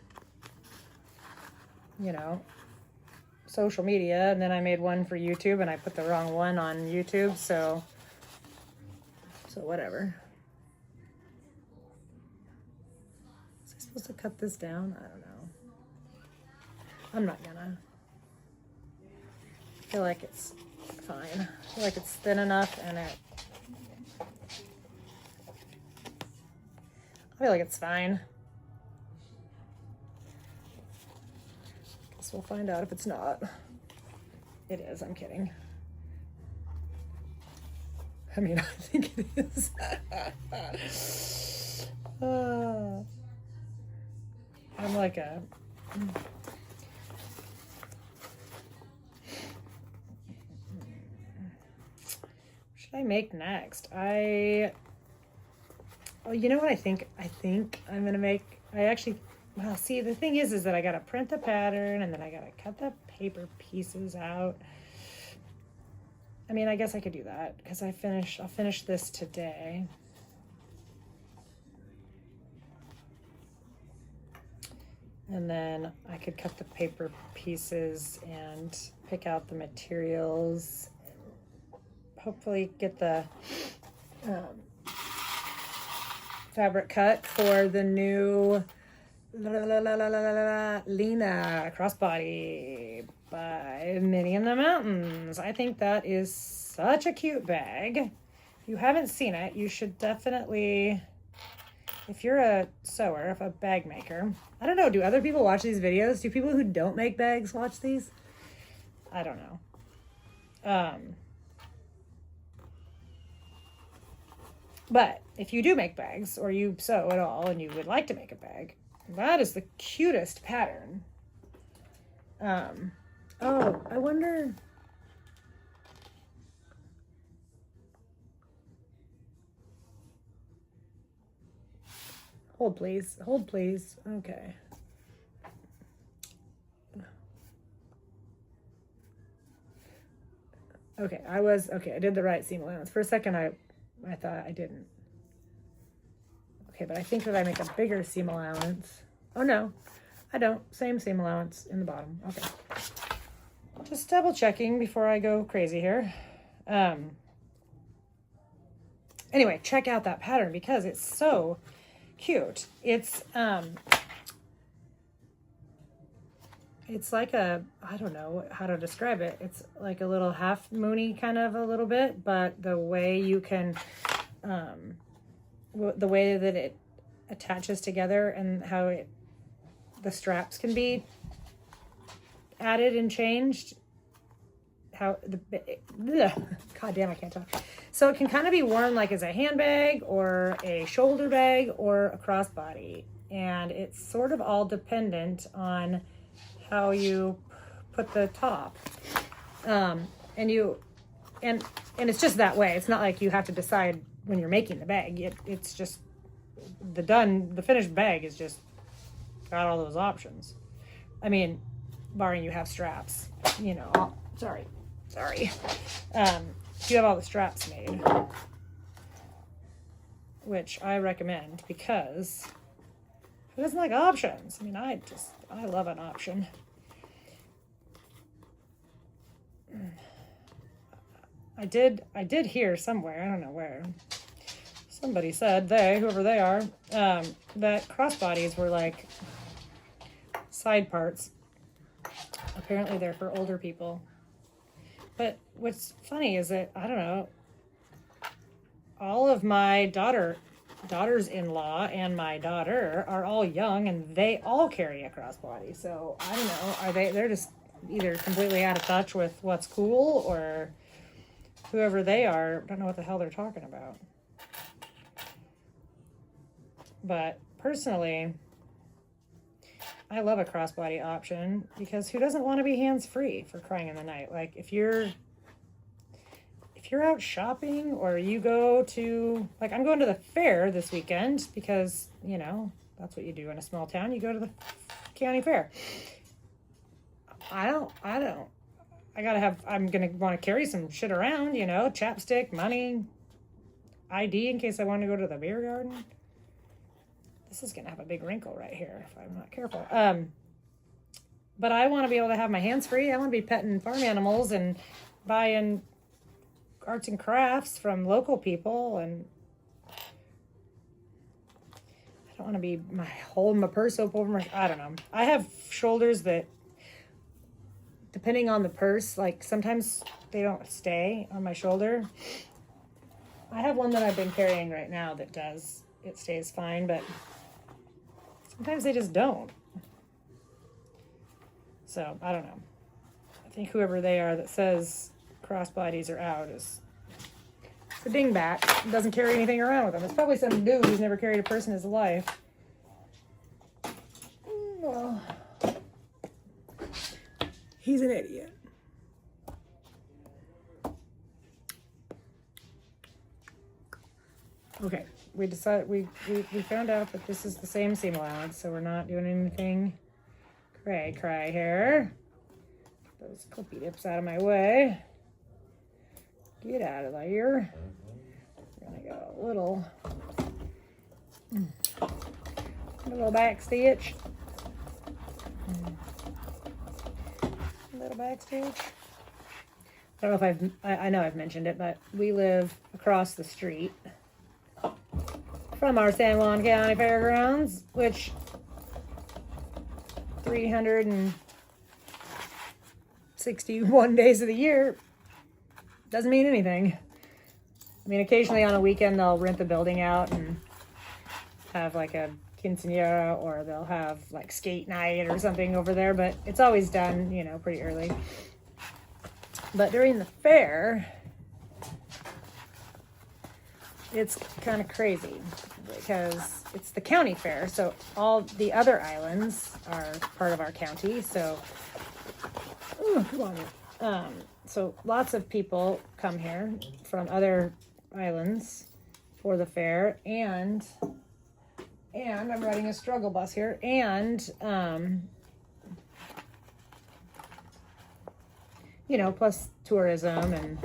social media, and then I made one for YouTube, and I put the wrong one on YouTube, so whatever. Was I supposed to cut this down? I don't know. I'm not gonna. I feel like it's fine. I feel like it's thin enough, and I feel like it's fine. Guess we'll find out if it's not. It is, I'm kidding. I mean, I think it is. I'm like a... What should I make next? Oh, you know what I think? I think I'm gonna make. Well, see, the thing is that I gotta print the pattern and then I gotta cut the paper pieces out. I mean, I guess I could do that because I'll finish this today. And then I could cut the paper pieces and pick out the materials. Hopefully get the fabric cut for the new Lena crossbody by Minnie in the Mountains. I think that is such a cute bag. If you haven't seen it, you should definitely, if you're a sewer, a bag maker. I don't know, do other people watch these videos? Do people who don't make bags watch these? I don't know. But if you do make bags, or you sew at all, and you would like to make a bag, that is the cutest pattern. Oh, I wonder... Hold, please. Hold, please. Okay. Okay, I did the right seam allowance. For a second, I thought I didn't. Okay, but I think that I make a bigger seam allowance. Oh, no, I don't. Same seam allowance in the bottom. Okay. Just double checking before I go crazy here. Anyway, check out that pattern because it's so it's like a, I don't know how to describe it. It's like a little half moony kind of a little bit, but the way you can, the way that it attaches together and how the straps can be added and changed. How God damn, I can't talk. So it can kind of be worn like as a handbag or a shoulder bag or a crossbody, and it's sort of all dependent on how you put the top, and it's just that way. It's not like you have to decide when you're making the bag. It's just the finished bag is just got all those options. I mean, barring you have straps, you know. Sorry. You have all the straps made, which I recommend, because who doesn't like options? I mean, I love an option. I did hear somewhere, I don't know where, somebody said, whoever they are, that crossbodies were like side parts. Apparently they're for older people. But what's funny is that, I don't know, all of my daughters-in-law and my daughter are all young, and they all carry a crossbody. So I don't know, they're just either completely out of touch with what's cool, or whoever they are, don't know what the hell they're talking about. But personally, I love a crossbody option, because who doesn't want to be hands-free, for crying in the night? Like, if you're out shopping, or you go to, like, I'm going to the fair this weekend, because, you know, that's what you do in a small town. You go to the county fair. I'm going to want to carry some shit around, you know, chapstick, money, ID in case I want to go to the beer garden. This is going to have a big wrinkle right here if I'm not careful. But I want to be able to have my hands free. I want to be petting farm animals and buying arts and crafts from local people. And I don't want to be holding my purse up over my, I don't know. I have shoulders that, depending on the purse, like sometimes they don't stay on my shoulder. I have one that I've been carrying right now that does. It stays fine, but sometimes they just don't. So, I don't know. I think whoever they are that says crossbodies are out is a dingbat. Doesn't carry anything around with them. It's probably some dude who's never carried a purse in his life. Well, he's an idiot. Okay. We decided we found out that this is the same seam allowance, so we're not doing anything cry here. Get those clippy dips out of my way. Get out of there. We're gonna go a little back stitch. A little back stitch. I don't know if I know I've mentioned it, but we live across the street from our San Juan County Fairgrounds, which 361 days of the year doesn't mean anything. I mean, occasionally on a weekend they'll rent the building out and have like a quinceañera, or they'll have like skate night or something over there, but it's always done, you know, pretty early. But during the fair, it's kind of crazy, because it's the county fair, so all the other islands are part of our county. So, come on. So lots of people come here from other islands for the fair, and I'm riding a struggle bus here, and you know, plus tourism and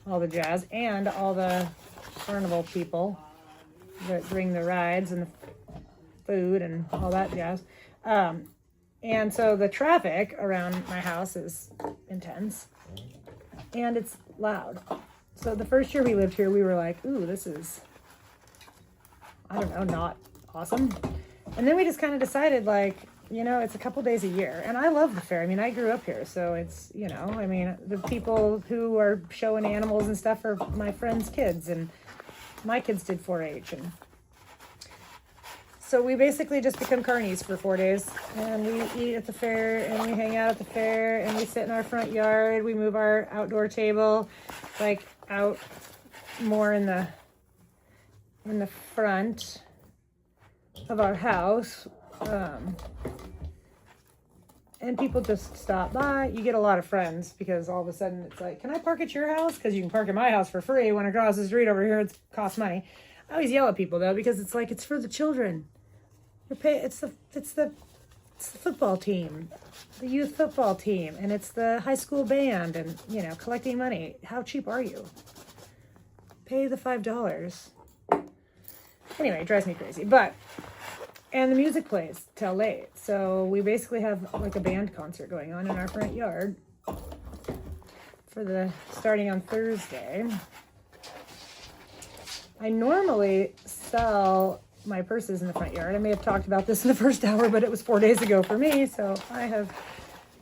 all the jazz, and all the carnival people that bring the rides and the food and all that jazz. And so the traffic around my house is intense, and it's loud. So the first year we lived here, we were like, ooh, this is, I don't know, not awesome. And then we just kind of decided, like, you know, it's a couple days a year. And I love the fair. I mean, I grew up here, so it's, you know, I mean, the people who are showing animals and stuff are my friends' kids, and my kids did 4-H. And so we basically just become carnies for 4 days, and we eat at the fair, and we hang out at the fair, and we sit in our front yard. We move our outdoor table like out more in the front of our house, and people just stop by. You get a lot of friends because all of a sudden it's like, can I park at your house? Because you can park at my house for free. When across the street over here it costs money. I always yell at people though, because it's like, it's for the children. It's the football team, the youth football team, and it's the high school band, and, you know, collecting money. How cheap are you? Pay the $5. Anyway, it drives me crazy. And the music plays till late. So we basically have like a band concert going on in our front yard starting on Thursday. I normally sell my purses in the front yard. I may have talked about this in the first hour, but it was 4 days ago for me, so I have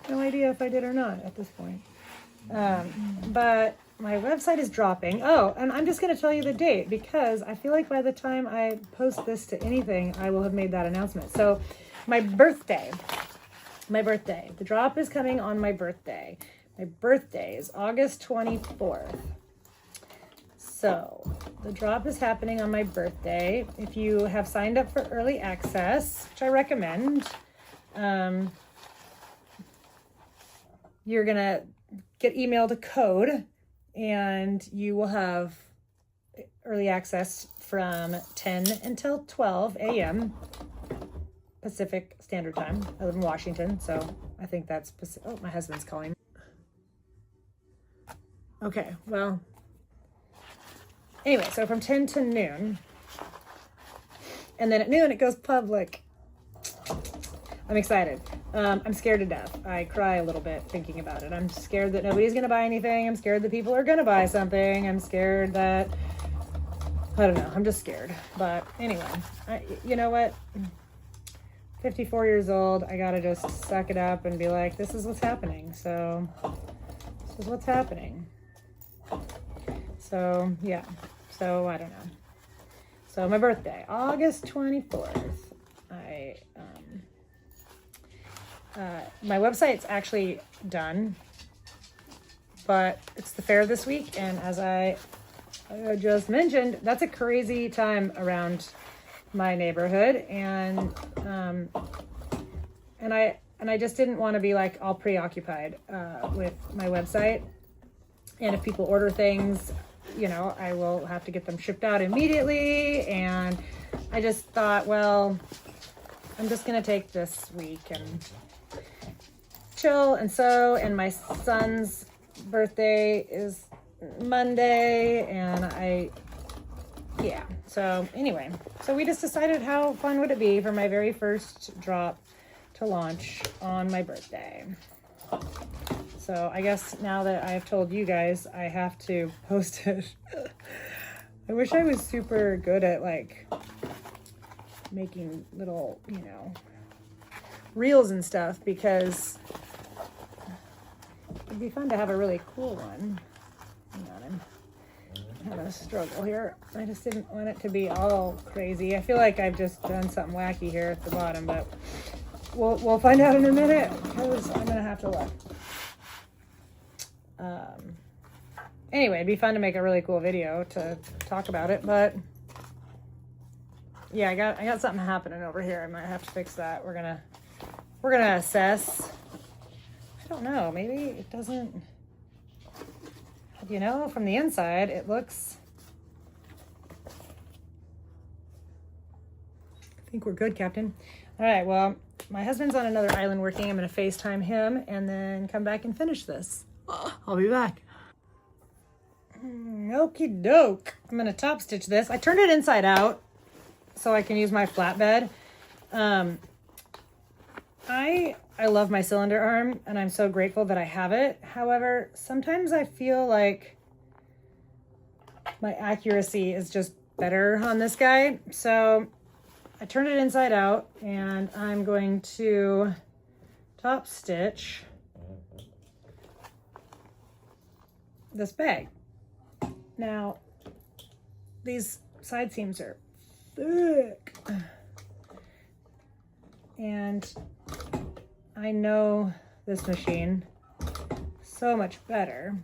no idea if I did or not at this point. But my website is dropping. Oh, and I'm just going to tell you the date, because I feel like by the time I post this to anything, I will have made that announcement. So my birthday, the drop is coming on my birthday. My birthday is August 24th. So the drop is happening on my birthday. If you have signed up for early access, which I recommend, you're going to get emailed a code, and you will have early access from 10 until 12 a.m. Pacific Standard Time. I live in Washington, so I think that's Pacific. Oh, my husband's calling. Okay, well, anyway, so from 10 to noon, and then at noon it goes public. I'm excited. I'm scared to death. I cry a little bit thinking about it. I'm scared that nobody's going to buy anything. I'm scared that people are going to buy something. I'm scared that, I don't know. I'm just scared. But anyway, you know what? 54 years old. I got to just suck it up and be like, this is what's happening. So this is what's happening. So yeah. So I don't know. So my birthday, August 24th. My website's actually done, but it's the fair this week, and as I just mentioned, that's a crazy time around my neighborhood, and I just didn't want to be like all preoccupied with my website. And if people order things, you know, I will have to get them shipped out immediately, and I just thought, well, I'm just gonna take this week and chill. And my son's birthday is Monday, and so anyway, so we just decided how fun would it be for my very first drop to launch on my birthday. So I guess now that I have told you guys, I have to post it. I wish I was super good at like making little, you know, reels and stuff, because it'd be fun to have a really cool one. Hang on, I'm having a struggle here. I just didn't want it to be all crazy. I feel like I've just done something wacky here at the bottom, but we'll find out in a minute, because I'm gonna have to look. Anyway, it'd be fun to make a really cool video to talk about it, but yeah, I got something happening over here. I might have to fix that. We're gonna assess. I don't know, maybe it doesn't, you know, from the inside it looks, I think we're good, Captain. All right, well, my husband's on another island working. I'm gonna FaceTime him and then come back and finish this. I'll be back. Okie doke. I'm gonna top stitch this. I turned it inside out so I can use my flatbed. I love my cylinder arm, and I'm so grateful that I have it. However, sometimes I feel like my accuracy is just better on this guy. So I turned it inside out, and I'm going to top stitch this bag. Now, these side seams are thick, and I know this machine so much better.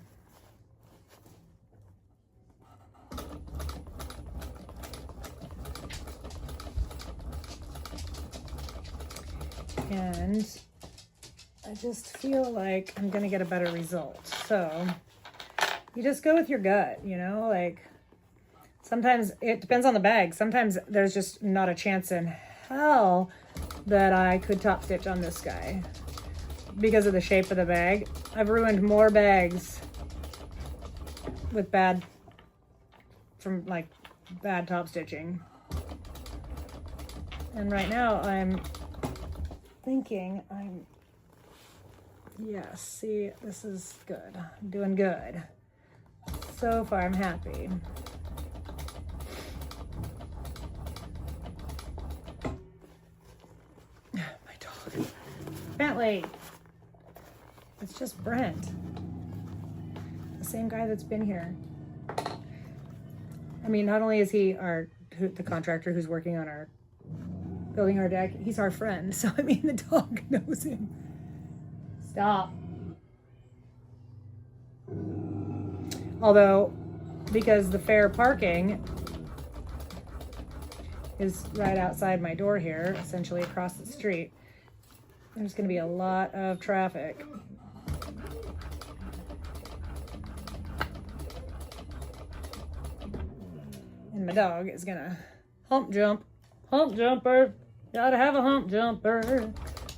And I just feel like I'm gonna get a better result. So you just go with your gut, you know, like sometimes it depends on the bag. Sometimes there's just not a chance in hell that I could top stitch on this guy because of the shape of the bag. I've ruined more bags with bad top stitching. And right now I'm thinking yes, see, this is good. I'm doing good. So far, I'm happy. My dog. Bentley. It's just Brent. The same guy that's been here. I mean, not only is he the contractor who's working on building our deck, he's our friend. So, I mean, the dog knows him. Stop. Although, because the fair parking is right outside my door here, essentially across the street, there's going to be a lot of traffic. And my dog is going to hump jump. Hump jumper. Gotta have a hump jumper.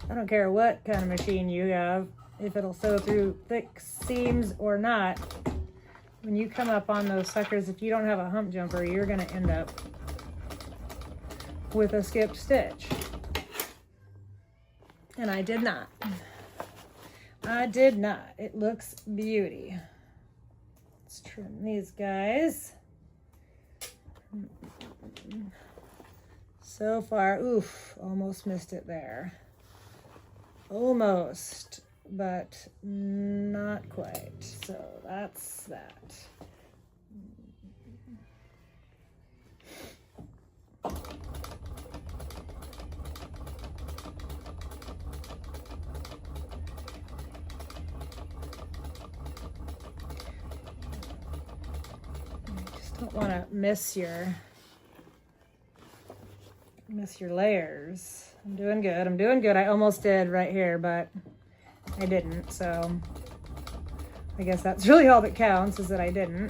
I don't care what kind of machine you have, if it'll sew through thick seams or not. When you come up on those suckers, if you don't have a hump jumper, you're gonna end up with a skipped stitch. And I did not. I did not. It looks beauty. Let's trim these guys. So far, oof, almost missed it there. Almost, but not quite. So that's that. Just don't want to miss your layers. I'm doing good. I'm doing good. I almost did right here, but I didn't. So I guess that's really all that counts, is that I didn't.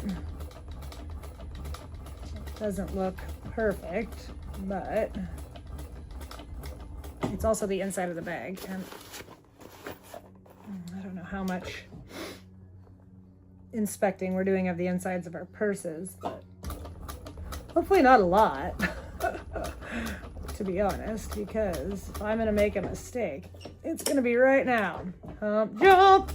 It doesn't look perfect, but it's also the inside of the bag. And I don't know how much inspecting we're doing of the insides of our purses, but hopefully not a lot. To be honest, because if I'm gonna make a mistake, it's gonna be right now. Jump!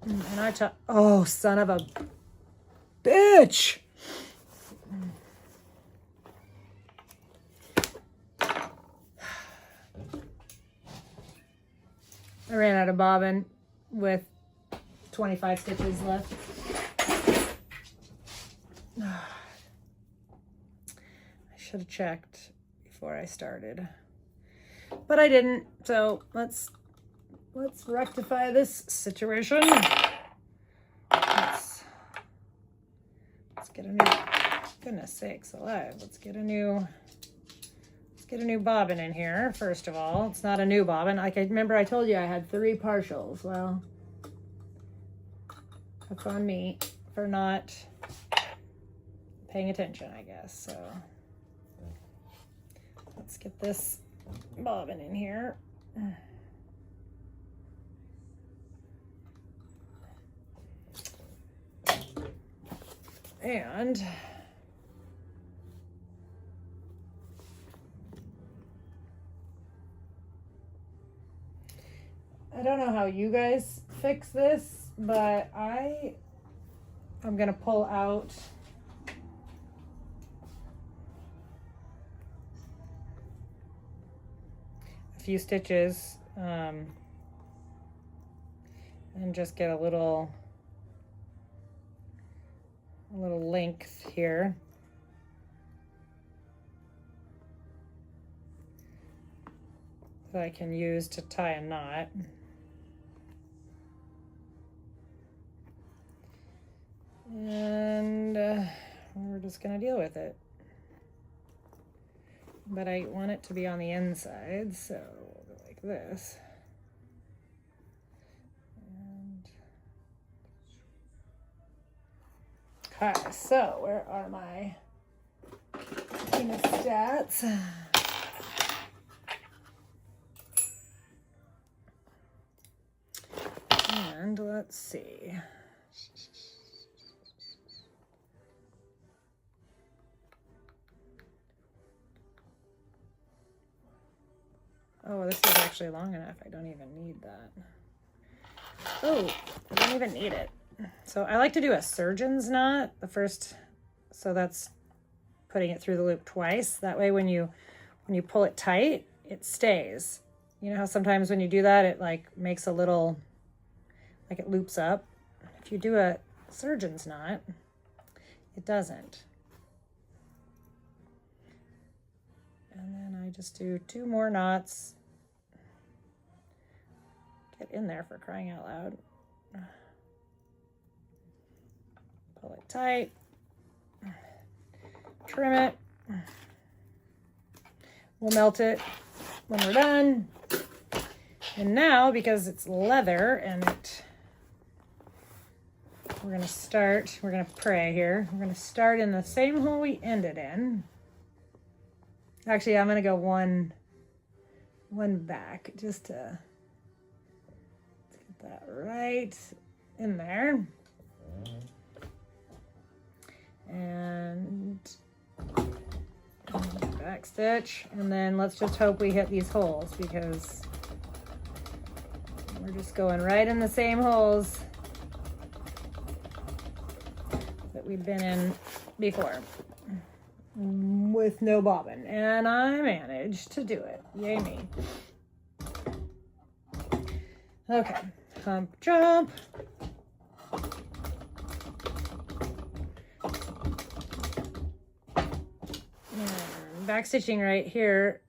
And oh, son of a bitch! I ran out of bobbin with 25 stitches left. I should have checked before I started, but I didn't. So let's rectify this situation. Let's get a new, goodness sakes alive. Let's get a new bobbin in here. First of all, it's not a new bobbin. Like I remember I told you I had 3 partials. Well, that's on me for not paying attention, I guess. So let's get this bobbin in here. And I don't know how you guys fix this, but I'm gonna pull out few stitches and just get a little length here. That I can use to tie a knot. And we're just gonna deal with it. But I want it to be on the inside, so we'll go like this. And okay, so where are my stats? And let's see. Oh, this is actually long enough. I don't even need that. Oh, I don't even need it. So I like to do a surgeon's knot the first. So that's putting it through the loop twice. That way when you pull it tight, it stays. You know how sometimes when you do that, it like makes a little, like it loops up. If you do a surgeon's knot, it doesn't. And then I just do 2 more knots. Get in there, for crying out loud. Pull it tight. Trim it. We'll melt it when we're done. And now, because it's leather and we're gonna pray here. We're gonna start in the same hole we ended in. Actually, I'm gonna go one back just to get that right in there. And back stitch, and then let's just hope we hit these holes, because we're just going right in the same holes that we've been in before with no bobbin, and I managed to do it. Yay me. Okay, hump jump. And back stitching right here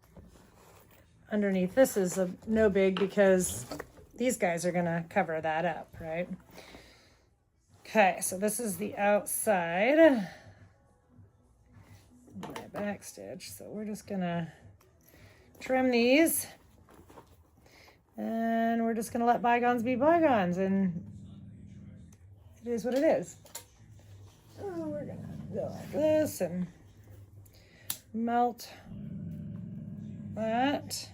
underneath this is no big, because these guys are gonna cover that up, right? Okay, so this is the outside. My back stitch, so we're just gonna trim these, and we're just gonna let bygones be bygones, and it is what it is. So we're gonna go like this and melt that.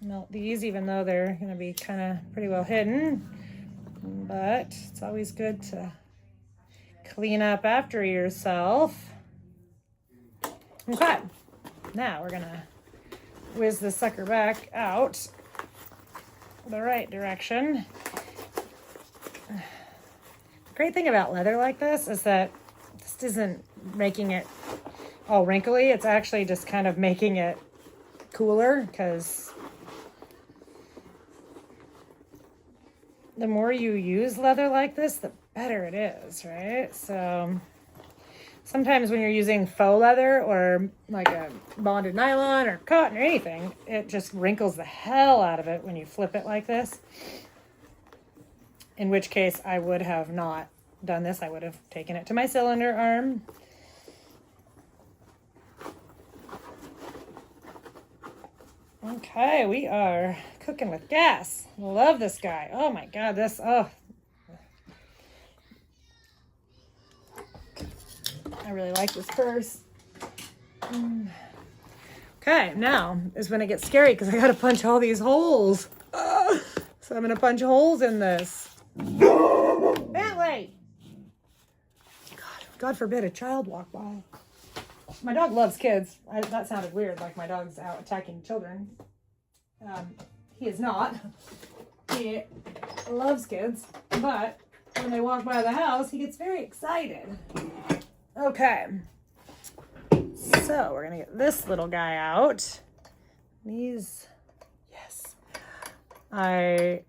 Melt these, even though they're gonna be kind of pretty well hidden, but it's always good to clean up after yourself. Okay, now we're gonna whiz the sucker back out the right direction. The great thing about leather like this is that this isn't making it all wrinkly. It's actually just kind of making it cooler, because the more you use leather like this, the better it is, right? So sometimes when you're using faux leather or like a bonded nylon or cotton or anything, it just wrinkles the hell out of it when you flip it like this. In which case I would have not done this. I would have taken it to my cylinder arm. Okay, we are cooking with gas. Love this guy. Oh my God, I really like this purse. Okay, now is when it gets scary, because I gotta punch all these holes. So I'm gonna punch holes in this. Bentley! God forbid a child walk by. My dog loves kids. That sounded weird, like my dog's out attacking children. He is not. He loves kids, but when they walk by the house, he gets very excited. Okay, so we're gonna get this little guy out. These, yes. I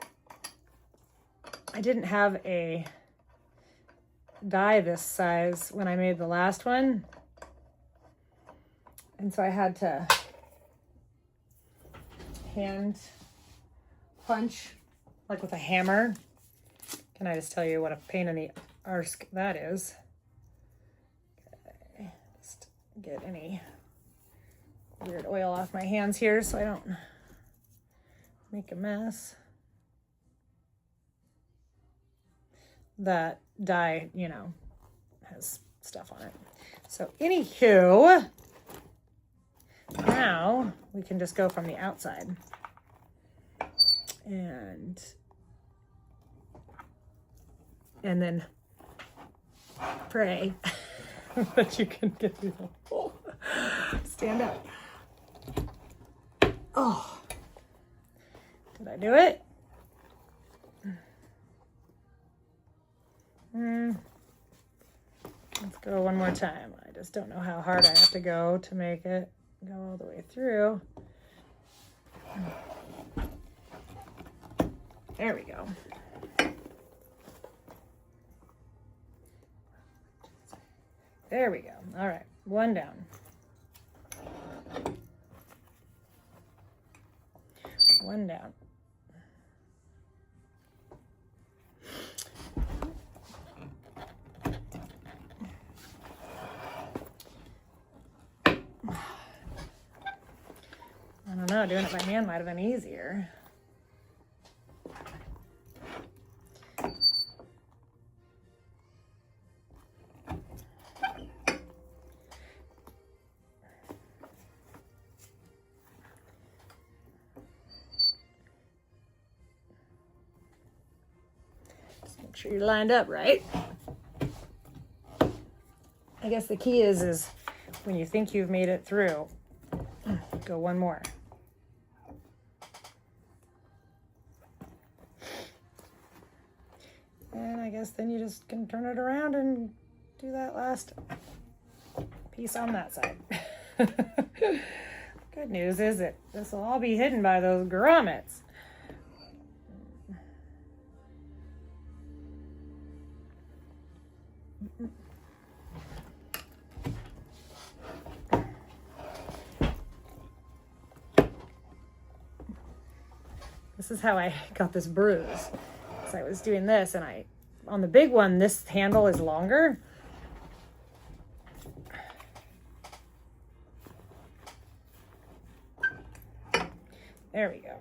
didn't have a die this size when I made the last one. And so I had to hand punch, like with a hammer. Can I just tell you what a pain in the arse that is? Okay, just get any weird oil off my hands here so I don't make a mess. That die, you know, has stuff on it. So anywho, now we can just go from the outside and then pray that you can get through the hole. Stand up. Oh, did I do it? Let's go one more time. I just don't know how hard I have to go to make it go all the way through. There we go. There we go. All right, one down. One down. I don't know, doing it by hand might have been easier. Just make sure you're lined up right. I guess the key is when you think you've made it through, go one more. And I guess then you just can turn it around and do that last piece on that side. Good news is that this will all be hidden by those grommets. This is how I got this bruise. So I was doing this, and on the big one, this handle is longer. There we go.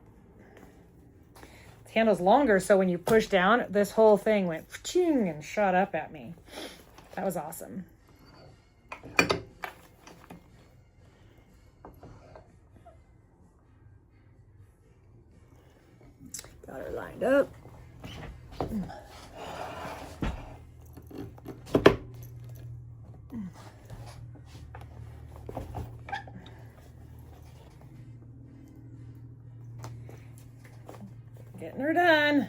The handle's longer, so when you push down, this whole thing went ching and shot up at me. That was awesome. Got her lined up. Getting her done.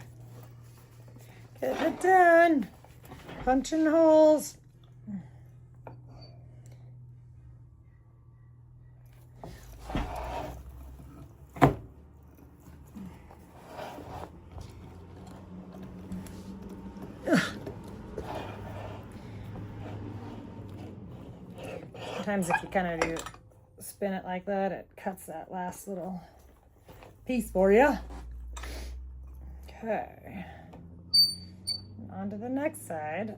Getting it done. Punching holes. Sometimes if you kind of spin it like that, it cuts that last little piece for you. Okay. On to the next side.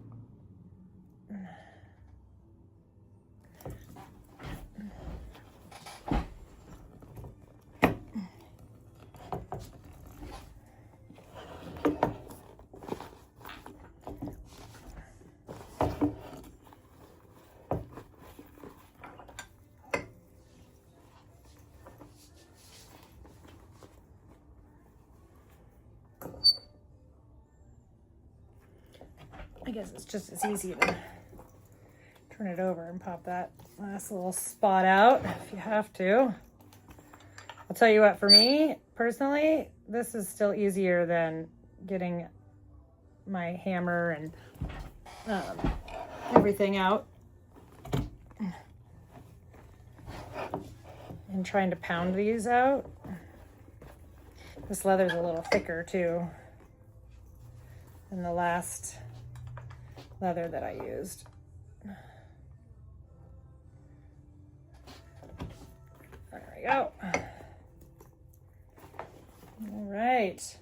I guess it's just as easy to turn it over and pop that last little spot out if you have to. I'll tell you what, for me personally, this is still easier than getting my hammer and everything out in trying to pound these out. This leather's a little thicker too than the last leather that I used. There we go. All right.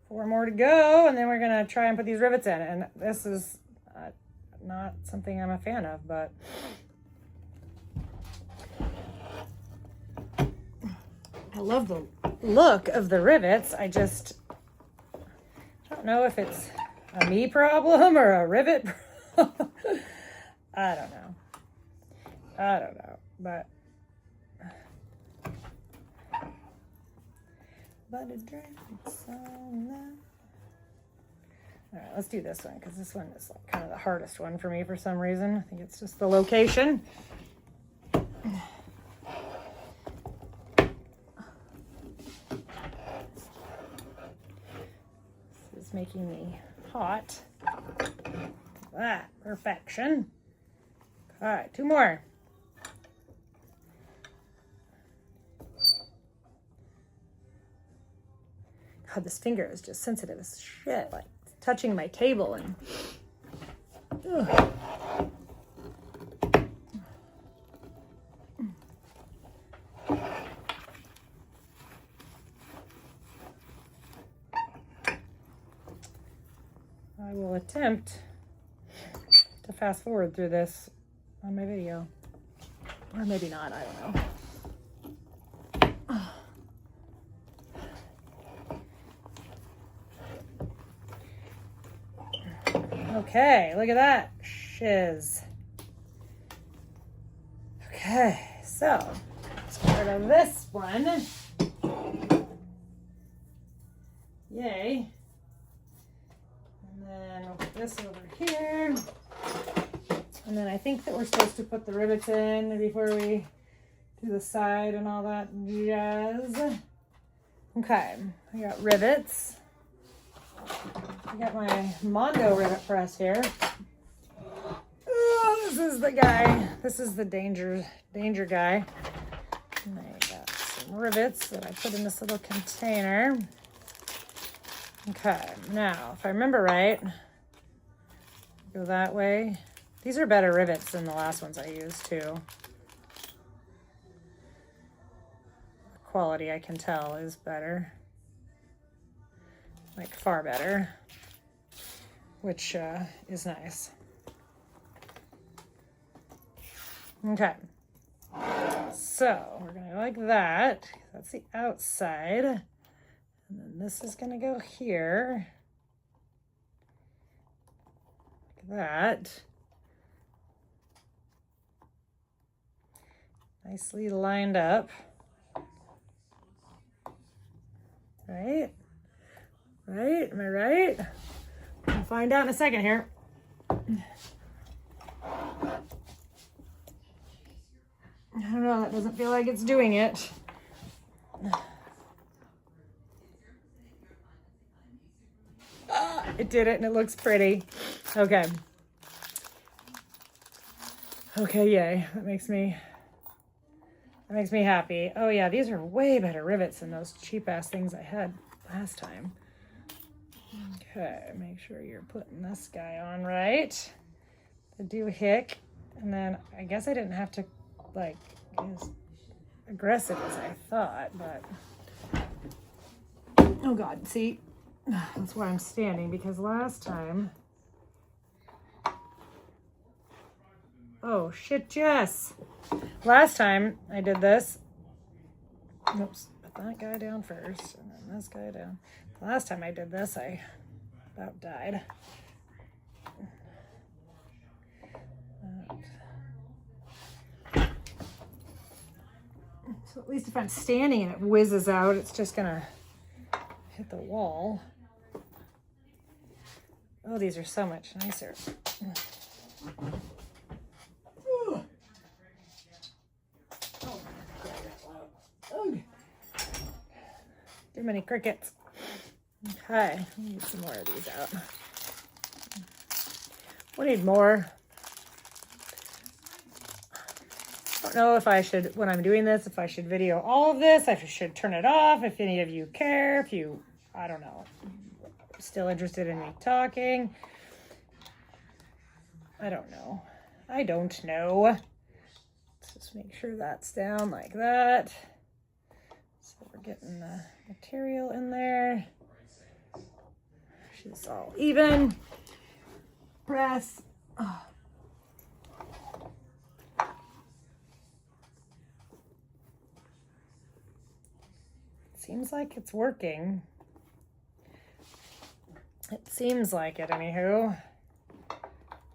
4 more to go, and then we're gonna try and put these rivets in. And this is not something I'm a fan of, but I love the look of the rivets. I don't know if it's a me problem or a rivet problem. I don't know, but it drags on that. All right, let's do this one because this one is like kind of the hardest one for me for some reason. I think it's just the location. This is making me hot. That perfection. All right, 2 more. God, this finger is just sensitive as shit. Like touching my table and. Ugh. I will attempt to fast forward through this on my video. Or maybe not, I don't know. Okay, look at that shiz. Okay, so let's get rid of this one. Yay. And then we'll put this over here. And then I think that we're supposed to put the rivets in before we do the side and all that jazz. Okay, I got rivets. I got my Mondo rivet press here. Oh, this is the guy. This is the danger guy. And I got some rivets that I put in this little container. Okay, now if I remember right, go that way. These are better rivets than the last ones I used too. The quality I can tell is better. Like far better, which is nice. Okay, so we're gonna go like that. That's the outside, and then this is gonna go here, like that. Nicely lined up, right? Right? Am I right? We'll find out in a second here. I don't know, that doesn't feel like it's doing it. It did it and it looks pretty. Okay. Okay, yay. That makes me happy. Oh yeah, these are way better rivets than those cheap ass things I had last time. Okay, make sure you're putting this guy on right. The doohickey. And then I guess I didn't have to like as aggressive as I thought, but oh god, see, that's why I'm standing, because last time, oh shit, Jess, last time I did this, oops, put that guy down first and then this guy down. The last time I did this, I about died. So at least if I'm standing and it whizzes out, it's just gonna hit the wall. Oh, these are so much nicer. Too many crickets. Okay, I need some more of these out. We need more. don't know if I should, when I'm doing this, if I should video all of this, I should turn it off, if any of you care, if you, I don't know, still interested in me talking. I don't know. Let's just make sure that's down like that. So we're getting the material in there. She's all even. Press. Oh. Seems like it's working. It seems like it, anywho.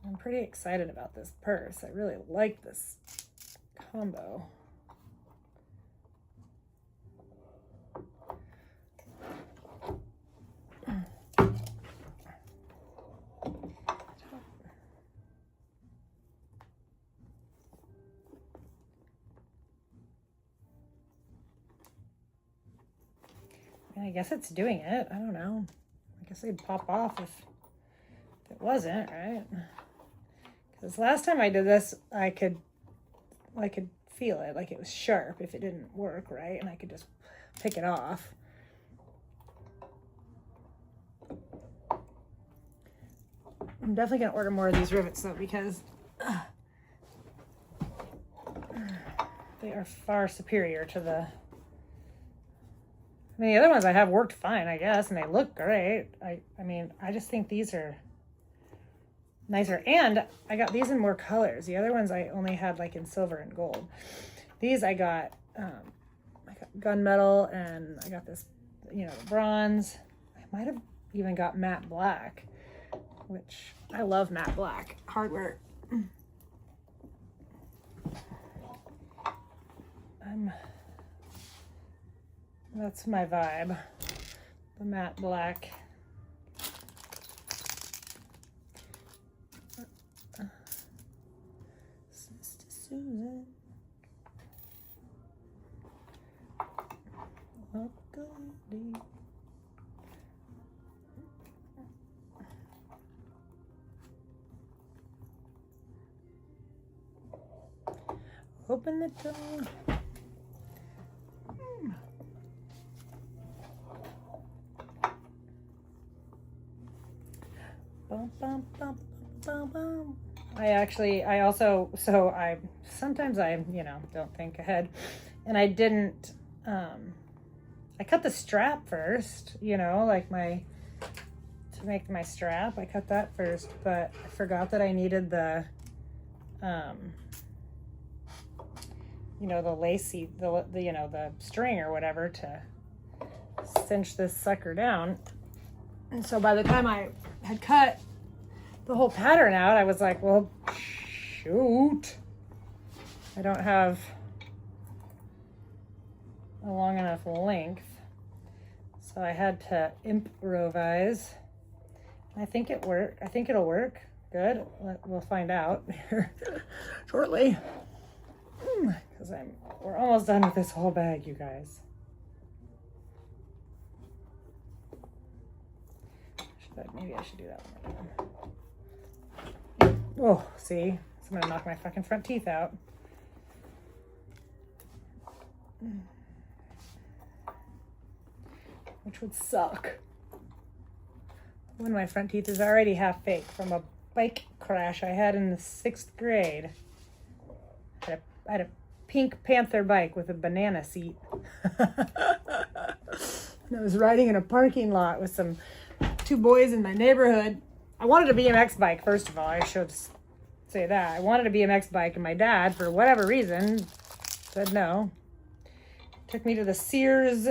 I'm pretty excited about this purse. I really like this combo. I guess it's doing it. I don't know. I guess they'd pop off if it wasn't, right? Because last time I did this, I could feel it, like it was sharp if it didn't work, right? And I could just pick it off. I'm definitely going to order more of these rivets though, because they are far superior to the... I mean, the other ones I have worked fine, I guess, and they look great. I mean, I just think these are nicer. And I got these in more colors. The other ones I only had like in silver and gold. These I got gunmetal, and I got this, bronze. I might have even got matte black, which I love matte black hardware. That's my vibe, the matte black. Sister Susan. Open the door. Bum, bum, bum, bum, bum. Sometimes I don't think ahead. And I didn't, I cut the strap first, to make my strap. I cut that first, but I forgot that I needed the lacy, the string or whatever to cinch this sucker down. And so by the time I had cut the whole pattern out, I was like, well, shoot. I don't have a long enough length. So I had to improvise. I think it worked. I think it'll work. Good. We'll find out here shortly. Because we're almost done with this whole bag, you guys. Maybe I should do that one. Oh, see? So I'm gonna knock my fucking front teeth out. Which would suck. When my front teeth is already half fake from a bike crash I had in the 6th grade. I had a pink Panther bike with a banana seat. And I was riding in a parking lot with some 2 boys in my neighborhood. I wanted a BMX bike, first of all. I should say that. I wanted a BMX bike, and my dad, for whatever reason, said no. Took me to the Sears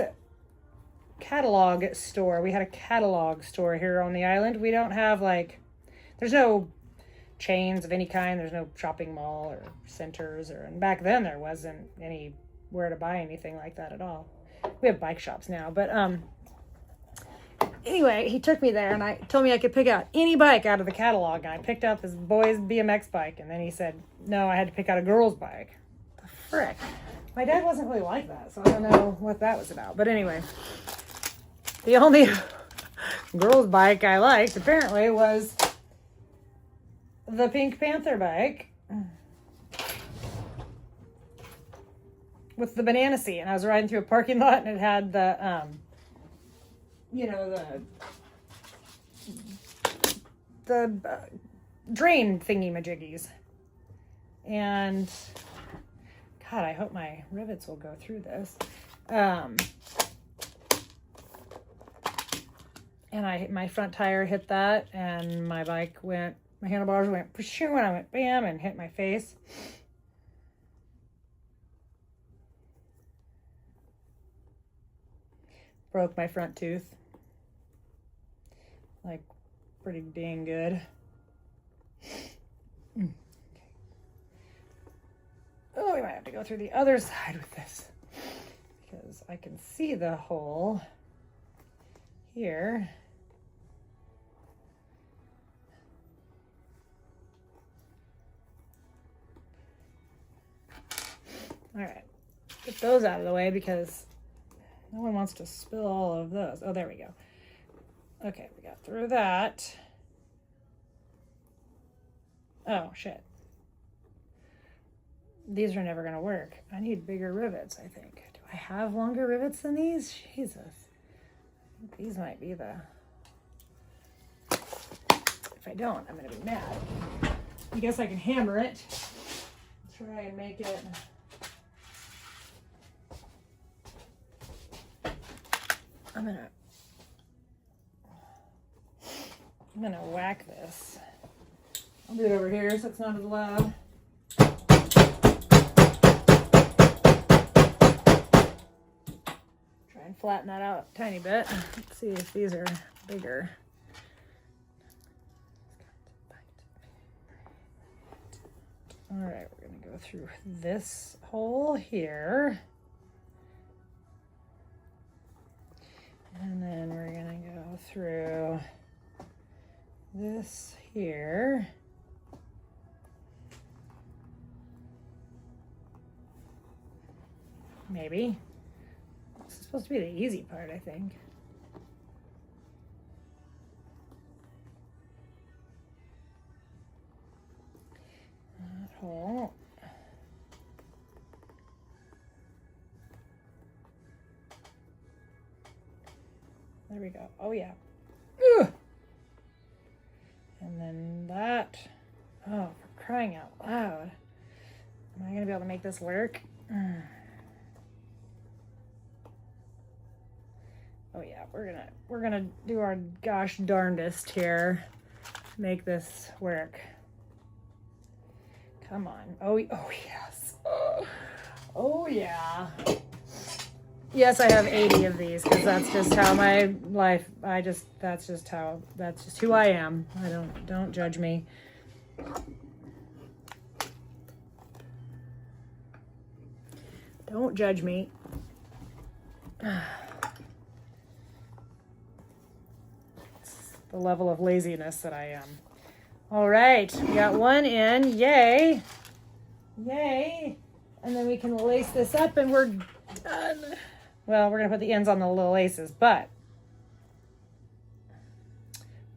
catalog store. We had a catalog store here on the island. We don't have, there's no chains of any kind. There's no shopping mall or centers, and back then there wasn't anywhere to buy anything like that at all. We have bike shops now, but anyway, he took me there and told me I could pick out any bike out of the catalog, and I picked out this boy's BMX bike, and then he said no, I had to pick out a girl's bike. The frick. My dad wasn't really like that, so I don't know what that was about. But anyway, the only girl's bike I liked apparently was the Pink Panther bike. with the banana seat, and I was riding through a parking lot, and it had the, the drain thingy majiggies. And God, I hope my rivets will go through this. And my front tire hit that, and my bike went, my handlebars went, and I went bam and hit my face. Broke my front tooth. Like, pretty dang good. Oh, we might have to go through the other side with this, because I can see the hole here. All right, get those out of the way because no one wants to spill all of those. Oh, there we go. Okay, we got through that. Oh, shit. These are never going to work. I need bigger rivets, I think. Do I have longer rivets than these? Jesus. I think these might be the... If I don't, I'm going to be mad. I guess I can hammer it. Try and make it... I'm gonna whack this. I'll do it over here so it's not as loud. Try and flatten that out a tiny bit. Let's see if these are bigger. All right, we're gonna go through this hole here. And then we're gonna go through this here. Maybe. This is supposed to be the easy part, I think. That hole. There we go. Oh, yeah. Ugh. And then that. Oh, for crying out loud. Am I going to be able to make this work? Oh, yeah. We're gonna do our gosh darndest here to make this work. Come on. Oh yes. Oh, yeah. Yes, I have 80 of these because that's just how my life, that's just who I am. Don't judge me. Don't judge me. It's the level of laziness that I am. All right, we got one in, yay. Yay. And then we can lace this up and we're done. Well, we're going to put the ends on the little laces, but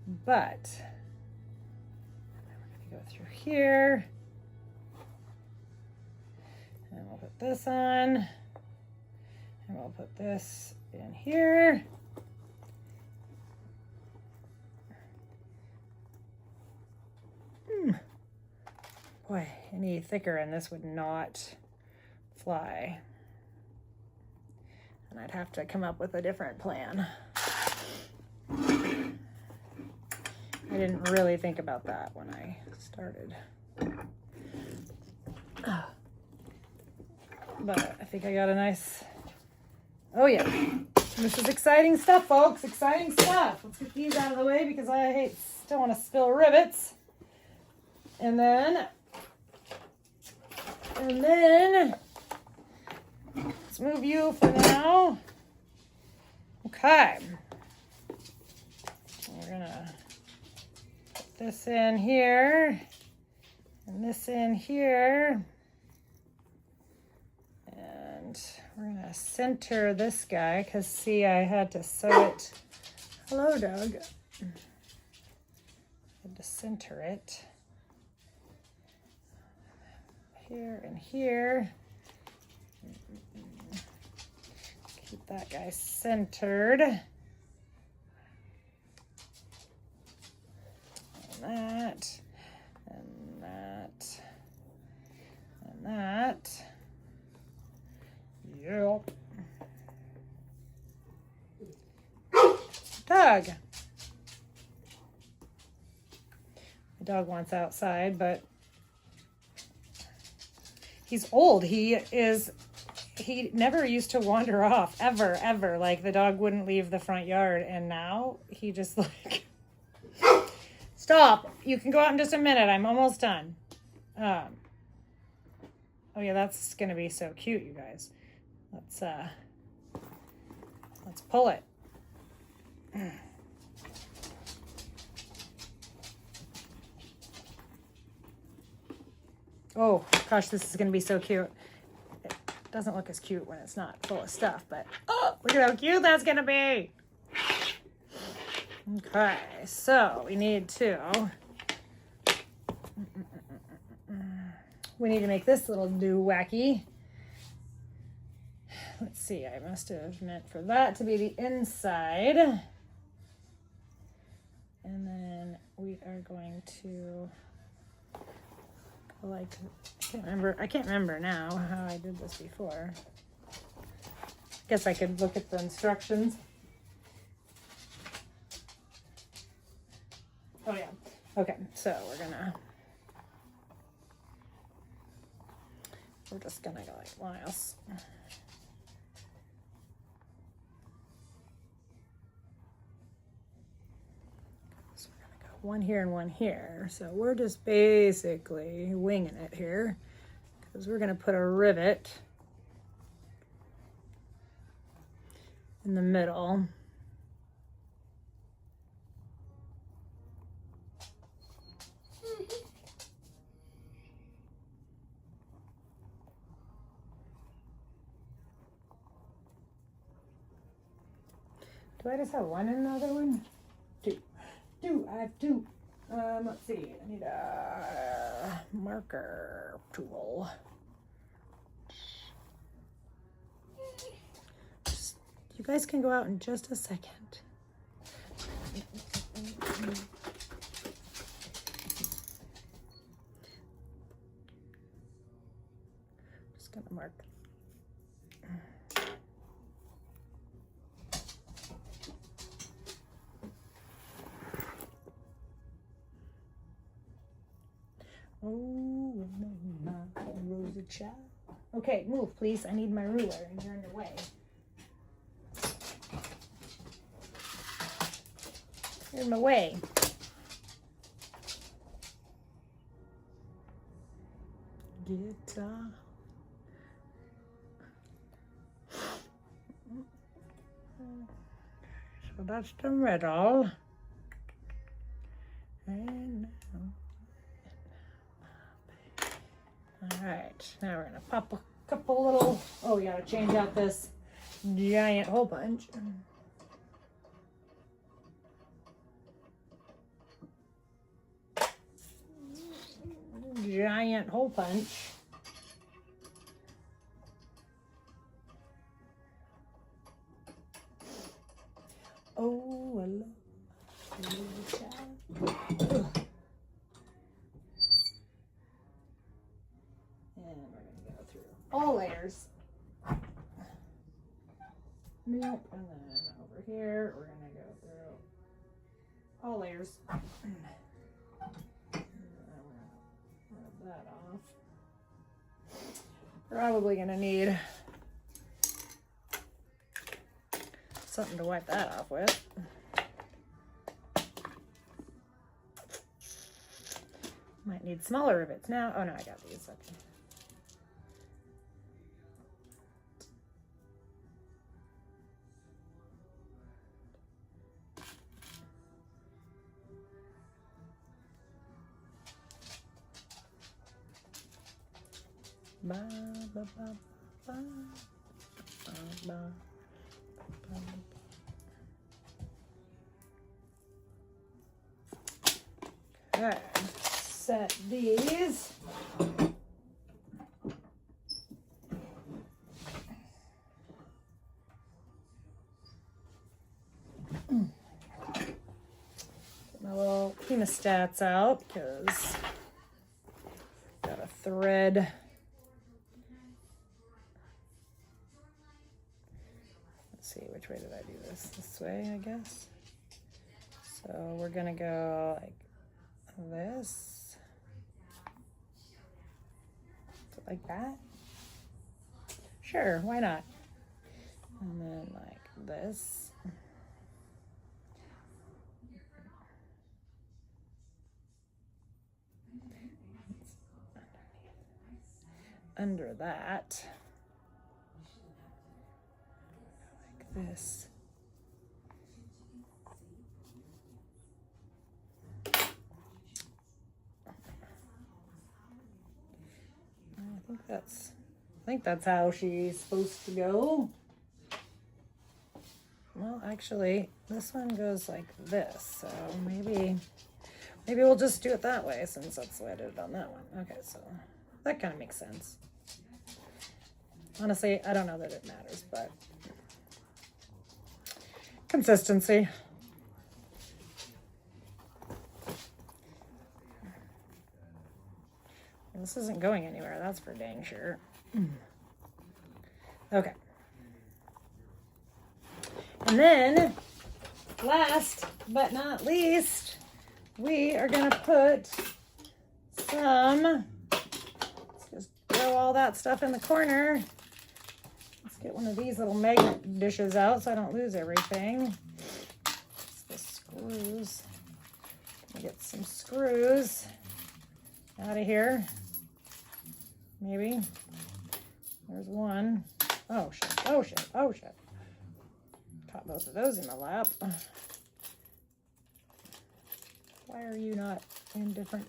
we're going to go through here, and we'll put this on, and we'll put this in here. Boy, any thicker and this would not fly. And I'd have to come up with a different plan. I didn't really think about that when I started. But I think I got a nice, oh yeah. This is exciting stuff, folks, exciting stuff. Let's get these out of the way because I don't want to spill rivets. And then, let's move you for now. Okay. We're gonna put this in here and this in here. And we're gonna center this guy because see, I had to sew it. Hello, Doug. I had to center it. Here and here. that guy centered. And that. And that. And that. Yep. Doug. The dog wants outside, but he's old. He never used to wander off, ever. Like, the dog wouldn't leave the front yard, and now he just like, stop. You can go out in just a minute. I'm almost done. Oh yeah, that's gonna be so cute, you guys. Let's pull it. Oh gosh, this is gonna be so cute. It doesn't look as cute when it's not full of stuff, but oh, look at how cute that's gonna be. Okay, so we need to make this little do wacky. Let's see, I must have meant for that to be the inside. And then we are going to go like, I can't remember now how I did this before. Guess I could look at the instructions. Oh yeah. Okay, so we're just gonna go like this. So we're gonna go one here and one here. So we're just basically winging it here because we're gonna put a rivet in the middle. Do I just have one and the other one? Two. I have two. Let's see. I need a marker tool. You guys can go out in just a second. Just gonna mark. Oh, my Rosa child. Okay, move, please. I need my ruler, and you're in the way. You're in my way. Guitar. So that's the middle. And now. All right, now we're gonna pop a couple little, oh, we gotta change out this giant hole punch. Giant hole punch. Oh, I love the child. All layers. Nope. And then over here, we're going to go through all layers. And then we're going to rub that off. Probably going to need something to wipe that off with. Might need smaller rivets now. Oh no, I got these. Okay. Ba, ba, ba, ba, ba, ba, ba, ba. Okay, set these. stats out because got a thread. Let's see, which way did I do this? This way, I guess. So we're gonna go like this, like that. Sure, why not? And then like this. Under that, like this. I think that's how she's supposed to go. Well, actually, this one goes like this, so maybe we'll just do it that way since that's the way I did it on that one. Okay, so that kind of makes sense. Honestly, I don't know that it matters, but consistency. This isn't going anywhere, that's for dang sure. Okay. And then, last but not least, we are going to put some, let's just throw all that stuff in the corner. Let's get one of these little magnet dishes out so I don't lose everything. It's the screws. Get some screws out of here. Maybe. There's one. Oh shit, oh shit, oh shit. Caught both of those in my lap. Why are you not in different?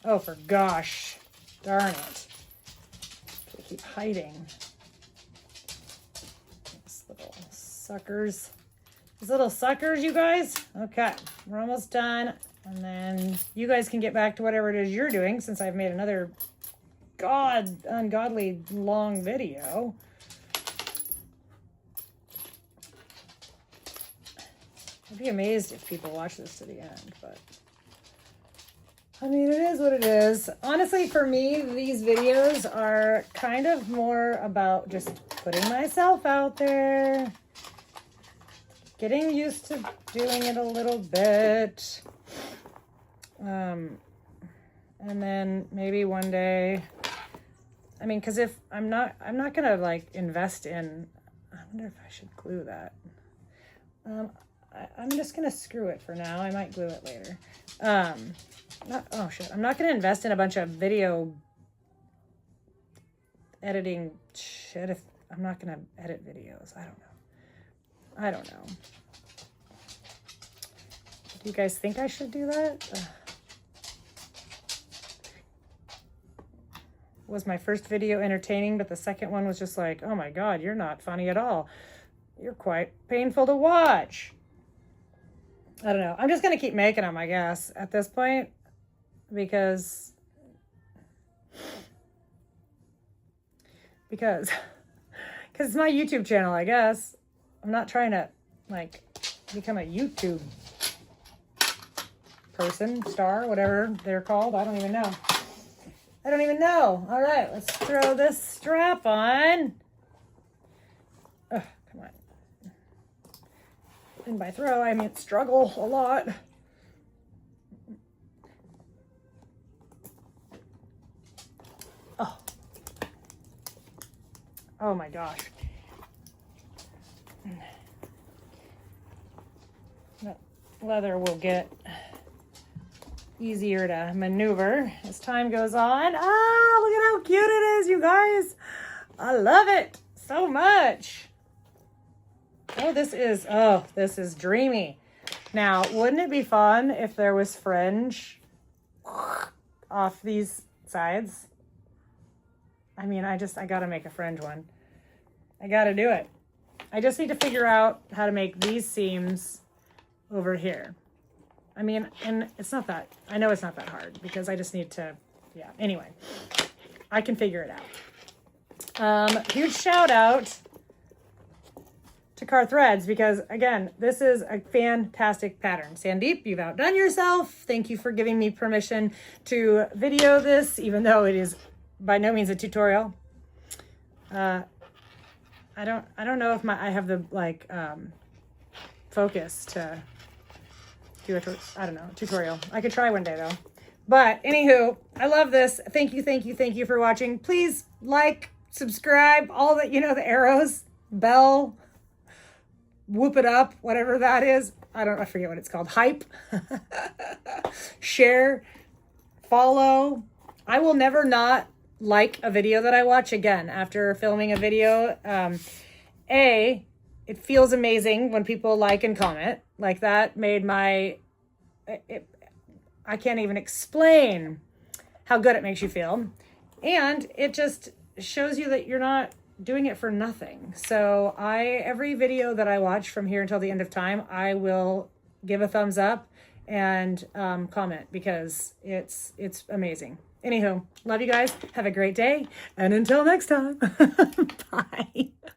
Oh, for gosh. Darn it. They keep hiding. These little suckers. These little suckers, you guys. Okay, we're almost done. And then you guys can get back to whatever it is you're doing since I've made another ungodly long video. I'd be amazed if people watch this to the end, but I mean, it is what it is. Honestly, for me, these videos are kind of more about just putting myself out there, getting used to doing it a little bit. And then maybe one day, I mean, because if I'm not gonna like invest in, I wonder if I should glue that. I'm just gonna screw it for now. I might glue it later. Oh shit, I'm not gonna invest in a bunch of video editing shit if I'm not gonna edit videos. I don't know. Do you guys think I should do that? Was my first video entertaining, but the second one was just like, oh my god, you're not funny at all. You're quite painful to watch. I don't know. I'm just gonna keep making them, I guess, at this point, because it's my YouTube channel, I guess. I'm not trying to like become a YouTube person, star, whatever they're called. I don't even know. All right, let's throw this strap on. Ugh, come on. And by throw, I mean struggle a lot. Oh my gosh. That leather will get easier to maneuver as time goes on. Ah, look at how cute it is, you guys. I love it so much. Oh, this is dreamy. Now, wouldn't it be fun if there was fringe off these sides? I mean, I gotta make a fringe one. I gotta do it. I just need to figure out how to make these seams over here. I mean, and I know it's not that hard because I just need to, yeah. Anyway, I can figure it out. Huge shout out to Car Threads because, again, this is a fantastic pattern. Sandeep, you've outdone yourself. Thank you for giving me permission to video this, even though it is by no means a tutorial. I don't know if I have the focus to do I don't know, tutorial. I could try one day though. But anywho, I love this. Thank you for watching. Please like, subscribe, all that, you know, the arrows, bell, whoop it up, whatever that is. I forget what it's called. Hype, share, follow. I will never not like a video that I watch again after filming a video. It feels amazing when people like and comment. Like that made I can't even explain how good it makes you feel. And it just shows you that you're not doing it for nothing. So every video that I watch from here until the end of time, I will give a thumbs up and comment because it's amazing. Anywho, love you guys. Have a great day. And until next time, bye.